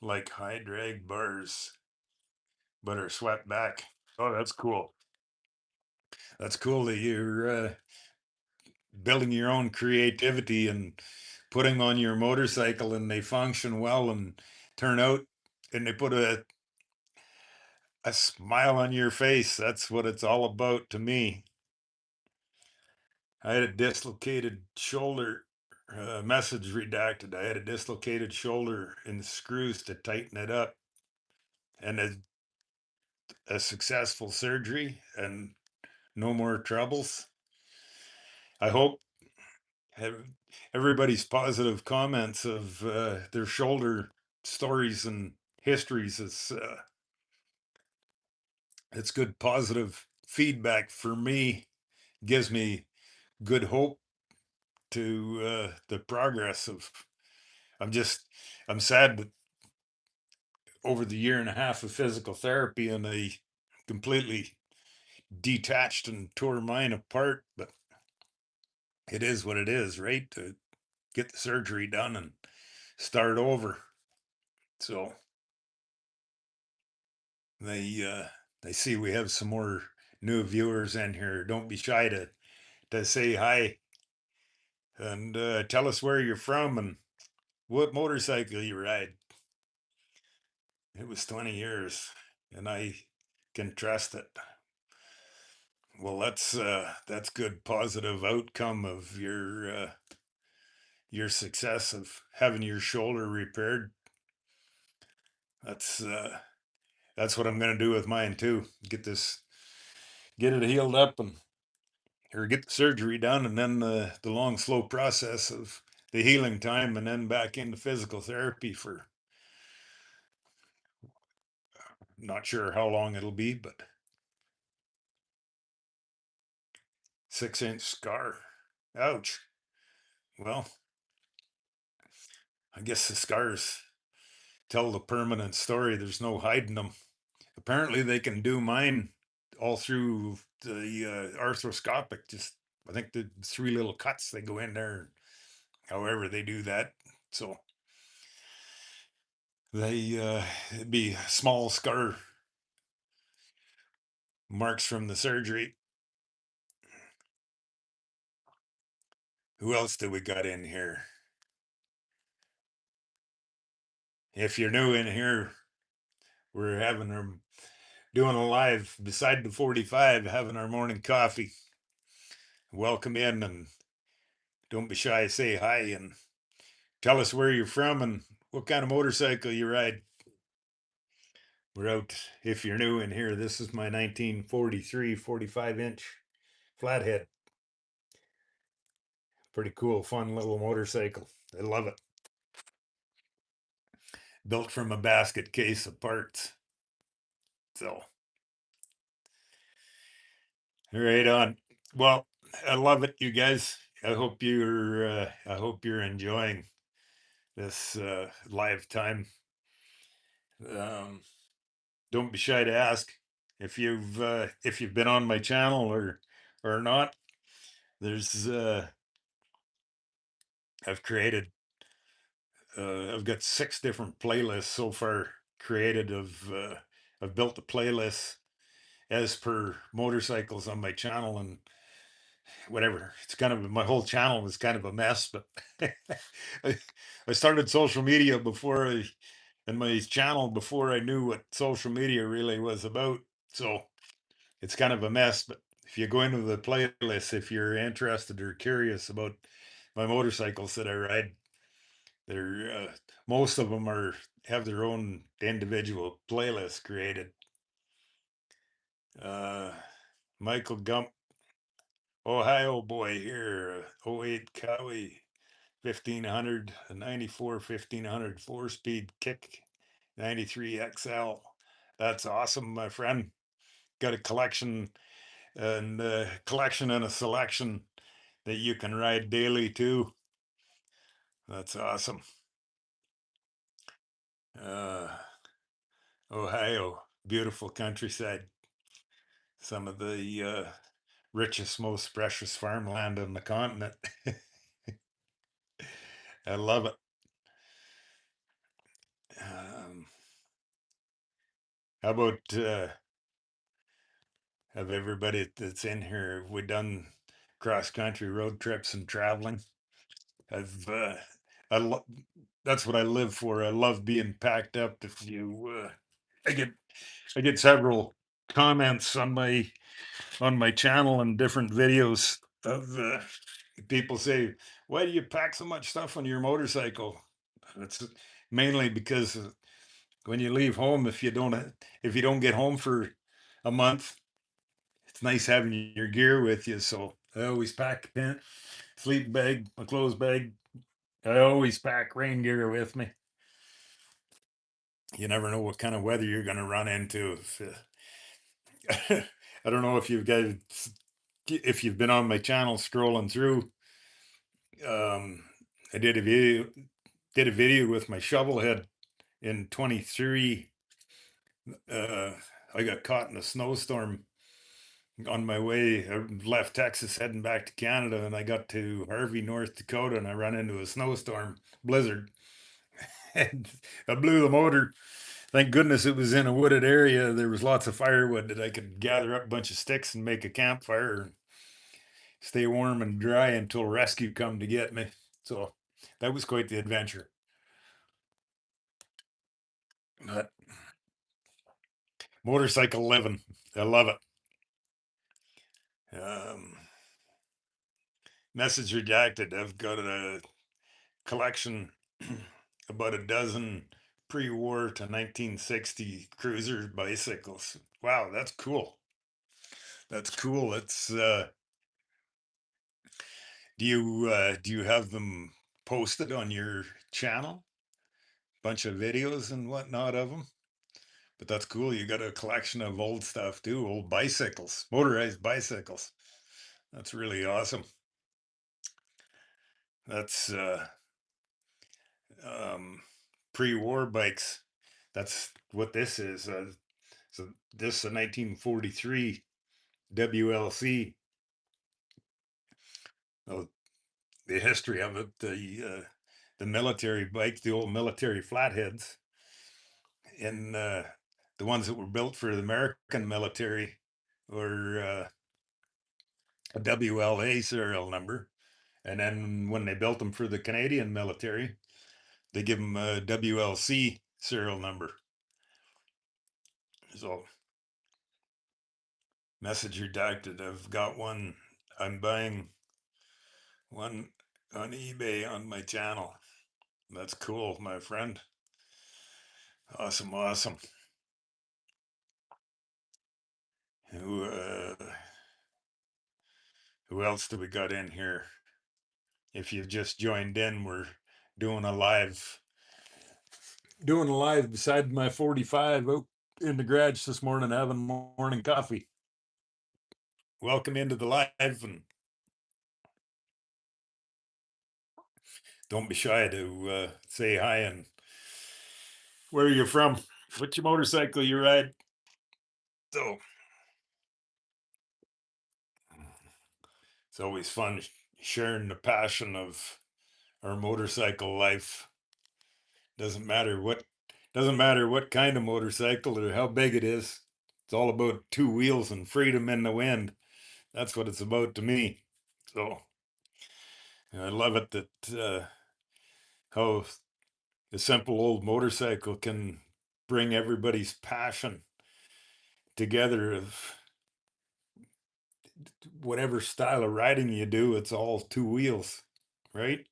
like high drag bars, but are swept back. Oh, that's cool. That's cool that you're building your own creativity and putting on your motorcycle and they function well and turn out and they put a smile on your face. That's what it's all about to me. I had a dislocated shoulder, message redacted. I had a dislocated shoulder and screws to tighten it up and a successful surgery and no more troubles. I hope ev- everybody's positive comments of their shoulder stories and histories is it's good positive feedback for me, gives me good hope to the progress of. I'm just I'm sad that over the year and a half of physical therapy and I completely detached and tore mine apart, but it is what it is, right? To get the surgery done and start over. So they see we have some more new viewers in here. Don't be shy to say hi and tell us where you're from and what motorcycle you ride. It was 20 years and I can trust it. Well, that's good positive outcome of your success of having your shoulder repaired. That's uh that's what I'm going to do with mine too. Get it healed up and or get the surgery done and then the long slow process of the healing time and then back into physical therapy for not sure how long it'll be, but 6-inch scar. Ouch. Well, I guess the scars tell the permanent story. There's no hiding them. Apparently, they can do mine all through the arthroscopic. Just I think the 3 little cuts they go in there. However, they do that. So they it'd be small scar marks from the surgery. Who else do we got in here? If you're new in here, we're having our doing a live beside the 45, having our morning coffee. Welcome in and don't be shy. Say hi and tell us where you're from and what kind of motorcycle you ride. We're out. If you're new in here, this is my 1943 45-inch flathead. Pretty cool, fun little motorcycle. I love it. Built from a basket case of parts. So, right on. Well, I love it, you guys. I hope you're enjoying. this live time. Um, don't be shy to ask if you've been on my channel or not. There's I've created I've got 6 different playlists so far created. I've built the playlists as per motorcycles on my channel, and whatever. It's kind of, my whole channel was kind of a mess, but I, I started social media and my channel before I knew what social media really was about. So it's kind of a mess. But if you go into the playlist, if you're interested or curious about my motorcycles that I ride, they're most of them have their own individual playlists created. Uh, Michael Gump, Ohio boy here, '08 Cowie, 1500, a 94 1500 4-speed kick, 93 XL. That's awesome, my friend. Got a collection and a selection that you can ride daily too. That's awesome. Uh, Ohio, beautiful countryside. Some of the richest, most precious farmland on the continent. I love it. Um, how about have everybody that's in here? Have we done cross country road trips and traveling? I've I lo- that's what I live for. I love being packed up. If you I get I get several comments on my channel and different videos of people say, "Why do you pack so much stuff on your motorcycle?" It's mainly because when you leave home, if you don't get home for a month, it's nice having your gear with you. So I always pack a tent, sleep bag, my clothes bag. I always pack rain gear with me. You never know what kind of weather you're going to run into. I don't know if you've been on my channel scrolling through. Um, I did a video with my shovel head in 23. Uh, I got caught in a snowstorm on my way. I left Texas heading back to Canada, and I got to Harvey, North Dakota, and I ran into a snowstorm blizzard, and I blew the motor. Thank goodness it was in a wooded area. There was lots of firewood that I could gather up a bunch of sticks and make a campfire and stay warm and dry until rescue come to get me. So that was quite the adventure. But motorcycle living, I love it. Um, Message redacted. I've got a collection, about a dozen pre-war to 1960 cruiser bicycles. Wow, that's cool. That's cool. That's do you have them posted on your channel? Bunch of videos and whatnot of them. But that's cool. You got a collection of old stuff too, old bicycles, motorized bicycles. That's really awesome. That's um, pre-war bikes. That's what this is. So this is a 1943 WLC. Oh, the history of it, the military bikes, the old military flatheads, and the ones that were built for the American military were a WLA serial number, and then when they built them for the Canadian military, they give them a WLC serial number. So, message redacted. I've got one. I'm buying one on eBay on my channel. That's cool, my friend. Awesome, awesome. Who uh, who else do we got in here? If you've just joined in, we're doing a live beside my 45 out in the garage this morning having morning coffee. Welcome into the live, and Don't be shy to say hi and where you're from, which motorcycle you ride. So it's always fun sharing the passion of our motorcycle life. Doesn't matter what kind of motorcycle or how big it is. It's all about two wheels and freedom in the wind. That's what it's about to me. So I love it that how the simple old motorcycle can bring everybody's passion together of whatever style of riding you do. It's all two wheels, right?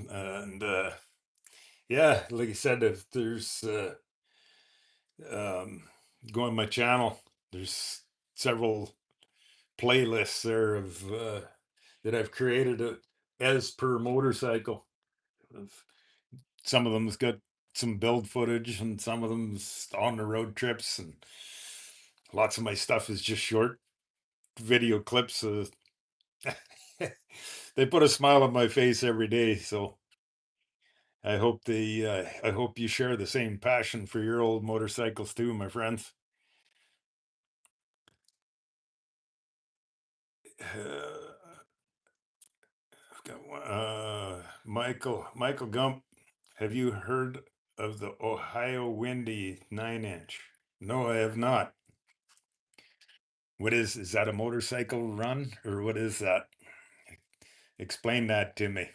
And yeah, like I said, if there's um, go on my channel, there's several playlists there of that I've created as per motorcycle. Some of them's got some build footage, and some of them's on the road trips, and lots of my stuff is just short video clips. They put a smile on my face every day, so I hope you share the same passion for your old motorcycles too, my friends. I've got one, Michael Gump. Have you heard of the Ohio Windy 9-inch? No, I have not. What is that a motorcycle run or what is that? Explain that to me.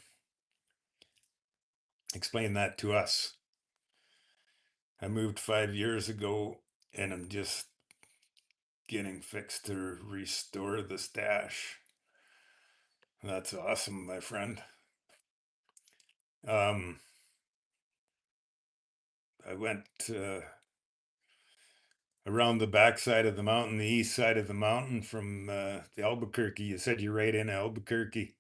Explain that to us. I moved 5 years ago and I'm just getting fixed to restore the stash. That's awesome, my friend. Um, I went around the backside of the mountain, the east side of the mountain from the Albuquerque. You said you're right in Albuquerque.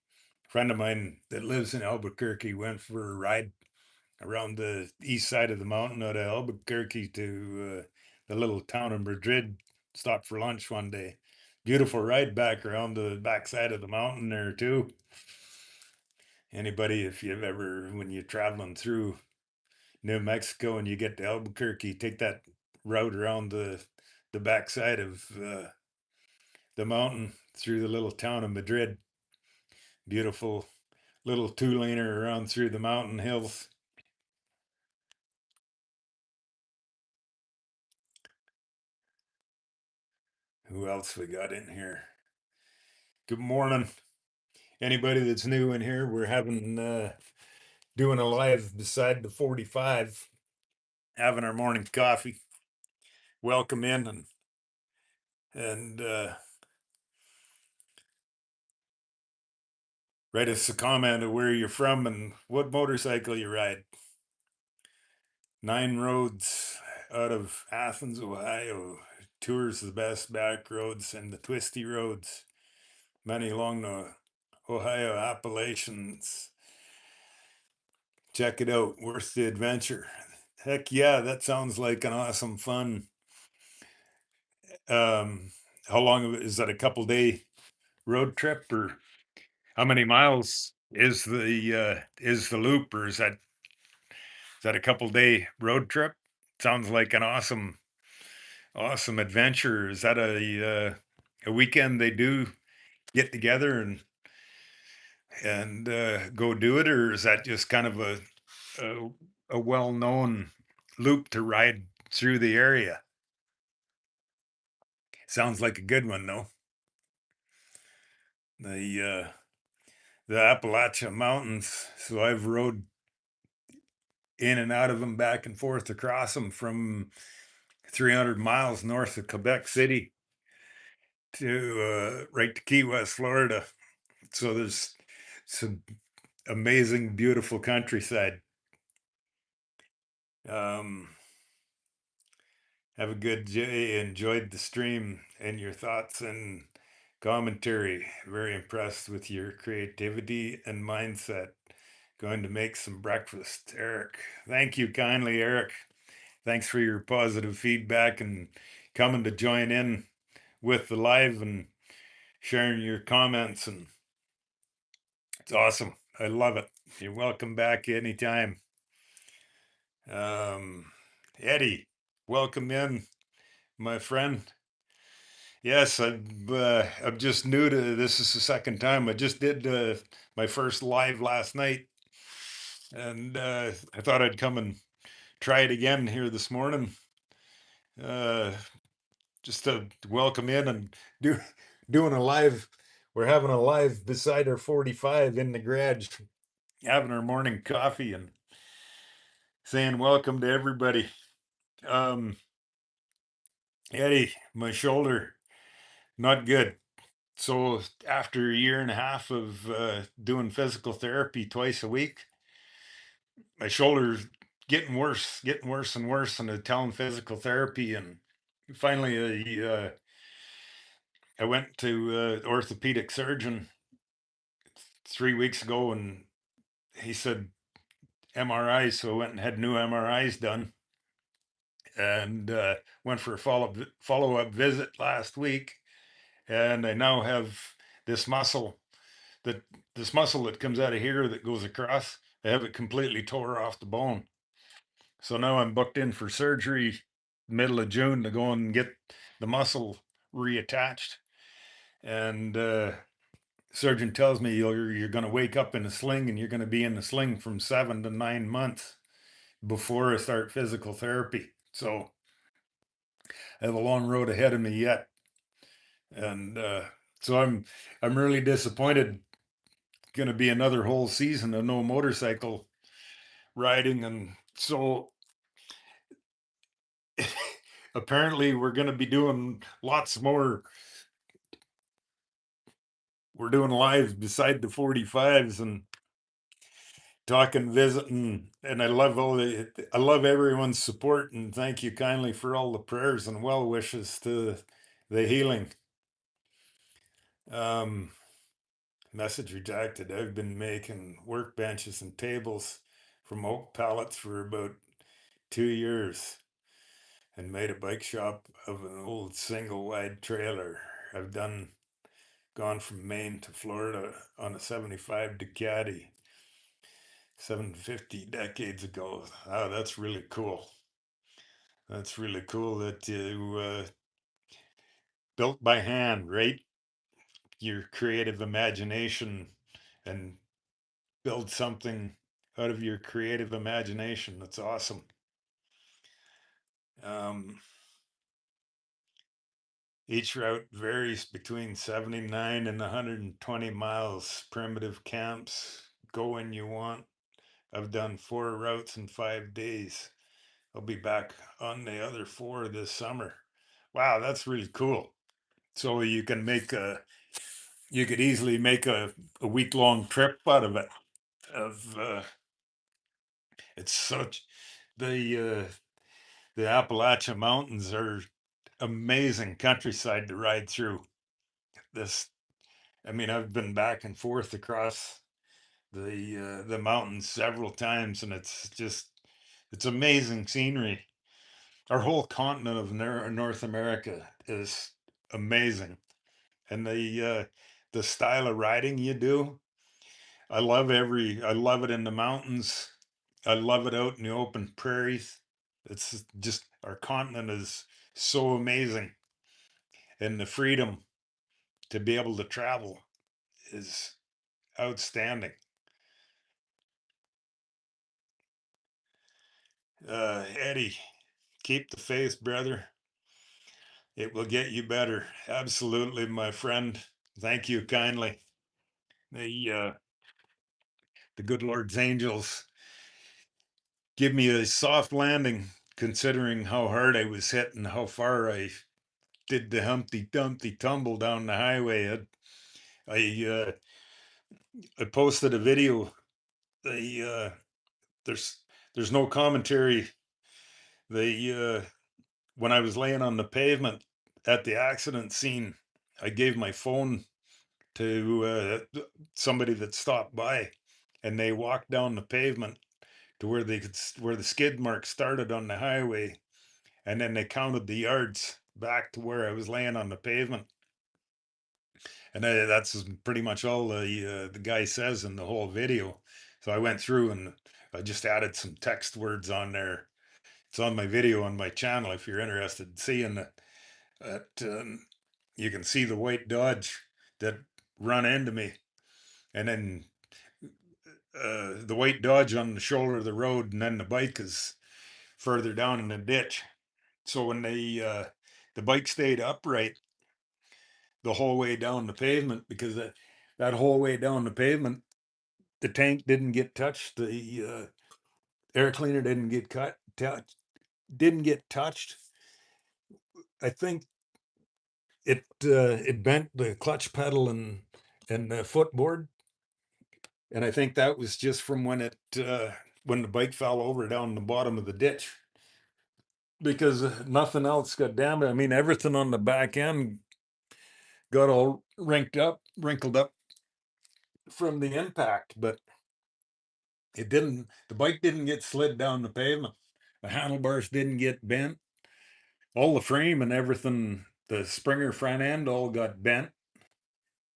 A friend of mine that lives in Albuquerque went for a ride around the east side of the mountain out of Albuquerque to the little town of Madrid. Stopped for lunch one day. Beautiful ride back around the backside of the mountain there too. Anybody, if you've ever, when you're traveling through New Mexico and you get to Albuquerque, take that route around the backside of the mountain through the little town of Madrid. Beautiful little two-laner around through the mountain hills. Who else we got in here? Good morning. Anybody that's new in here, we're having doing a live beside the 45, having our morning coffee. Welcome in and write us a comment of where you're from and what motorcycle you ride. 9 roads out of Athens, Ohio. Tours the best back roads and the twisty roads. Many along the Ohio Appalachians. Check it out. Worth the adventure. Heck yeah, that sounds like an awesome fun. Um, how long is that? A couple day road trip, or how many miles is the loop, or is that a couple day road trip? Sounds like an awesome adventure. Is that a weekend they do get together and go do it, or is that just kind of a, a well known loop to ride through the area? Sounds like a good one though. The the Appalachian Mountains. So I've rode in and out of them, back and forth across them from 300 miles north of Quebec City to right to Key West, Florida. So there's some amazing, beautiful countryside. Um, have a good day. Enjoyed the stream and your thoughts and commentary. Very impressed with your creativity and mindset. Going to make some breakfast, Eric. Thank you kindly, Eric. Thanks for your positive feedback and coming to join in with the live and sharing your comments, and it's awesome. I love it. You're welcome back anytime. Um, Eddie, welcome in, my friend. Yes, I'm just new to this. Is the second time I just did my first live last night, and I thought I'd come and try it again here this morning. Uh, just to welcome in and do doing a live. We're having a live beside our 45 in the garage, having our morning coffee and saying welcome to everybody. Um, Eddie, my shoulder not good. So after a year and a half of doing physical therapy twice a week, my shoulder's getting worse and worse, and telling physical therapy, and finally I went to orthopedic surgeon 3 weeks ago, and he said MRI, so I went and had new MRIs done, and went for a follow up visit last week, and I now have this muscle that this muscle that comes out of here that goes across. I have it completely tore off the bone, so now I'm booked in for surgery middle of June to go and get the muscle reattached, and surgeon tells me you're going to wake up in a sling, and you're going to be in the sling from 7 to 9 months before I start physical therapy. So I have a long road ahead of me yet, and so I'm really disappointed. Going to be another whole season of no motorcycle riding, and so apparently we're going to be doing lots more. We're doing lives beside the 45s and talking, visiting, and I love everyone's support, and thank you kindly for all the prayers and well wishes to the healing. Um, Message rejected. I've been making workbenches and tables from oak pallets for about 2 years, and made a bike shop of an old single wide trailer. I've gone from Maine to Florida on a 75 Ducati, 750 decades ago. Oh, that's really cool. That's really cool that you built by hand, right? Your creative imagination, and build something out of your creative imagination. That's awesome. Um, each route varies between 79 and 120 miles. Primitive camps, go when you want. I've done 4 routes in 5 days. I'll be back on the other 4 this summer. Wow, that's really cool. So you could easily make a week long trip out of it. Of It's such the Appalachian Mountains are amazing countryside to ride through. This, I mean, I've been back and forth across the mountains several times, and it's amazing scenery. Our whole continent of North America is amazing, and the style of riding you do, I love it in the mountains. I love it out in the open prairies. It's just our continent is so amazing, and the freedom to be able to travel is outstanding. Eddie, keep the faith, brother. It will get you better. Absolutely, my friend. Thank you kindly. The the good Lord's angels give me a soft landing, considering how hard I was hit and how far I did the Humpty Dumpty tumble down the highway. I I posted a video. They there's there's no commentary. They When I was laying on the pavement at the accident scene, I gave my phone to somebody that stopped by, and they walked down the pavement to where the skid mark started on the highway, and then they counted the yards back to where I was laying on the pavement. And that's pretty much all the guy says in the whole video. So I went through and I just added some text words on there. It's on my video on my channel if you're interested in seeing it. You can see the white Dodge that run into me, and then the white Dodge on the shoulder of the road, and then the bike is further down in the ditch. So when the bike stayed upright the whole way down the pavement, because that whole way down the pavement, the tank didn't get touched, the air cleaner didn't get didn't get touched. I think it bent the clutch pedal and the footboard, and I think that was just from when the bike fell over down the bottom of the ditch, because nothing else got damaged. I mean, everything on the back end got all wrinkled up from the impact, but it didn't. The bike didn't get slid down the pavement. The handlebars didn't get bent. All the frame and everything, the Springer front end, all got bent,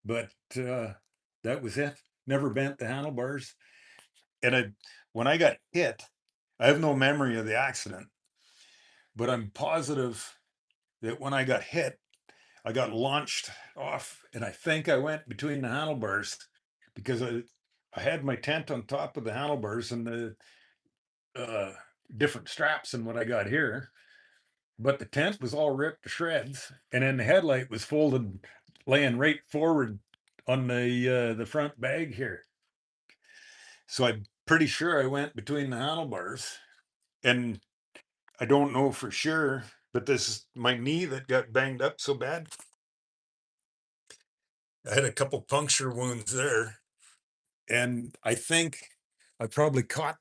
but that was it. Never bent the handlebars. And when I got hit, I have no memory of the accident, but I'm positive that when I got hit, I got launched off, and I think I went between the handlebars because I had my tent on top of the handlebars and the uh, different straps than what I got here, but the tent was all ripped to shreds, and then the headlight was folded, laying right forward on the front bag here. So I'm pretty sure I went between the handlebars, and I don't know for sure, but this is my knee that got banged up so bad. I had a couple puncture wounds there, and I think I probably caught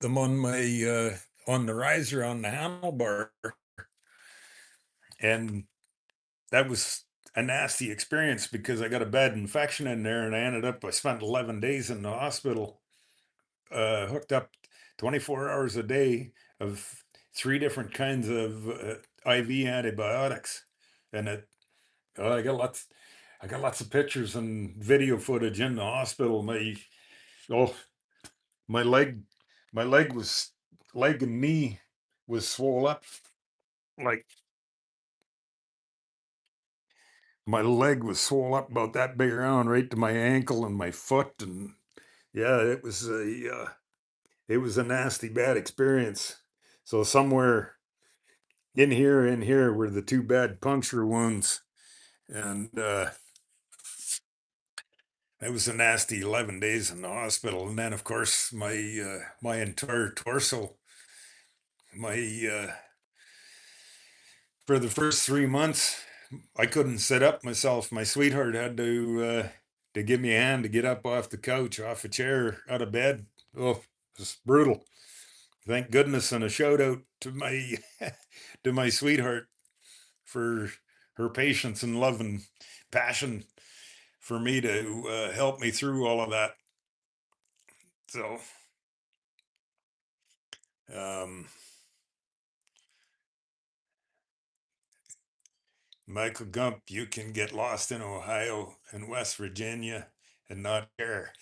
them on my on the riser on the handlebar, and that was a nasty experience because I got a bad infection in there, and I spent 11 days in the hospital, hooked up 24 hours a day of three different kinds of IV antibiotics, and I got lots of pictures and video footage in the hospital. Oh, my leg, my leg was leg and knee was swole up. Like my leg was swole up about that big around right to my ankle and my foot, and yeah, it was a nasty bad experience. So somewhere in here were the two bad puncture wounds, and it was a nasty 11 days in the hospital. And then of course my entire torso, my for the first 3 months I couldn't sit up myself. My sweetheart had to give me a hand to get up off the couch, off a chair, out of bed. Oh, it's brutal. Thank goodness, and a shout out to my to my sweetheart for her patience and love and passion for me to help me through all of that. So, um, Michael Gump, you can get lost in Ohio and West Virginia and not care.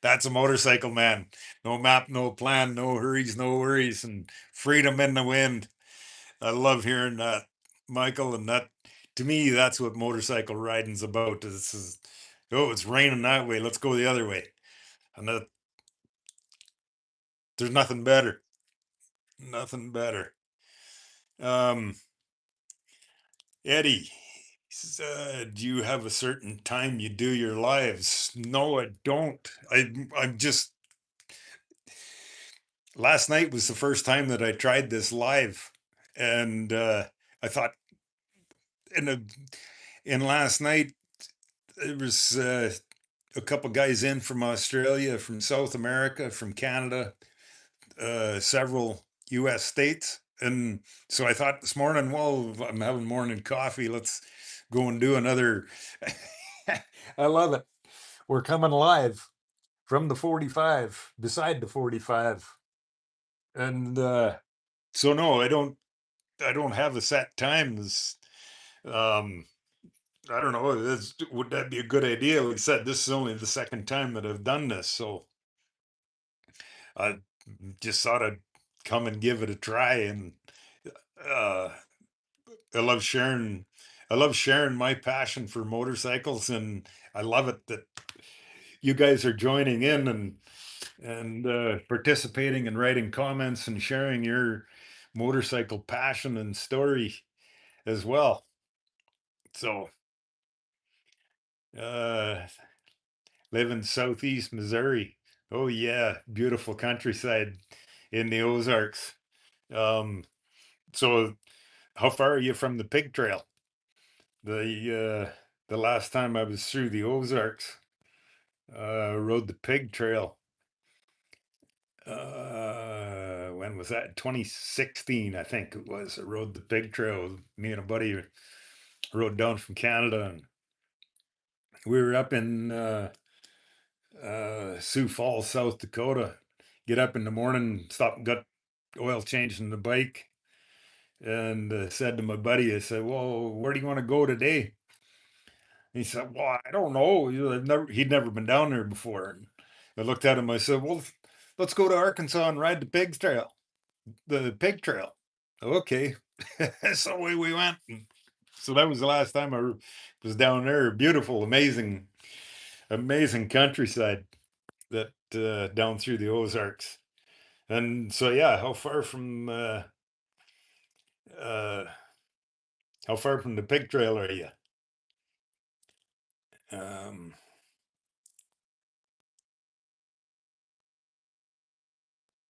That's a motorcycle man. No map, no plan, no hurries, no worries, and freedom in the wind. I love hearing that, Michael. And that, to me, that's what motorcycle riding's about. Oh, it's raining that way. Let's go the other way. And there's nothing better. Nothing better. Um, Eddie, do you have a certain time you do your lives? No, I don't. I'm just, last night was the first time that I tried this live. And I thought, in, a, in last night, there was a couple guys in from Australia, from South America, from Canada, several US states. And so I thought this morning, well, I'm having morning coffee. Let's go and do another. I love it. We're coming live from the 45, beside the 45. And so no, I don't have a set time. Um, I don't know. Would that be a good idea? Like I said, this is only the second time that I've done this, so I just thought I'd come and give it a try. And uh, I love sharing. I love sharing my passion for motorcycles, and I love it that you guys are joining in and participating and writing comments and sharing your motorcycle passion and story as well. So, uh, live in southeast Missouri. Oh yeah, beautiful countryside in the Ozarks. Um, so how far are you from the pig trail? The last time I was through the Ozarks, rode the pig trail. When was that? 2016, I think it was. I rode the pig trail. Me and a buddy rode down from Canada, and we were up in Sioux Falls, South Dakota. Get up in the morning, stop and got oil changing the bike, and said to my buddy, I said, "Well, where do you want to go today?" And he said, "Well, I don't know. He'd never been down there before." And I looked at him. I said, "Well, let's go to Arkansas and ride the pig trail." Okay, so away we went. And so that was the last time I was down there. Beautiful, amazing, amazing countryside that down through the Ozarks. And so, yeah, uh, how far from the pig trail are you? Um,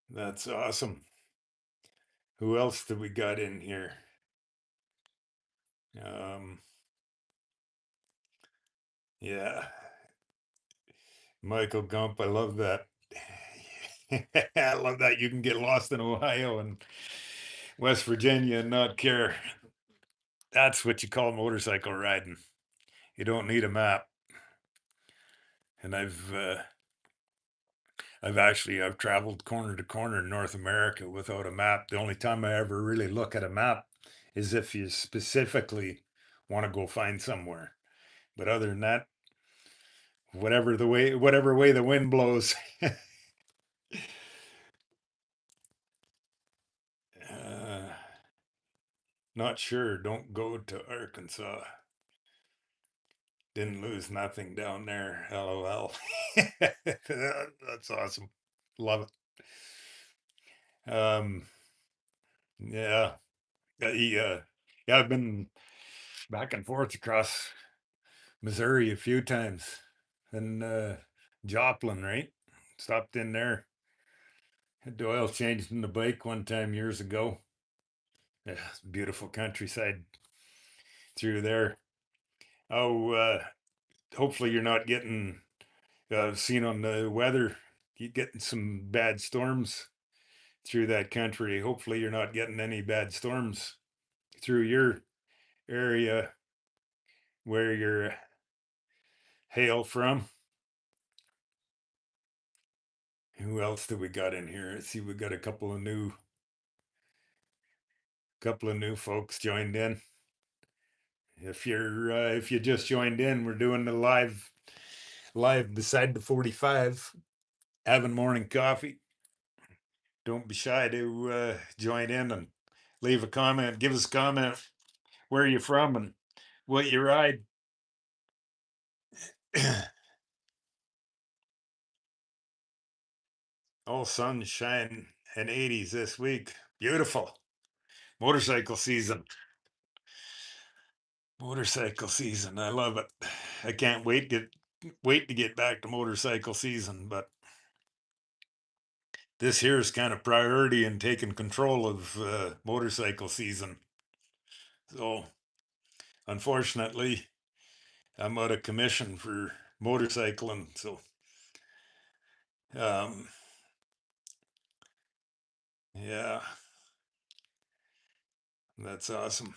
that's awesome. Who else do we got in here? Um, yeah, Michael Gump. I love that. I love that you can get lost in Ohio and West Virginia and not care. That's what you call motorcycle riding. You don't need a map. And I've traveled corner to corner in North America without a map. The only time I ever really look at a map is if you specifically want to go find somewhere. But other than that, whatever way the wind blows. uh, Not sure. Don't go to Arkansas. Didn't lose nothing down there. LOL. That's awesome. Love it. Yeah. Yeah, I've been back and forth across Missouri a few times. And Joplin, right? Stopped in there. Had the oil changed in the bike one time years ago. Yeah, beautiful countryside through there. Oh, hopefully you're not getting seen on the weather. You getting some bad storms through that country. Hopefully you're not getting any bad storms through your area where you're hail from. Who else do we got in here? Let's see, we got a couple of new folks joined in. If you just joined in, we're doing the live beside the 45, having morning coffee. Don't be shy to join in and leave a comment. Give us a comment where you're from and what you ride. All sunshine and 80s this week. Beautiful. Motorcycle season. Motorcycle season. I love it. I can't wait to get back to motorcycle season, but this here is kind of priority in taking control of motorcycle season. So, unfortunately, I'm out of commission for motorcycling. So, um, yeah, that's awesome.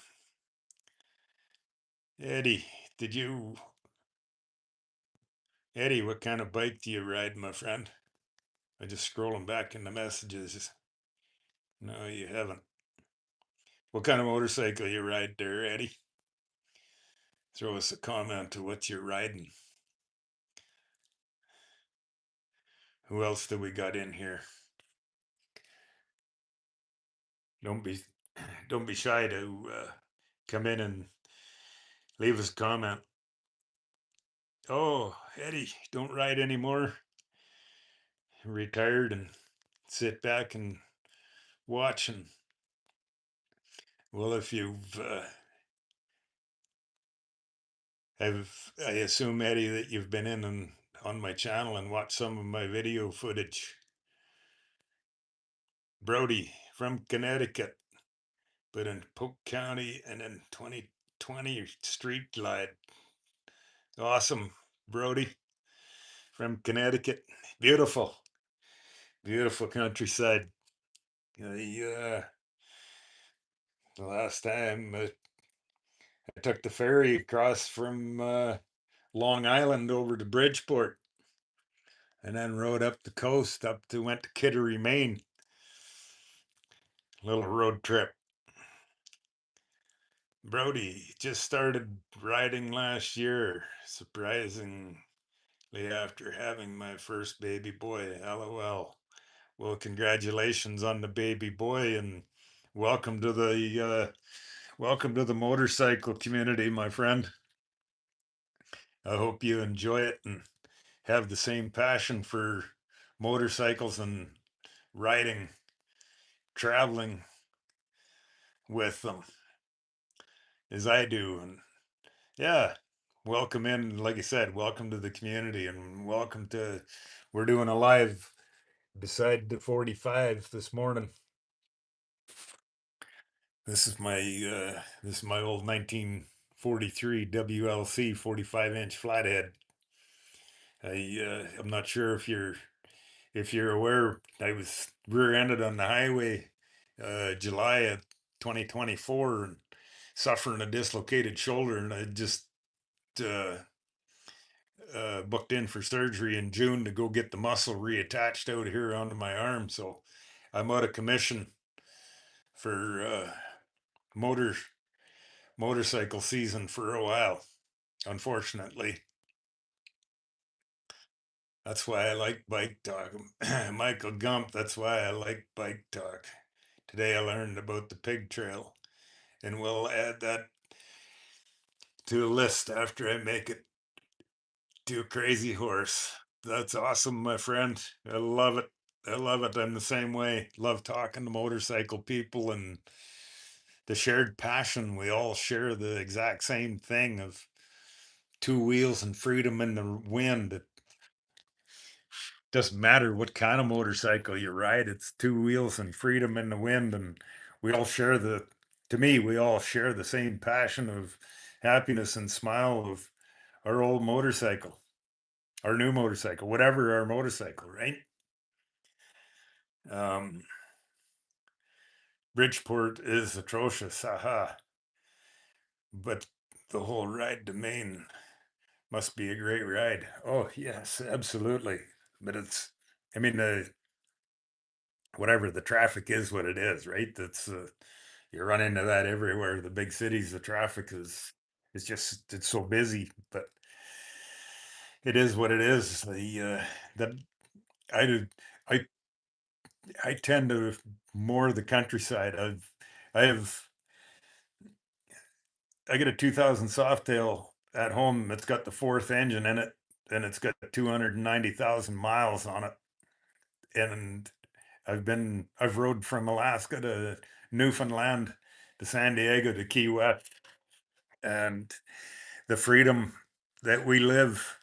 Eddie, did you, Eddie, what kind of bike do you ride, my friend? I just scrolling back in the messages. No, you haven't. What kind of motorcycle you ride there, Eddie? Throw us a comment to what you're riding. Who else do we got in here? Don't be don't be shy to come in and leave us a comment. Oh, Eddie, don't ride anymore. Retired and sit back and watch. And well, if you've I assume, Eddie, that you've been in and on my channel and watched some of my video footage. Brody from Connecticut, but in Polk County and in 2020 Street Glide. Awesome, Brody from Connecticut. Beautiful, beautiful countryside. The last time I took the ferry across from Long Island over to Bridgeport and then rode up the coast went to Kittery, Maine. Little road trip. Brody just started riding last year, surprisingly after having my first baby boy. LOL. Well, congratulations on the baby boy, and welcome to the motorcycle community, my friend. I hope you enjoy it and have the same passion for motorcycles and riding, traveling with them as I do. And yeah, welcome in. Like I said, welcome to the community and welcome to, we're doing a live beside the 45 this morning. This is my old 1943 WLC 45-inch flathead. I'm not sure if you're aware, I was rear-ended on the highway July of 2024 and suffering a dislocated shoulder, and I just uh, booked in for surgery in June to go get the muscle reattached out here onto my arm. So I'm out of commission for motor motorcycle season for a while, unfortunately. That's why I like bike talk. Michael Gump, that's why I like bike talk. Today I learned about the pig trail, and we'll add that to a list after I make it to Crazy Horse. That's awesome, my friend. I love it. I love it. I'm the same way. Love talking to motorcycle people and the shared passion. We all share the exact same thing of two wheels and freedom in the wind. It doesn't matter what kind of motorcycle you ride, it's two wheels and freedom in the wind. And we all share to me, we all share the same passion of happiness and smile of our old motorcycle, our new motorcycle, whatever our motorcycle, right? Um, Bridgeport is atrocious, haha. But the whole ride to Maine must be a great ride. Oh, yes, absolutely. But I mean, whatever the traffic is, what it is, right? You run into that everywhere. The big cities, the traffic it's so busy, but it is what it is. That I do, I, I tend to more the countryside. I have, I get a 2000 Softail at home. It's got the fourth engine in it and it's got 290,000 miles on it. And I've rode from Alaska to Newfoundland to San Diego to Key West, and the freedom that we live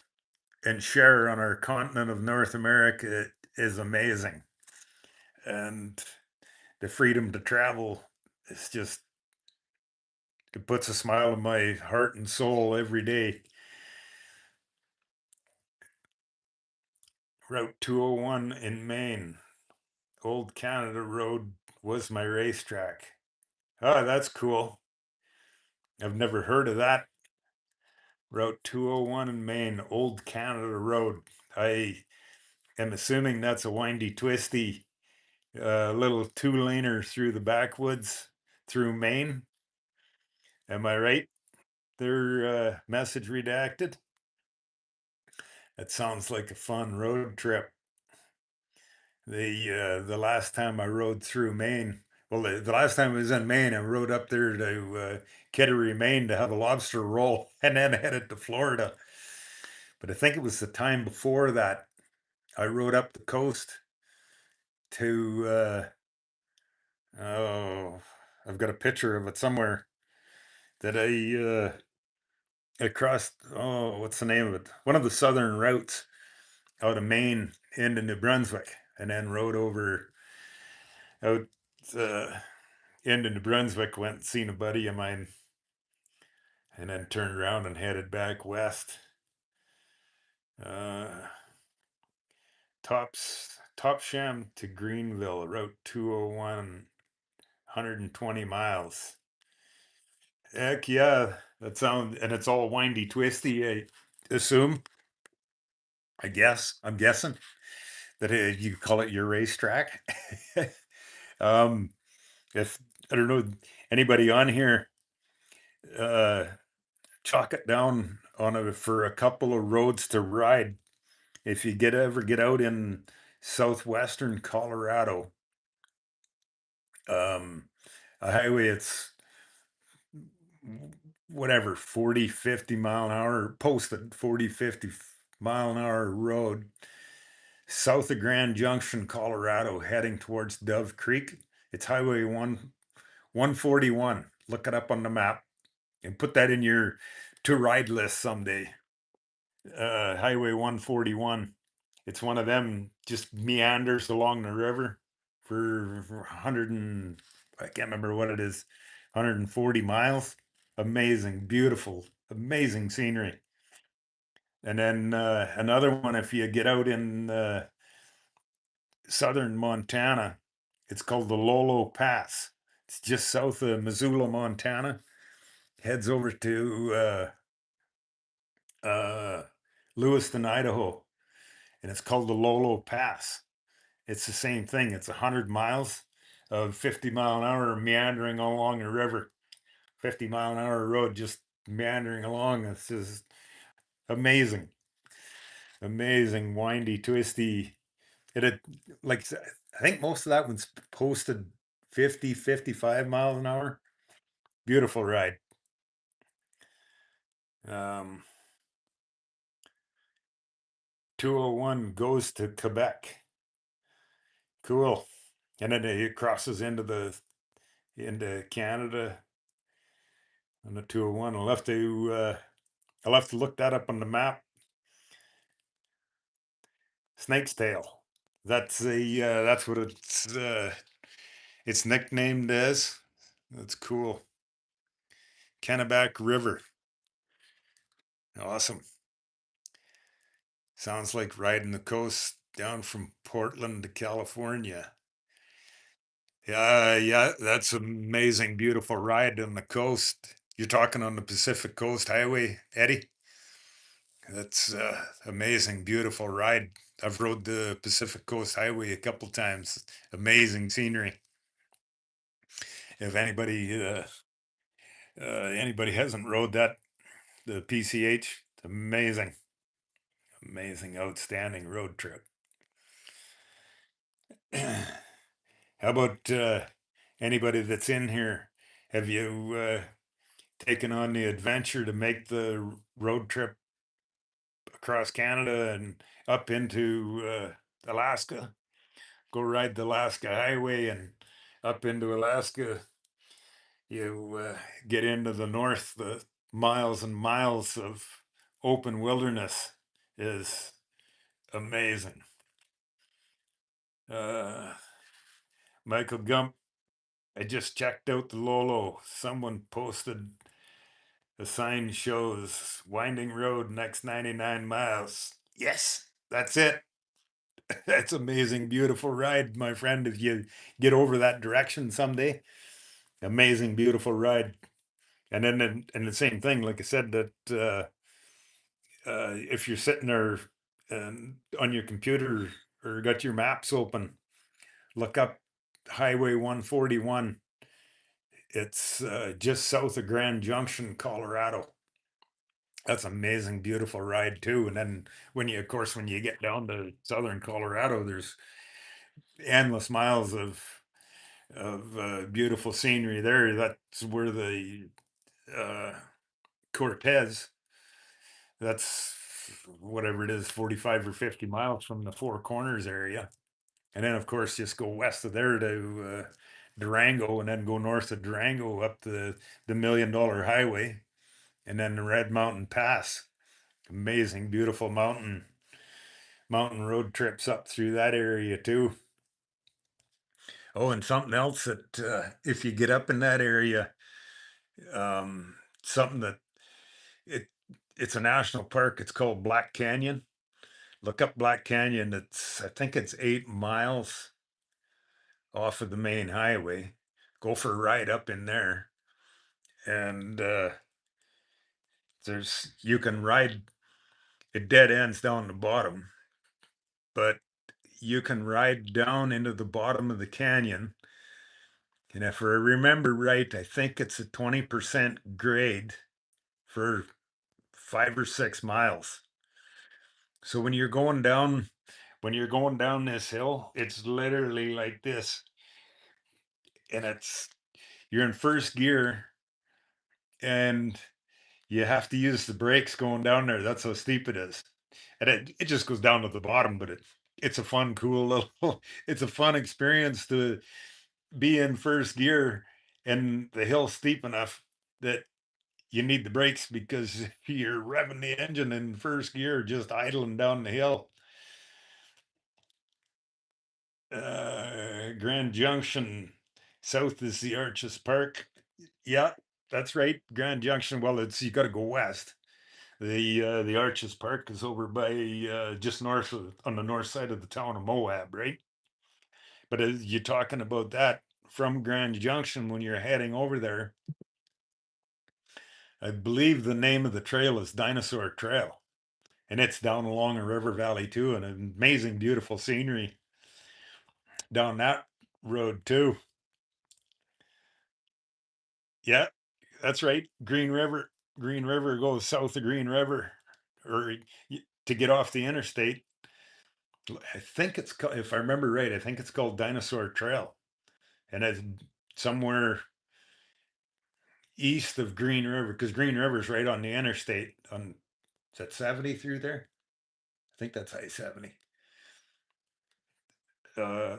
and share on our continent of North America is amazing. And the freedom to travel is just, it puts a smile on my heart and soul every day. Route 201 in Maine, Old Canada Road was my racetrack. Oh, that's cool. I've never heard of that. Route 201 in Maine, Old Canada Road. I am assuming that's a windy, twisty little two-laner through the backwoods through Maine. Am I right? their message redacted. That sounds like a fun road trip. The last time I rode through Maine, well, the last time I was in Maine, I rode up there to Kittery, Maine, to have a lobster roll, and then headed to Florida. But I think it was the time before that I rode up the coast to oh, I've got a picture of it somewhere that I crossed. Oh, what's the name of it? One of the southern routes out of Maine into New Brunswick, and then rode over out uh, into New Brunswick. Went and seen a buddy of mine, and then turned around and headed back west. Uh, Topsham to Greenville, Route 201, 120 miles. Heck yeah, that sounds, and it's all windy, twisty. I assume, I'm guessing that you call it your racetrack. um, if I don't know anybody on here, uh, chalk it down on for a couple of roads to ride. If you ever get out in southwestern Colorado, um, a highway, it's whatever, 40, 50 mile an hour, posted 40, 50 mile an hour road south of Grand Junction, Colorado, heading towards Dove Creek. It's Highway 141. Look it up on the map and put that in your to ride list someday. Highway 141. It's one of them just meanders along the river for 100 and I can't remember what it is, 140 miles. Amazing, beautiful, amazing scenery. And then another one, if you get out in southern Montana, it's called the Lolo Pass. It's just south of Missoula, Montana. Heads over to Lewiston, Idaho, and it's called the Lolo Pass. It's the same thing. It's 100 miles of 50 mile an hour meandering along the river. 50 mile an hour road just meandering along. It's just amazing, amazing, windy, twisty. It like I think most of that one's posted 50, 55 miles an hour. Beautiful ride. Um, 201 goes to Quebec. Cool. And then it crosses into Canada on the 201. I'll have to look that up on the map. Snake's Tail. That's what it's nicknamed as. That's cool. Kennebec River. Awesome. Sounds like riding the coast down from Portland to California. Yeah, that's amazing, beautiful ride on the coast. You're talking on the Pacific Coast Highway, Eddie? That's amazing, beautiful ride. I've rode the Pacific Coast Highway a couple times. Amazing scenery. If anybody hasn't rode that, the PCH, it's amazing, amazing, outstanding road trip. How about anybody that's in here? Have you taken on the adventure to make the road trip across Canada and up into Alaska? Go ride the Alaska Highway and up into Alaska. You get into the north, the miles and miles of open wilderness is amazing. Uh, Michael Gump, I just checked out the Lolo. Someone posted a sign shows winding road next 99 miles. Yes, that's it. That's amazing, beautiful ride, my friend. If you get over that direction someday, amazing, beautiful ride. And then and the same thing, like I said, that if you're sitting there and on your computer or got your maps open, look up Highway 141. It's just south of Grand Junction, Colorado. That's amazing, beautiful ride too. And then when you, of course, when you get down to southern Colorado, there's endless miles of beautiful scenery there. That's where the uh, Cortez. That's whatever it is, 45 or 50 miles from the Four Corners area. And then, of course, just go west of there to Durango, and then go north of Durango up the $1 Million Highway, and then the Red Mountain Pass. Amazing, beautiful mountain road trips up through that area too. Oh, and something else that if you get up in that area, um, something that it it's a national park. It's called Black Canyon. Look up Black Canyon. I think it's 8 miles off of the main highway. Go for a ride up in there, and you can ride. It dead ends down the bottom, but you can ride down into the bottom of the canyon. And if I remember right, I think it's a 20% grade for 5 or 6 miles. So when you're going down this hill, it's literally like this, and you're in first gear, and you have to use the brakes going down there. That's how steep it is. And it just goes down to the bottom, but it's a fun, cool little it's a fun experience to be in first gear, and the hill's steep enough that you need the brakes because you're revving the engine in first gear, just idling down the hill. Grand Junction, south is the Arches Park. Yeah, that's right. Grand Junction. Well, it's you got to go west. The Arches Park is over by just north of on the north side of the town of Moab, right? But as you're talking about that from Grand Junction when you're heading over there, I believe the name of the trail is Dinosaur Trail, and it's down along a river valley too, and amazing, beautiful scenery down that road too. Yeah, that's right. Green River goes south of Green River, or to get off the interstate. I think if I remember right, I think it's called Dinosaur Trail, and it's somewhere east of Green River because Green River is right on the interstate. On is that 70 through there? I think that's I-70. Uh,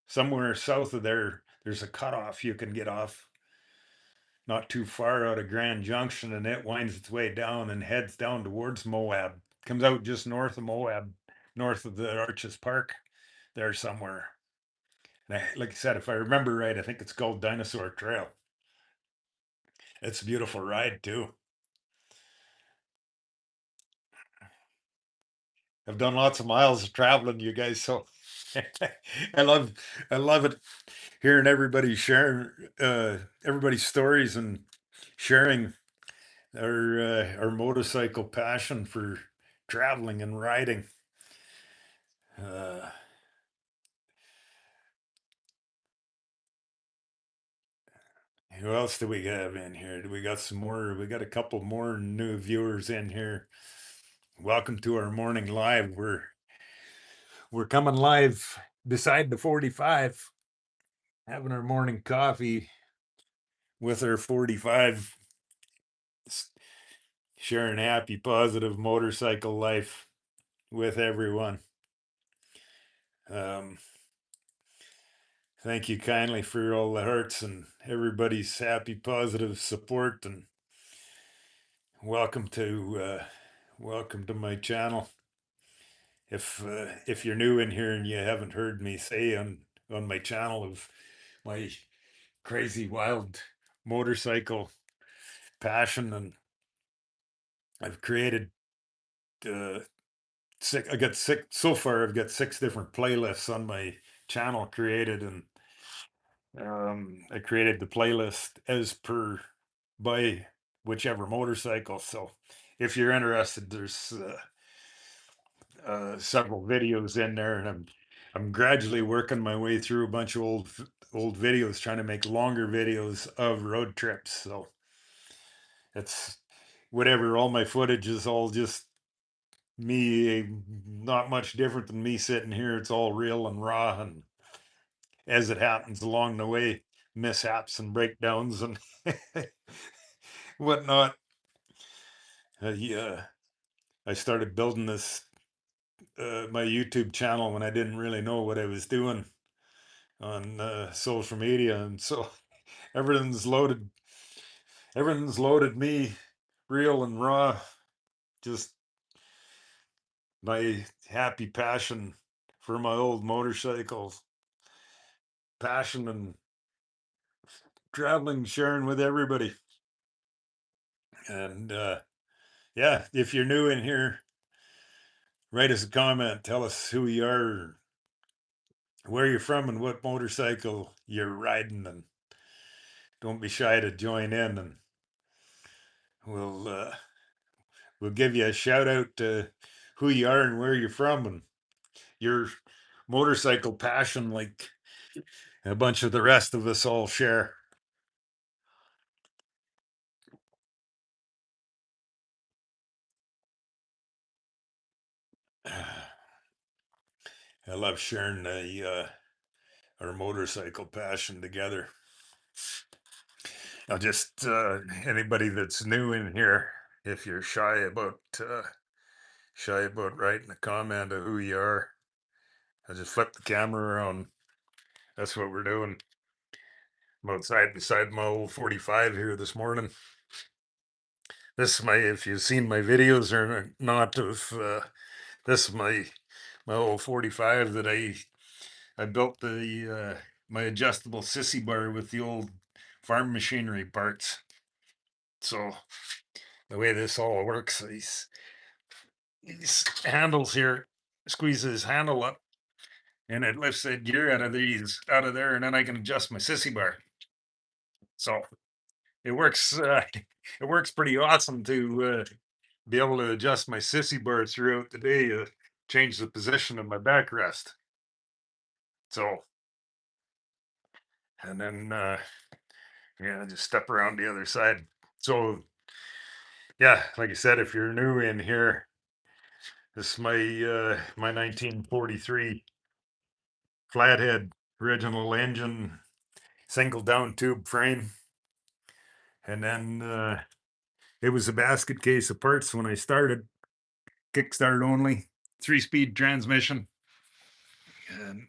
Somewhere south of there, there's a cutoff you can get off not too far out of Grand Junction, and it winds its way down and heads down towards Moab. Comes out just north of Moab, north of the Arches Park, there somewhere. And like I said, if I remember right, I think it's called Dinosaur Trail. It's a beautiful ride too. I've done lots of miles of traveling, you guys, so I love I love it hearing everybody sharing everybody's stories and sharing our motorcycle passion for traveling and riding. Uh, who else do we have in here? Do we got some more? We got a couple more new viewers in here. Welcome to our morning live. We're coming live beside the 45, having our morning coffee with our 45, sharing happy, positive motorcycle life with everyone. Um, Thank you kindly for all the hearts and everybody's happy, positive support, and welcome to my channel. If you're new in here and you haven't heard me say on my channel of my crazy wild motorcycle passion, and I've created uh, six. I got six so far. I've got 6 different playlists on my channel created, and I created the playlist as per by whichever motorcycle. So if you're interested, there's several videos in there, and I'm gradually working my way through a bunch of old videos, trying to make longer videos of road trips. So it's whatever, all my footage is all just me, not much different than me sitting here. It's all real and raw, and as it happens along the way, mishaps and breakdowns and whatnot. Yeah, I started building this my YouTube channel when I didn't really know what I was doing on social media, and so everything's loaded. Everything's loaded me, real and raw. Just my happy passion for my old motorcycles, passion and traveling, sharing with everybody. And yeah, if you're new in here, write us a comment. Tell us who you are, where you're from, and what motorcycle you're riding. And don't be shy to join in. And we'll we'll give you a shout out to who you are and where you're from and your motorcycle passion, like a bunch of the rest of us all share. I love sharing our motorcycle passion together. Now, just anybody that's new in here, if you're shy about writing a comment of who you are, I just flip the camera around. That's what we're doing. I'm outside beside my old 45 here this morning. This is my, if you've seen my videos or not, of this is my old 45 that I built the my adjustable sissy bar with the old farm machinery parts. So the way this all works, these handles here, squeeze this handle up, and it lifts that gear out of there, and then I can adjust my sissy bar. So it works. It works pretty awesome to be able to adjust my sissy bar throughout the day, change the position of my backrest. So, and then yeah, just step around the other side. So yeah, like I said, if you're new in here, this is my 1943 flathead original engine, single down tube frame, and then it was a basket case of parts when I started. Kickstart only, 3-speed transmission, and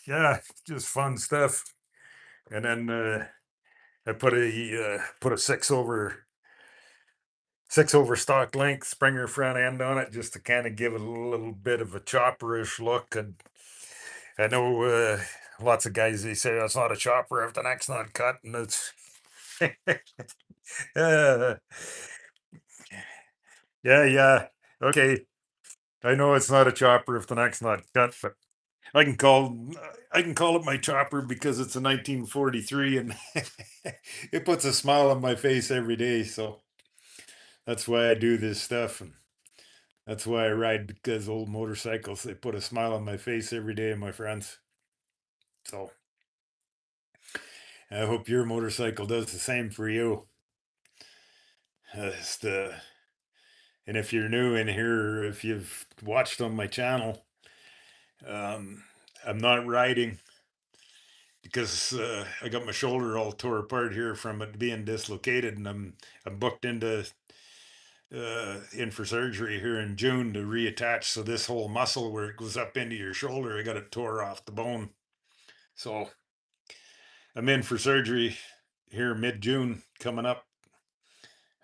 yeah, just fun stuff. And then I put a 6 over stock length Springer front end on it just to kind of give it a little bit of a chopperish look. And I know lots of guys, they say that's not a chopper if the neck's not cut, and it's uh, yeah, okay. I know it's not a chopper if the neck's not cut, but I can call I can call it my chopper because it's a 1943 and it puts a smile on my face every day. So that's why I do this stuff, and that's why I ride, because old motorcycles, they put a smile on my face every day, my friends. So I hope your motorcycle does the same for you. It's the And if you're new in here, if you've watched on my channel, um, I'm not riding because I got my shoulder all tore apart here from it being dislocated, and I'm booked in for surgery here in June to reattach. So this whole muscle where it goes up into your shoulder, I got it tore off the bone. So I'm in for surgery here mid-June coming up,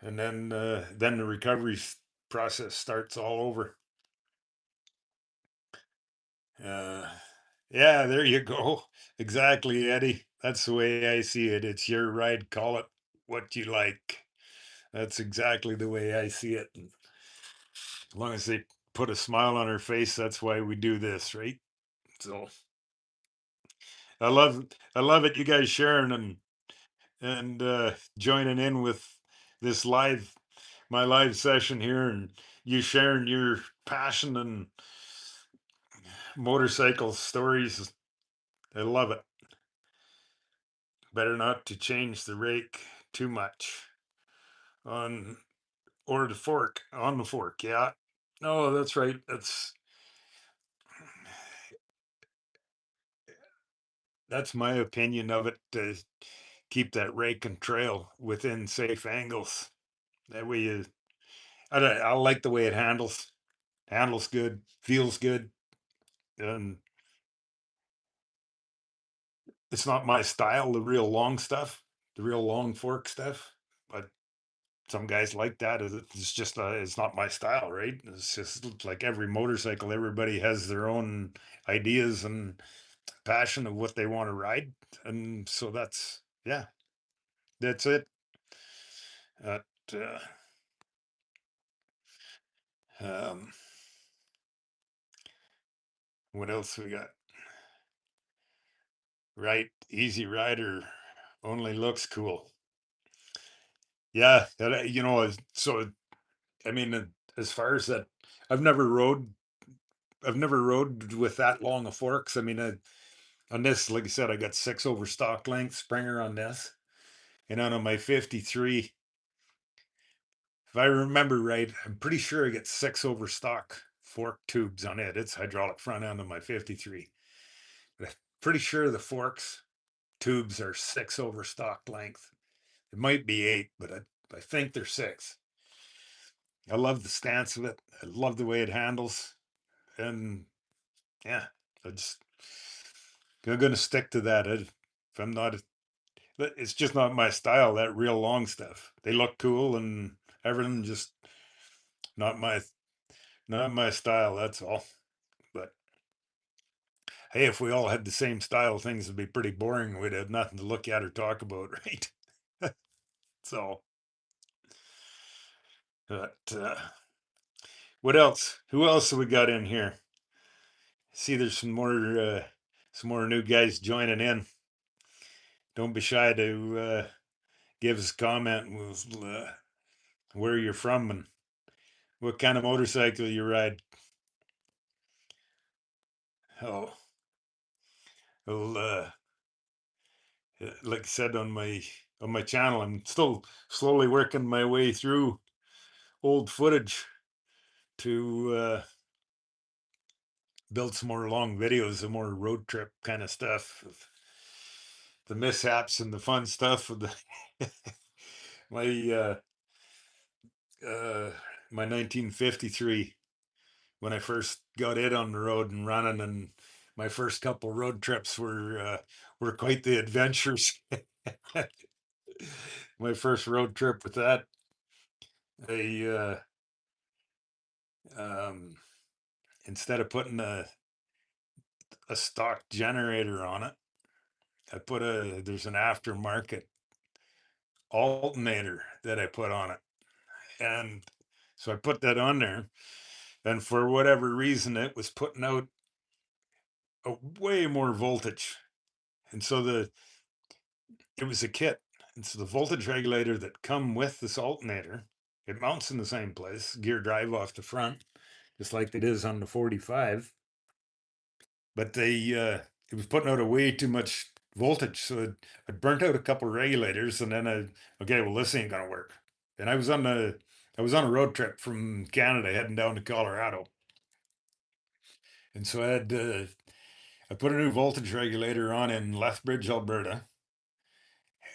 and then the recovery process starts all over. Uh, yeah, there you go. Exactly, Eddie. That's the way I see it. It's your ride. Call it what you like. That's exactly the way I see it. And as long as they put a smile on her face, that's why we do this, right? So I love it. You guys sharing and joining in with this my live session here, and you sharing your passion and motorcycle stories. I love it. Better not to change the rake too much on or the fork on the fork. Yeah. No, that's right. That's my opinion of it. To keep that rake and trail within safe angles. That way you, I like the way it handles. Handles good, feels good, and it's not my style. The real long stuff, the real long fork stuff. But some guys like that. It's just it's not my style, right? It's just like every motorcycle. Everybody has their own ideas and passion of what they want to ride, and so that's, yeah, that's it. Uh, uh, um, what else we got? Right, Easy Rider only looks cool. Yeah, so I mean, as far as that, I've never rode. I've never rode with that long of forks. I mean, on this, like I said, I got 6 over stock length Springer on this, and on my 53, if I remember right, I'm pretty sure I get 6 over stock fork tubes on it. It's hydraulic front end on my 53. But I'm pretty sure the forks tubes are 6 over stock length. It might be 8, but I think they're 6. I love the stance of it. I love the way it handles. And yeah, I just, I'm going to stick to that. If I'm not, it's just not my style, that real long stuff. They look cool and everything, just not my, not my style. That's all. But hey, if we all had the same style, things would be pretty boring. We'd have nothing to look at or talk about, right? So, but what else? Who else have we got in here? See, there's some more new guys joining in. Don't be shy to give us a comment. We'll, where you're from and what kind of motorcycle you ride. Oh, well, like I said on my channel, I'm still slowly working my way through old footage to build some more long videos, some more road trip kind of stuff, of the mishaps and the fun stuff of the my uh, my 1953 when I first got it on the road and running, and my first couple road trips were quite the adventures. My first road trip with that, I um, instead of putting a stock generator on it, I put there's an aftermarket alternator that I put on it, and so I put that on there, and for whatever reason, it was putting out a way more voltage, and so the it was a kit. And so the voltage regulator that come with this alternator, it mounts in the same place, gear drive off the front, just like it is on the 45. But it was putting out a way too much voltage. So it burnt out a couple of regulators and then okay, well, this ain't gonna work. And I was on a road trip from Canada heading down to Colorado. And so I put a new voltage regulator on in Lethbridge, Alberta.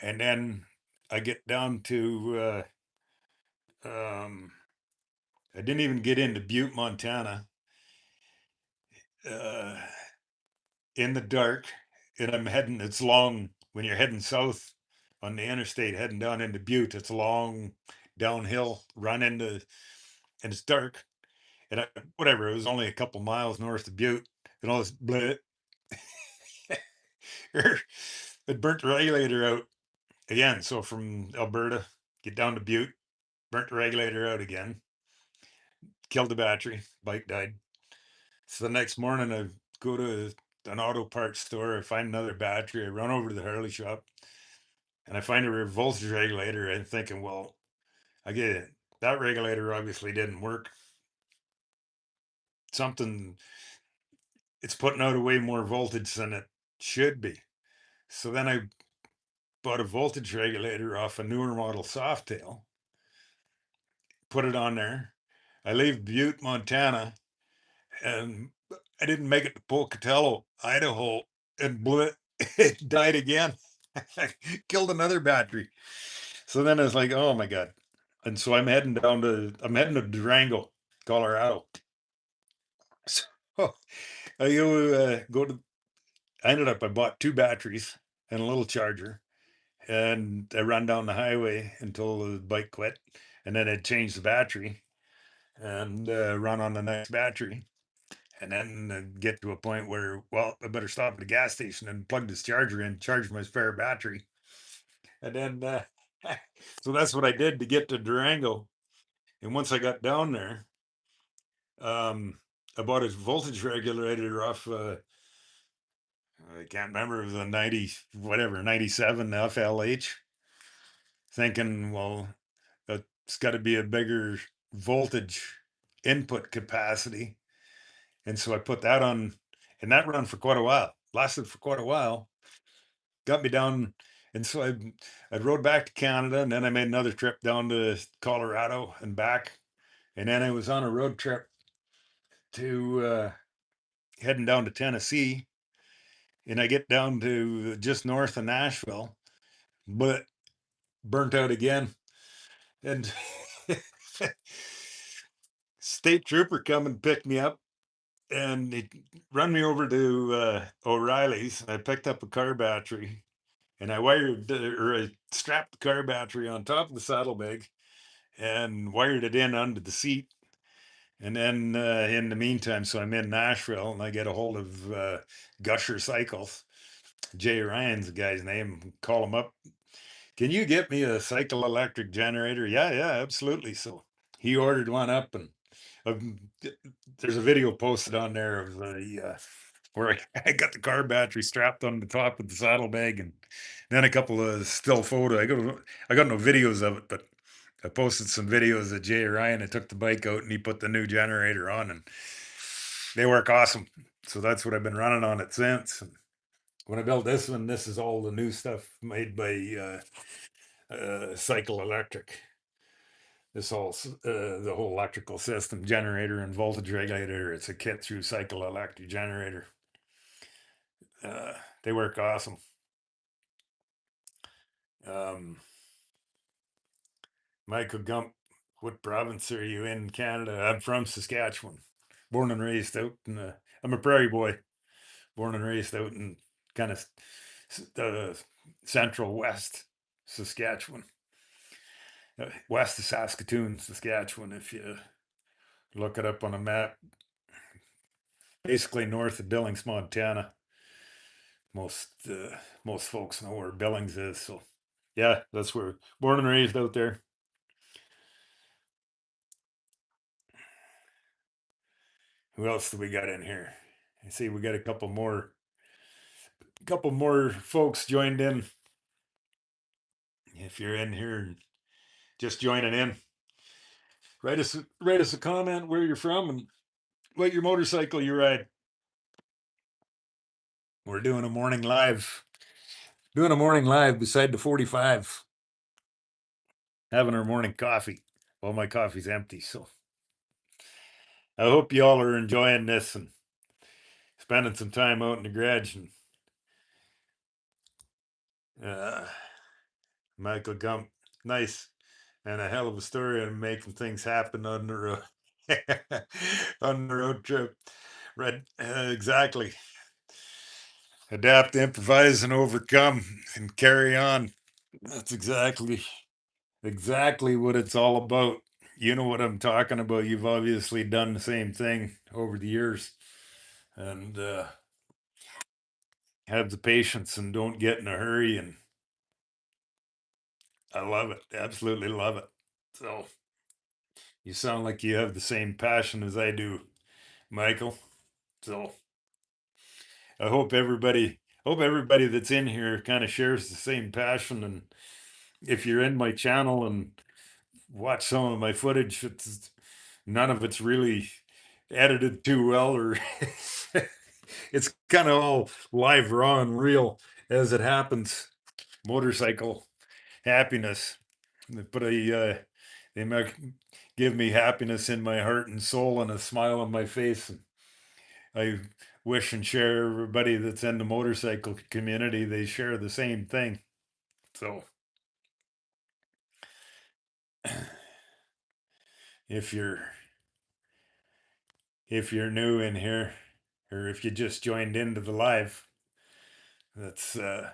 And then I get down to I didn't even get into Butte, Montana, uh, in the dark, and I'm heading. It's long when you're heading south on the interstate, heading down into Butte. It's a long downhill run into, and it's dark. And whatever, it was only a couple miles north of Butte, and all this bleh, it burnt the regulator out again. So from Alberta, get down to Butte, burnt the regulator out again, killed the battery, bike died. So the next morning, I go to an auto parts store. I find another battery. I run over to the Harley shop, and I find a voltage regulator. I'm thinking, well, I get it. That regulator obviously didn't work. Something, it's putting out a way more voltage than it should be. So then I bought a voltage regulator off a newer model Softail, put it on there. I leave Butte, Montana, and I didn't make it to Pocatello, Idaho, and blew it. It died again. Killed another battery. So then I was like, oh my God. And so I'm heading to Durango, Colorado. So I ended up, I bought two batteries and a little charger, and I ran down the highway until the bike quit. And then I'd change the battery and run on the next battery. And then get to a point where, well, I better stop at the gas station and plug this charger in, charge my spare battery. And then, so that's what I did to get to Durango. And once I got down there, I bought a voltage regulator off, I can't remember, it was a 90, whatever, 97 FLH, thinking, well, it's got to be a bigger voltage input capacity. And so I put that on, and that ran for quite a while, lasted for quite a while, got me down. And so I rode back to Canada, and then I made another trip down to Colorado and back. And then I was on a road trip to heading down to Tennessee, and I get down to just north of Nashville, but burnt out again. And state trooper come and picked me up, and he run me over to O'Reilly's. I picked up a car battery, and I strapped the car battery on top of the saddlebag and wired it in under the seat. And then in the meantime, so I'm in Nashville, and I get a hold of Gusher Cycles. Jay Ryan's the guy's name. Call him up. Can you get me a cycle electric generator? Yeah, yeah, absolutely. So he ordered one up, and um, there's a video posted on there of where I got the car battery strapped on the top of the saddlebag, and then a couple of still photo. I got no videos of it, but I posted some videos of Jay Ryan. I took the bike out and he put the new generator on, and they work awesome. So that's what I've been running on it since. And when I built this one, this is all the new stuff made by Cycle Electric. This the whole electrical system, generator and voltage regulator. It's a kit through Cycle Electric generator. They work awesome. Um, Michael Gump, what province are you in Canada? I'm from Saskatchewan, born and raised out in. I'm a prairie boy, born and raised out in kind of uh, central west Saskatchewan, west of Saskatoon, Saskatchewan. If you look it up on a map, basically north of Billings, Montana. Most folks know where Billings is, so yeah, that's where born and raised out there. Who else do we got in here? I see we got a couple more folks joined in. If you're in here and just joining in, write us a comment where you're from and what your motorcycle you ride. We're doing a morning live. Doing a morning live beside the 45. Having our morning coffee. Well, my coffee's empty, so I hope you all are enjoying this and spending some time out in the garage. And uh, Michael Gump, nice, and a hell of a story on making things happen on the road. On the road trip. Right, exactly. Adapt, improvise, and overcome, and carry on. That's exactly what it's all about. You know what I'm talking about. You've obviously done the same thing over the years, and have the patience and don't get in a hurry. And I love it, absolutely love it. So you sound like you have the same passion as I do, Michael. So hope everybody that's in here kind of shares the same passion. And if you're in my channel and watch some of my footage, none of it's really edited too well, or it's kind of all live, raw, and real as it happens. Motorcycle happiness. They put a they give me happiness in my heart and soul and a smile on my face. And I wish and share everybody that's in the motorcycle community, they share the same thing. So if you're new in here, or if you just joined into the live, that's I-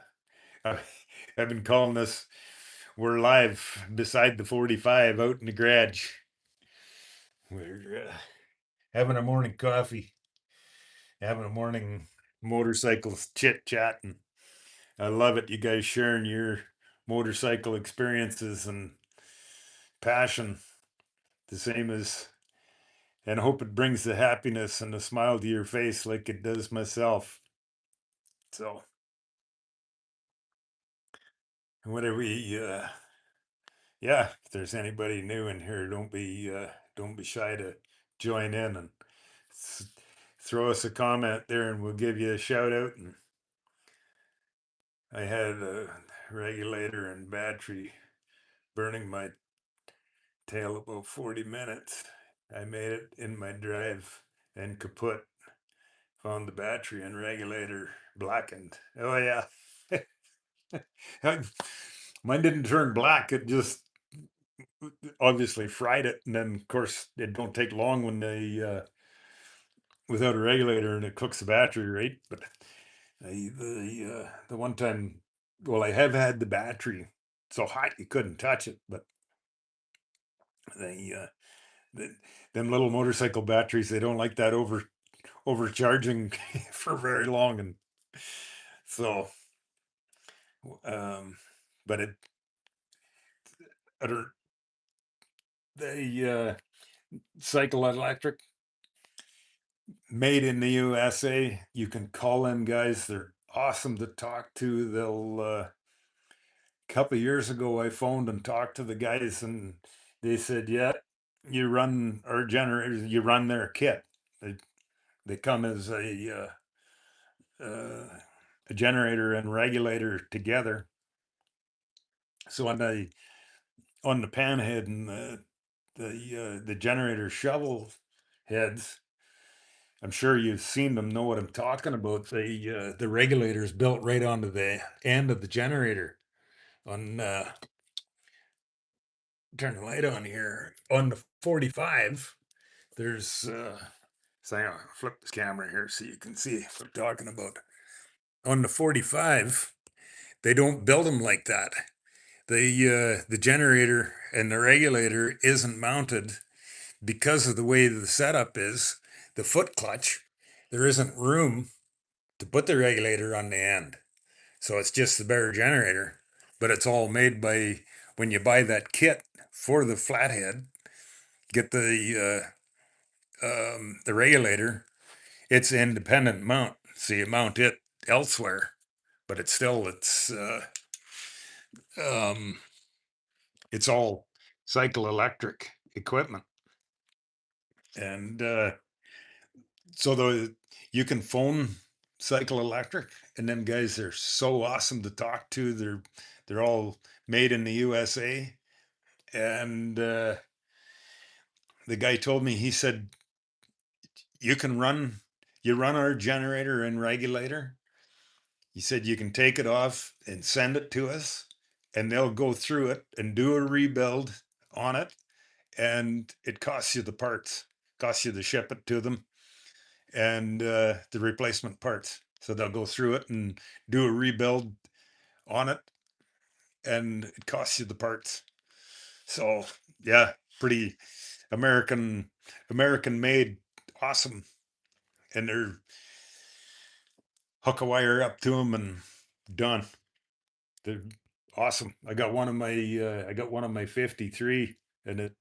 I've been calling this, we're live beside the 45 out in the garage. We're having a morning coffee, having a morning motorcycle chit chat, and I love it. You guys sharing your motorcycle experiences and passion, the same as, and I hope it brings the happiness and the smile to your face like it does myself. So, what are we? Yeah, if there's anybody new in here, don't be shy to join in and s- throw us a comment there, and we'll give you a shout out. And I had a regulator and battery burning my tail about 40 minutes. I made it in my drive and kaput. Found the battery and regulator blackened. Oh yeah. Mine didn't turn black. It just obviously fried it, and then of course it don't take long when they without a regulator and it cooks the battery, right? But the one time, well, I have had the battery so hot you couldn't touch it, but they the, them little motorcycle batteries, they don't like that overcharging for very long, and so um but it I don't, they cycle electric, made in the USA. You can call them guys, they're awesome to talk to. They'll couple of years ago I phoned and talked to the guys, and they said, yeah, you run our generators, you run their kit. They come as a generator and regulator together. So on the pan head and the generator shovel heads, I'm sure you've seen them, know what I'm talking about. The regulator is built right onto the end of the generator. On turn the light on here on the 45. There's so hang on, flip this camera here so you can see what I'm talking about. On the 45, they don't build them like that. The generator and the regulator isn't mounted because of the way the setup is. The foot clutch, there isn't room to put the regulator on the end. So it's just the bare generator, but it's all made by, when you buy that kit for the flathead, get the regulator, it's independent mount. So you mount it elsewhere, but um, it's all cycle electric equipment. And so you can phone Cycle Electric, and them guys are so awesome to talk to. They're all made in the USA. And the guy told me, he said, you can run our generator and regulator. He said you can take it off and send it to us, and they'll go through it and do a rebuild on it, and it costs you the parts, costs you to ship it to them, and the replacement parts. So they'll go through it and do a rebuild on it, and it costs you the parts. So yeah, pretty American American made, awesome. And they're hook a wire up to them and done. They're awesome. I got one of my 53, and it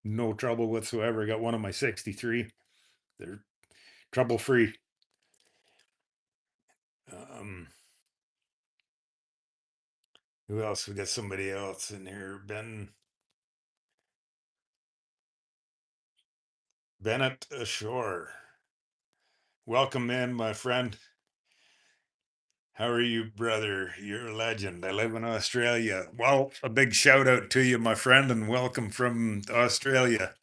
no trouble whatsoever. I got one of my 63. They're trouble free. Um, who else? We got somebody else in here. Bennett Ashore. Welcome in, my friend. How are you, brother? You're a legend. I live in Australia. Well, a big shout out to you, my friend, and welcome from Australia.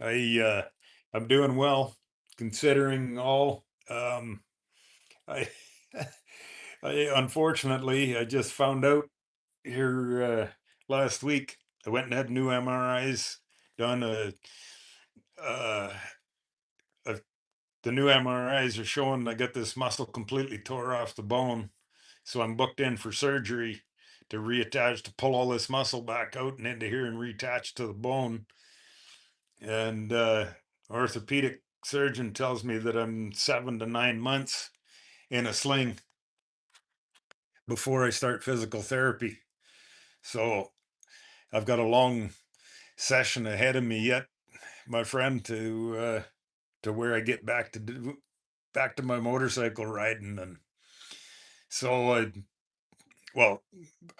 I'm doing well considering all. I I unfortunately I just found out here last week. I went and had new MRIs done. Uh, uh, the new MRIs are showing I got this muscle completely tore off the bone, so I'm booked in for surgery to reattach to pull all this muscle back out and into here and reattach to the bone. And orthopedic surgeon tells me that I'm 7 to 9 months in a sling before I start physical therapy. So I've got a long session ahead of me yet, my friend, to where I get back to my motorcycle riding. And so well,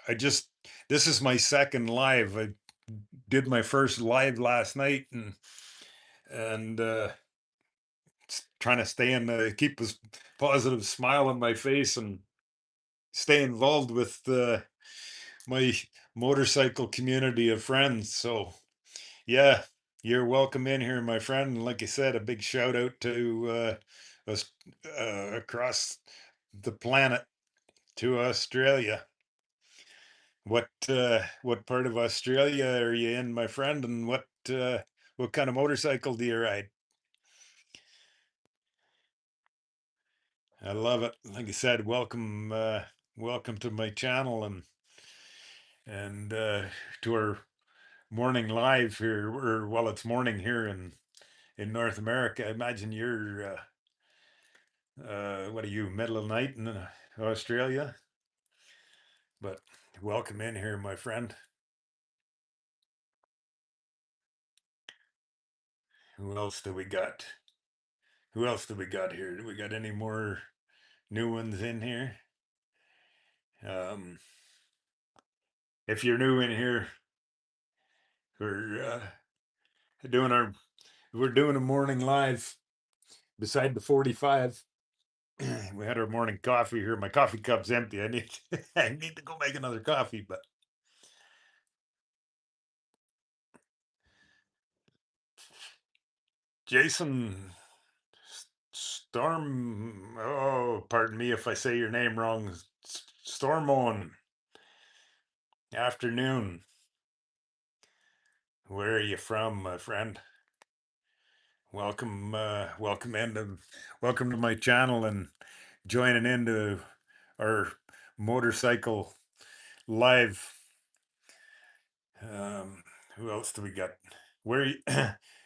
I just this is my second live. I did my first live last night, and trying to stay in keep a positive smile on my face and stay involved with my motorcycle community of friends. So yeah, you're welcome in here, my friend. And like I said, a big shout out to us across the planet to Australia. What part of Australia are you in, my friend? And what kind of motorcycle do you ride? I love it. Like I said, welcome to my channel and to our morning live here, or well, it's morning here in North America. I imagine you're what are you, middle of the night in Australia? But welcome in here, my friend. Who else do we got? Who else do we got here? Do we got any more new ones in here? Um, if you're new in here, we're doing our we're doing a morning live beside the 45. We had our morning coffee here. My coffee cup's empty. I need I need to go make another coffee. But Jason Storm, oh, pardon me if I say your name wrong. Stormon, afternoon. Where are you from, my friend? Welcome welcome to my channel and joining into our motorcycle live. Who else do we got? Where you,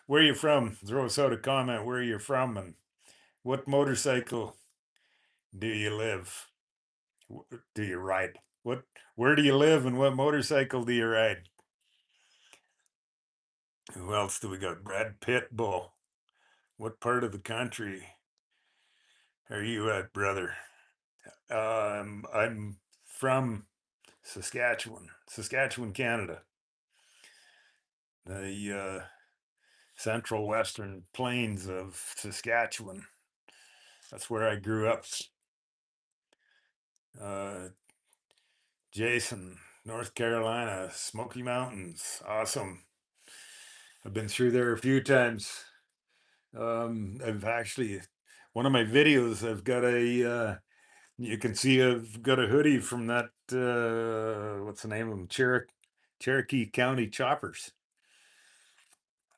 where you from? Throw us out a comment where you're from and what motorcycle do you live? Do you ride? Where do you live and what motorcycle do you ride? Who else do we got? Brad Pitbull. What part of the country are you at, brother? I'm from Saskatchewan, Canada. The central western plains of Saskatchewan. That's where I grew up. Uh, Jason, North Carolina, Smoky Mountains. Awesome. I've been through there a few times. I've actually, one of my videos, I've got you can see I've got a hoodie from that, what's the name of them? Cherokee County Choppers.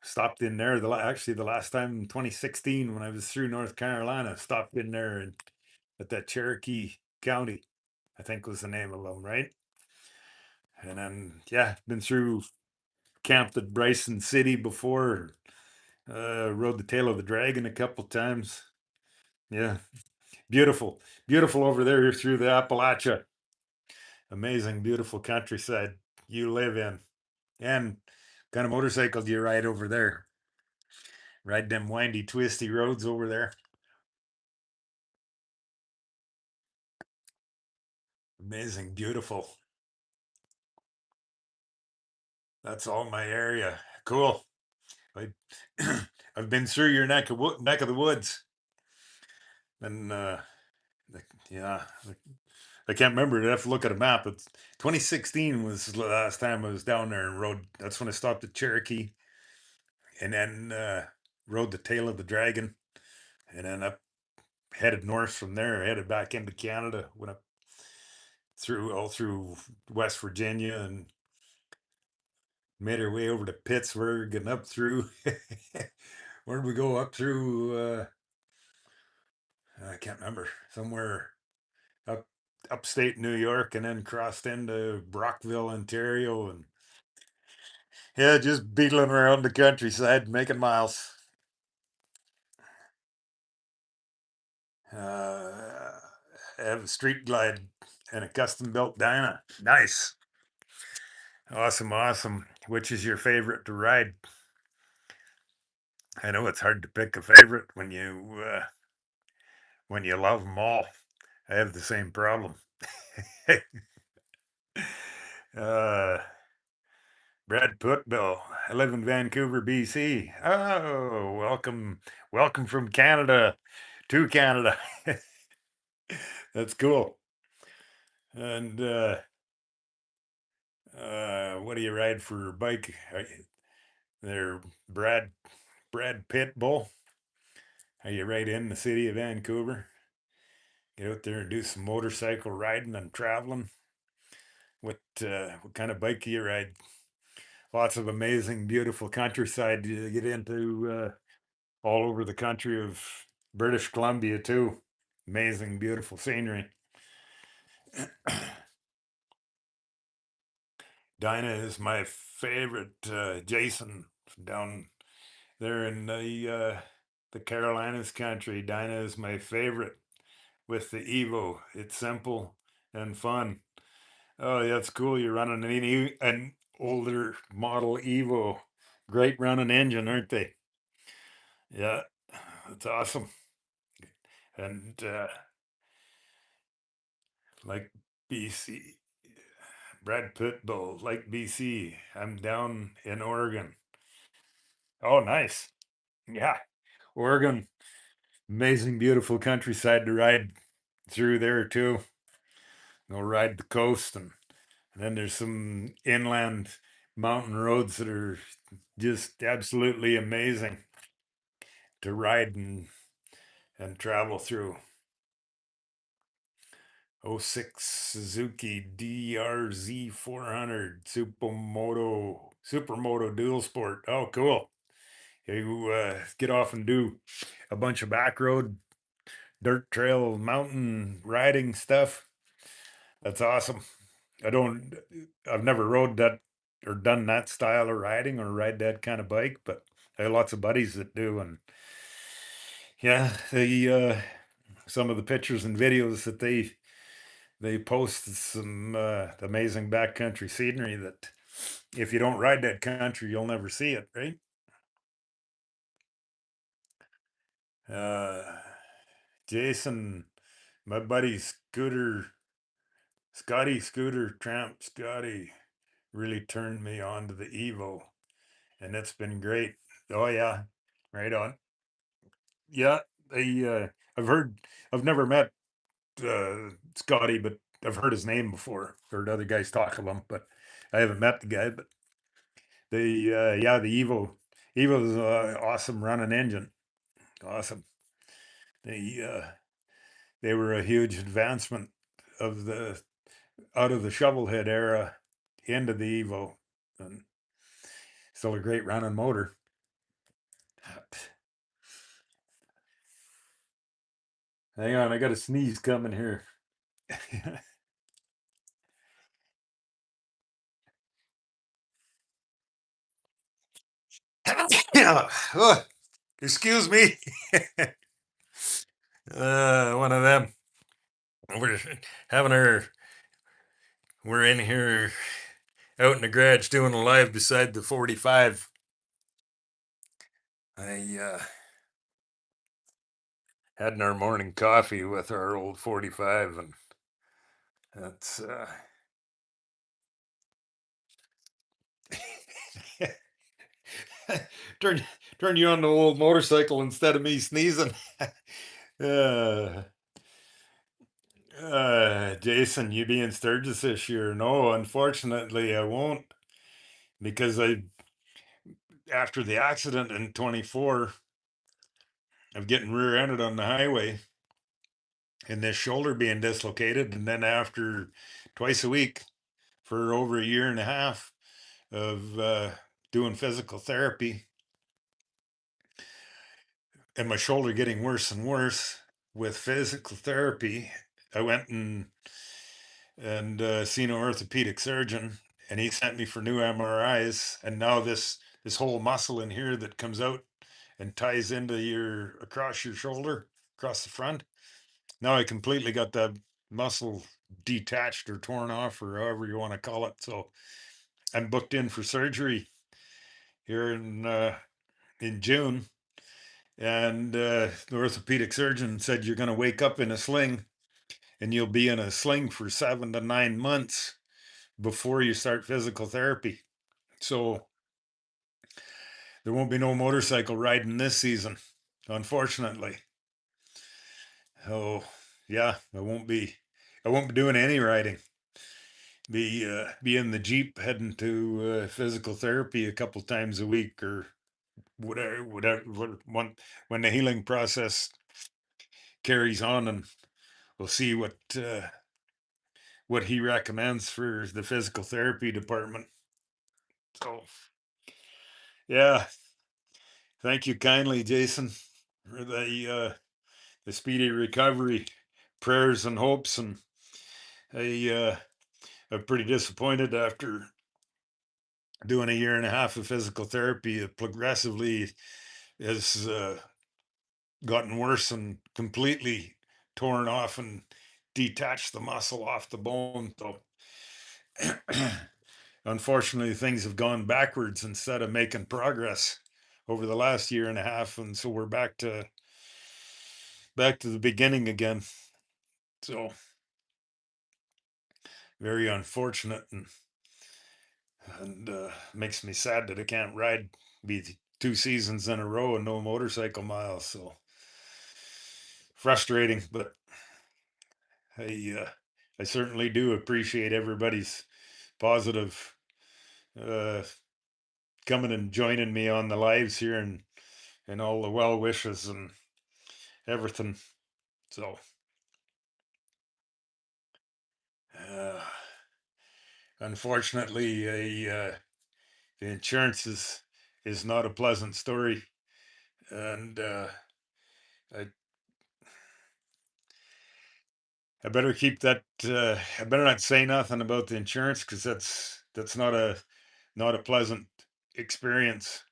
Stopped in there actually the last time in 2016 when I was through North Carolina. Stopped in there at that Cherokee County, I think was the name of them, right? And then yeah, been through camped at Bryson City before. Rode the tail of the dragon a couple times. Yeah, beautiful, beautiful over there through the Appalachia. Amazing, beautiful countryside you live in. And kind of motorcycle do you ride over there? Ride them windy, twisty roads over there. Amazing, beautiful. That's all my area. Cool. I, I've been through your neck of the woods, and yeah, I can't remember. I have to look at a map. It's 2016 was the last time I was down there and rode. That's when I stopped at Cherokee. and then rode the tail of the dragon, and then up headed north from there, headed back into Canada, went up through all through West Virginia and made our way over to Pittsburgh and up through where did we go up through I can't remember, somewhere up upstate New York, and then crossed into Brockville, Ontario, and yeah, just beetling around the countryside, making miles. Uh, I have a street glide and a custom built Dyna. Nice. Awesome, awesome. Which is your favorite to ride? I know it's hard to pick a favorite when you love them all. I have the same problem. uh, Brad Putbill. I live in Vancouver, BC. Oh, welcome, welcome from Canada to Canada. That's cool. And what do you ride for a bike? They're Brad Pitbull. Are you right in the city of Vancouver? Get out there and do some motorcycle riding and traveling. What kind of bike do you ride? Lots of amazing, beautiful countryside you get into all over the country of British Columbia too. Amazing, beautiful scenery. Dinah is my favorite. Jason down there in the Carolinas country. Dinah is my favorite with the Evo. It's simple and fun. Oh, yeah, that's cool. You're running an older model Evo. Great running engine, aren't they? Yeah, that's awesome. And like BC, Brad Pitbull, like BC. I'm down in Oregon. Oh, nice. Yeah, Oregon, amazing, beautiful countryside to ride through there too. Go ride the coast, and then there's some inland mountain roads that are just absolutely amazing to ride and travel through. '06 Suzuki DRZ 400 Supermoto Dual Sport. Oh, cool. You get off and do a bunch of back road, dirt trail, mountain riding stuff. That's awesome. I don't, I've never rode that or done that style of riding or ride that kind of bike, but I have lots of buddies that do. And yeah, some of the pictures and videos that they post some amazing backcountry scenery that if you don't ride that country, you'll never see it, right? Uh, Jason, my buddy Scooter Tramp Scotty really turned me on to the Evo, and it's been great. Oh yeah, right on. Yeah, they. I've heard. I've never met Scotty, but I've heard his name before. Heard other guys talk of him, but I haven't met the guy. But yeah, the Evo's awesome running engine. Awesome. They uh, they were a huge advancement of the out of the shovelhead era into the Evo, and still a great running motor. Hang on, I got a sneeze coming here. Yeah. Oh, excuse me. One of them. We're having our. We're in here out in the garage doing a live beside the 45. I had our morning coffee with our old 45, and that's turn turn you on the old motorcycle instead of me sneezing. uh, Jason, you be in Sturgis this year? No, unfortunately, I won't because after the accident in 24 of getting rear-ended on the highway and this shoulder being dislocated, and then after twice a week for over a year and a half of doing physical therapy, and my shoulder getting worse and worse with physical therapy, I went and seen an orthopedic surgeon, and he sent me for new MRIs. And now this whole muscle in here that comes out and ties into your across your shoulder, across the front. Now I completely got that muscle detached or torn off, or however you want to call it. So I'm booked in for surgery here in June, and the orthopedic surgeon said you're going to wake up in a sling, and you'll be in a sling for 7 to 9 months before you start physical therapy. So there won't be no motorcycle riding this season, unfortunately. Oh, yeah, I won't be doing any riding. Be in the Jeep heading to physical therapy a couple times a week, or when the healing process carries on, and we'll see what he recommends for the physical therapy department. So yeah, thank you kindly, Jason, for the speedy recovery prayers and hopes. And I I'm pretty disappointed after doing a year and a half of physical therapy. It progressively has gotten worse and completely torn off and detached the muscle off the bone. So unfortunately, things have gone backwards instead of making progress over the last year and a half, and so we're back to the beginning again. So very unfortunate, and makes me sad that I can't ride, be 2 seasons in a row and no motorcycle miles. So frustrating, but I I certainly do appreciate everybody's positive uh, coming and joining me on the lives here, and all the well wishes and everything. So uh, unfortunately, the insurance is not a pleasant story, and I I better keep that. I better not say nothing about the insurance, because that's not a pleasant experience.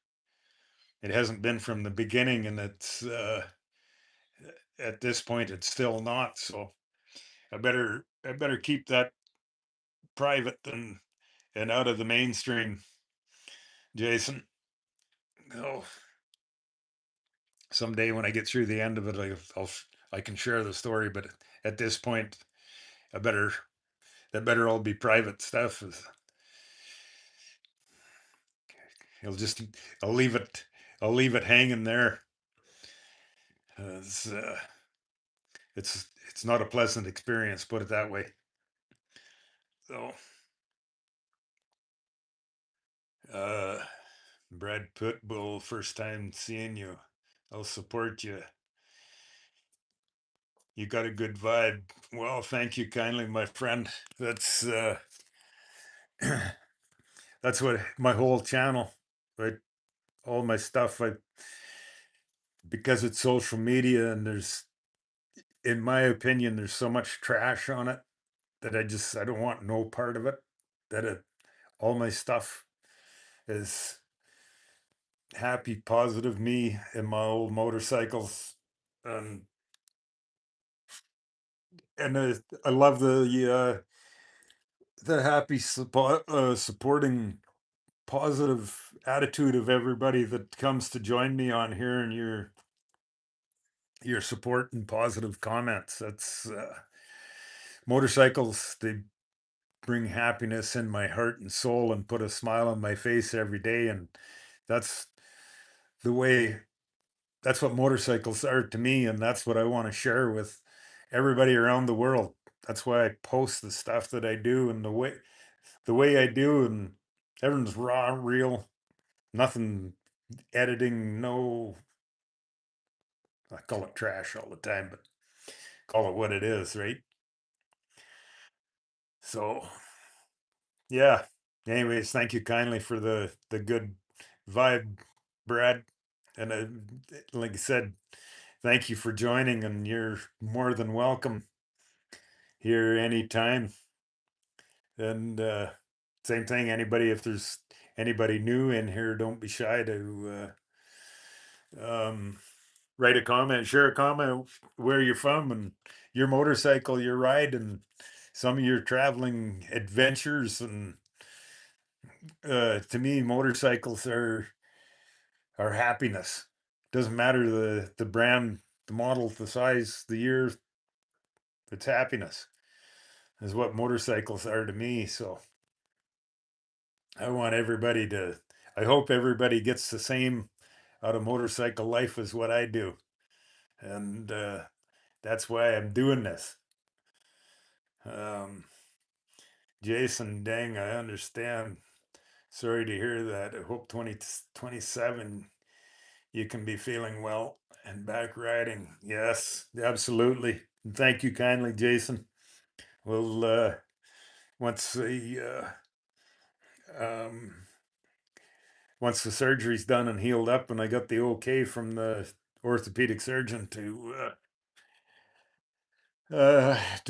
It hasn't been from the beginning, and it's at this point it's still not. So I better keep that private and out of the mainstream, Jason. Oh, someday when I get through the end of it, I can share the story. But at this point, I better that better all be private stuff. I'll just I'll leave it I'll leave it hanging there. It's uh, it's not a pleasant experience, put it that way. So, uh, Brad Pitbull, first time seeing you. I'll support you. You got a good vibe. Well, thank you kindly, my friend. That's what my whole channel, right? All my stuff, because it's social media, and in my opinion, there's so much trash on it that I don't want no part of it. That all my stuff is happy, positive me and my old motorcycles, and I love the happy supporting positive attitude of everybody that comes to join me on here, and your support and positive comments. That's motorcycles. They bring happiness in my heart and soul and put a smile on my face every day, and that's the way that's what motorcycles are to me, and that's what I want to share with everybody around the world. That's why I post the stuff that I do, and the way I do, and everything's raw, real, nothing editing, no, I call it trash all the time, but call it what it is, right? So yeah. Anyways, thank you kindly for the good vibe, Brad. And like I said, thank you for joining, and you're more than welcome here anytime. And same thing, anybody, if there's anybody new in here, don't be shy to write a comment, share a comment, where you're from, and your motorcycle, your ride, and some of your traveling adventures. And to me, motorcycles are happiness. Doesn't matter the brand, the model, the size, the year. It's happiness is what motorcycles are to me. So I want everybody to. I hope everybody gets the same out of motorcycle life as what I do, and that's why I'm doing this. Um, Jason, dang, I understand. Sorry to hear that. I hope 2027 you can be feeling well and back riding. Yes, absolutely. And thank you kindly, Jason. Well, once the um, once the surgery's done and healed up, and I got the okay from the orthopedic surgeon to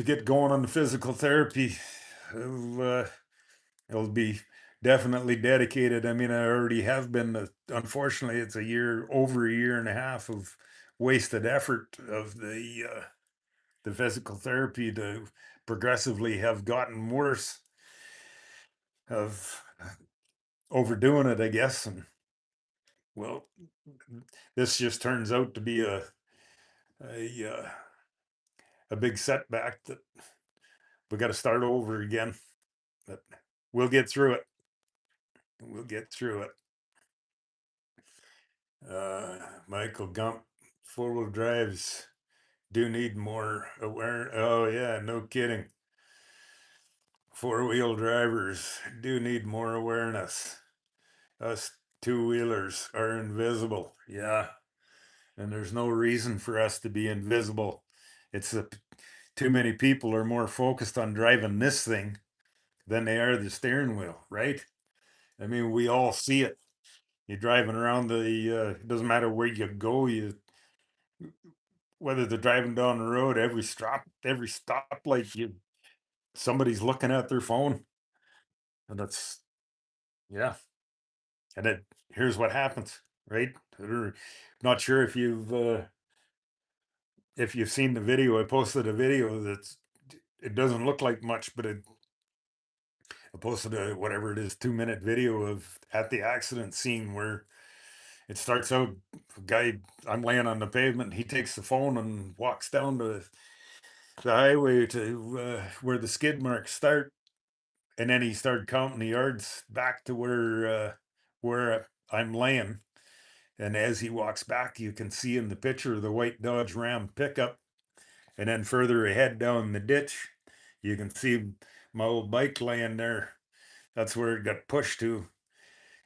get going on the physical therapy, I'll, it'll be definitely dedicated. I mean, I already have been. Unfortunately, it's over a year and a half of wasted effort of the physical therapy to progressively have gotten worse, of overdoing it, I guess. And well, this just turns out to be a a big setback that we got to start over again. But we'll get through it. We'll get through it. Michael Gump, four-wheel drives do need more awareness. Oh yeah, no kidding. Four-wheel drivers do need more awareness. Us two-wheelers are invisible. Yeah, and there's no reason for us to be invisible. It's too many people are more focused on driving this thing than they are the steering wheel, right? I mean, we all see it. You're driving around it doesn't matter where you go, whether they're driving down the road, every stoplight, somebody's looking at their phone. And that's, yeah. And here's what happens, right? Not sure if you've seen the video. I posted a video it doesn't look like much, but I posted a whatever it is 2-minute video of at the accident scene where it starts out, guy, I'm laying on the pavement. He takes the phone and walks down the highway to where the skid marks start, and then he started counting the yards back to where I'm laying. And as he walks back, you can see in the picture the white Dodge Ram pickup, and then further ahead down the ditch, you can see my old bike laying there. That's where it got pushed to.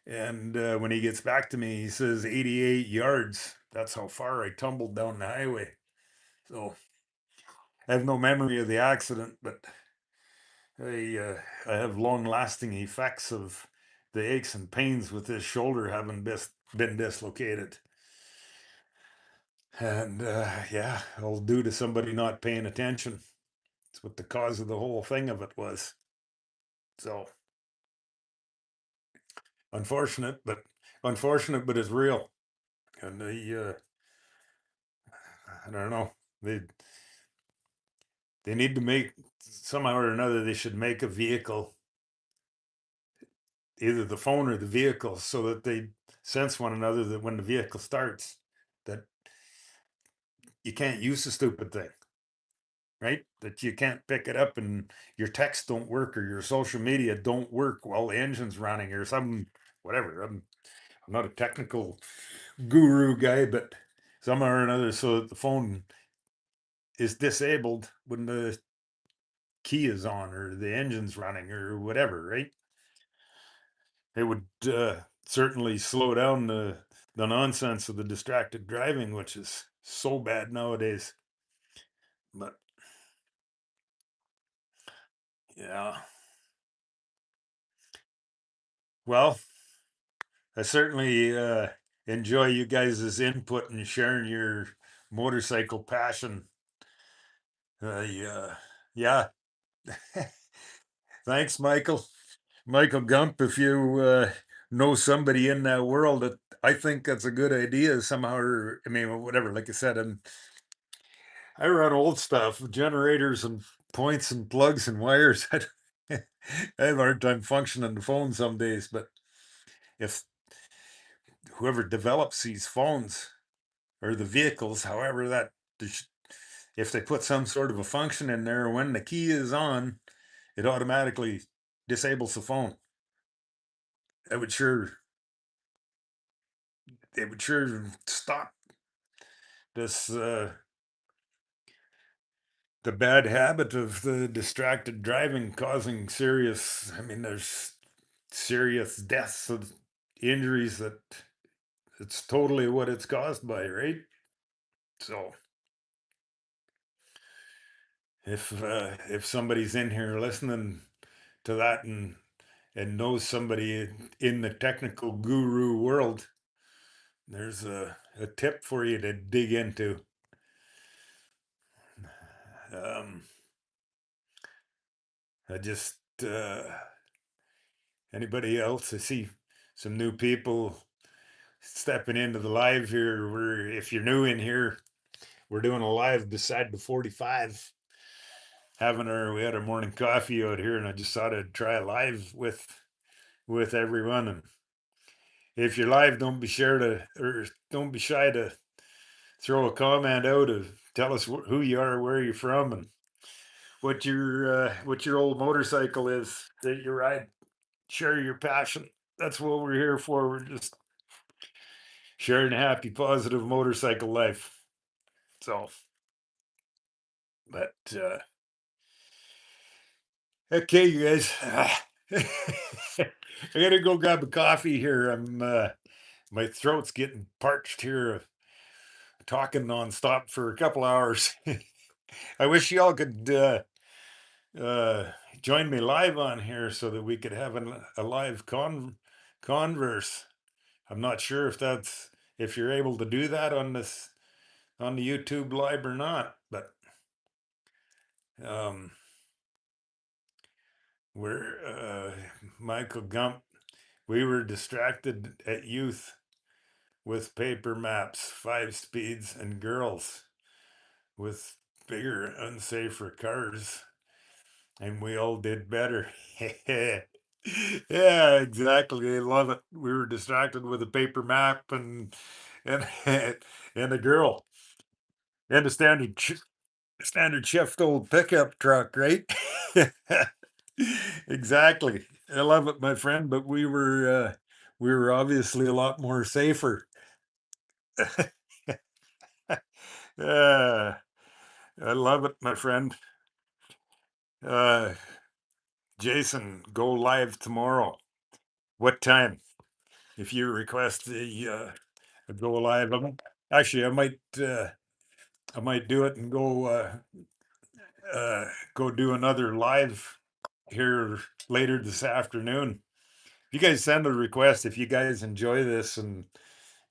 And when he gets back to me, he says 88 yards. That's how far I tumbled down the highway. So I have no memory of the accident, but I have long-lasting effects of the aches and pains with this shoulder having been dislocated. And yeah, all due to somebody not paying attention. That's what the cause of the whole thing of it was. So unfortunate, but it's real. And I don't know. They need to make, somehow or another, they should make a vehicle, either the phone or the vehicle, so that they sense one another, that when the vehicle starts, that you can't use the stupid thing, right? That you can't pick it up and your text don't work or your social media don't work while the engine's running or something, whatever. I'm not a technical guru guy, but somehow or another, so that the phone is disabled when the key is on or the engine's running or whatever, right? It would certainly slow down the nonsense of the distracted driving, which is so bad nowadays. But yeah, well, I certainly enjoy you guys' input and sharing your motorcycle passion. Yeah, thanks, Michael. Michael Gump, if you know somebody in that world, that I think that's a good idea somehow. Or, I mean, whatever. Like I said, I run old stuff, generators and points and plugs and wires. I have a hard time functioning the phone some days, but if whoever develops these phones or the vehicles, however that, if they put some sort of a function in there, when the key is on, it automatically disables the phone. That would sure, it would sure stop this the bad habit of the distracted driving causing serious. I mean, there's serious deaths of injuries that it's totally what it's caused by, right? So if somebody's in here listening to that and knows somebody in the technical guru world, there's a tip for you to dig into. Um, I just anybody else? I see some new people stepping into the live here. We're if you're new in here, we're doing a live beside the 45. We had our morning coffee out here, and I just thought I'd try a live with everyone. And if you're live, don't be shy to throw a comment out of tell us who you are, where you're from, and what your old motorcycle is that you ride. Share your passion. That's what we're here for. We're just sharing a happy, positive motorcycle life. So, but okay, you guys. I gotta go grab a coffee here. My throat's getting parched here, talking nonstop for a couple hours. I wish y'all could uh, join me live on here so that we could have a live converse. I'm not sure if you're able to do that on the YouTube live or not, but um, we're Michael Gump. We were distracted at youth with paper maps, 5 speeds, and girls with bigger, unsafer cars, and we all did better. Yeah, exactly. I love it. We were distracted with a paper map and and a girl and a standard shift old pickup truck, right? Exactly. I love it, my friend. But we were obviously a lot more safer. uh, I love it, my friend. Uh, Jason, go live tomorrow. What time? If you request a go live, actually, I might do it and uh, go do another live here later this afternoon. You guys send a request if you guys enjoy this and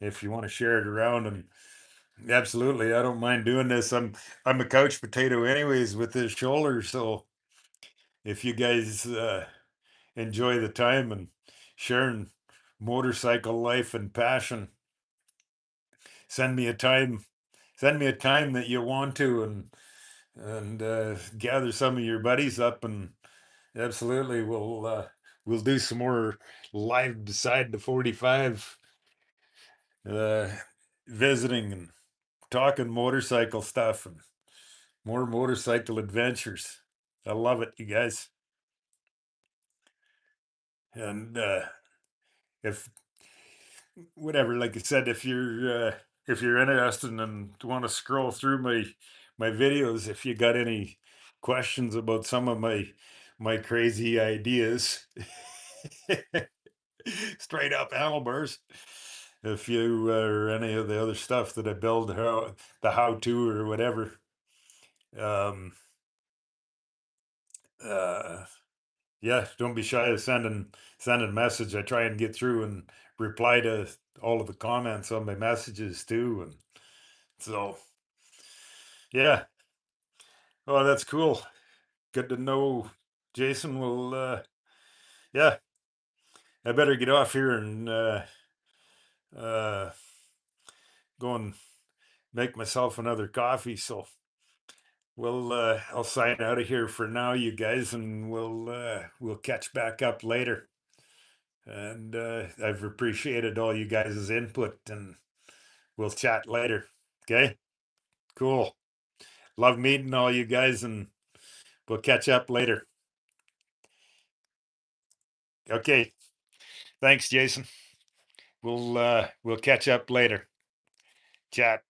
if you want to share it around. And absolutely, I don't mind doing this. I'm a couch potato anyways with this shoulder, so if you guys enjoy the time and sharing motorcycle life and passion, send me a time. Send me a time that you want to, and gather some of your buddies up, and absolutely we'll do some more live beside the 45, uh, visiting and talking motorcycle stuff and more motorcycle adventures. I love it, you guys. And if whatever, like I said, if you're interested and want to scroll through my videos, if you got any questions about some of my crazy ideas, straight up handlebars, if you or any of the other stuff that I build, the how to or whatever. Um, uh, yeah, don't be shy of sending a message. I try and get through and reply to all of the comments on my messages too. And so, yeah, oh, that's cool. Good to know, Jason. Will yeah, I better get off here and uh, go and make myself another coffee. So I'll sign out of here for now, you guys, and we'll catch back up later. And I've appreciated all you guys' input, and we'll chat later. Okay, cool. Love meeting all you guys, and we'll catch up later. Okay, thanks, Jason. We'll catch up later. Chat.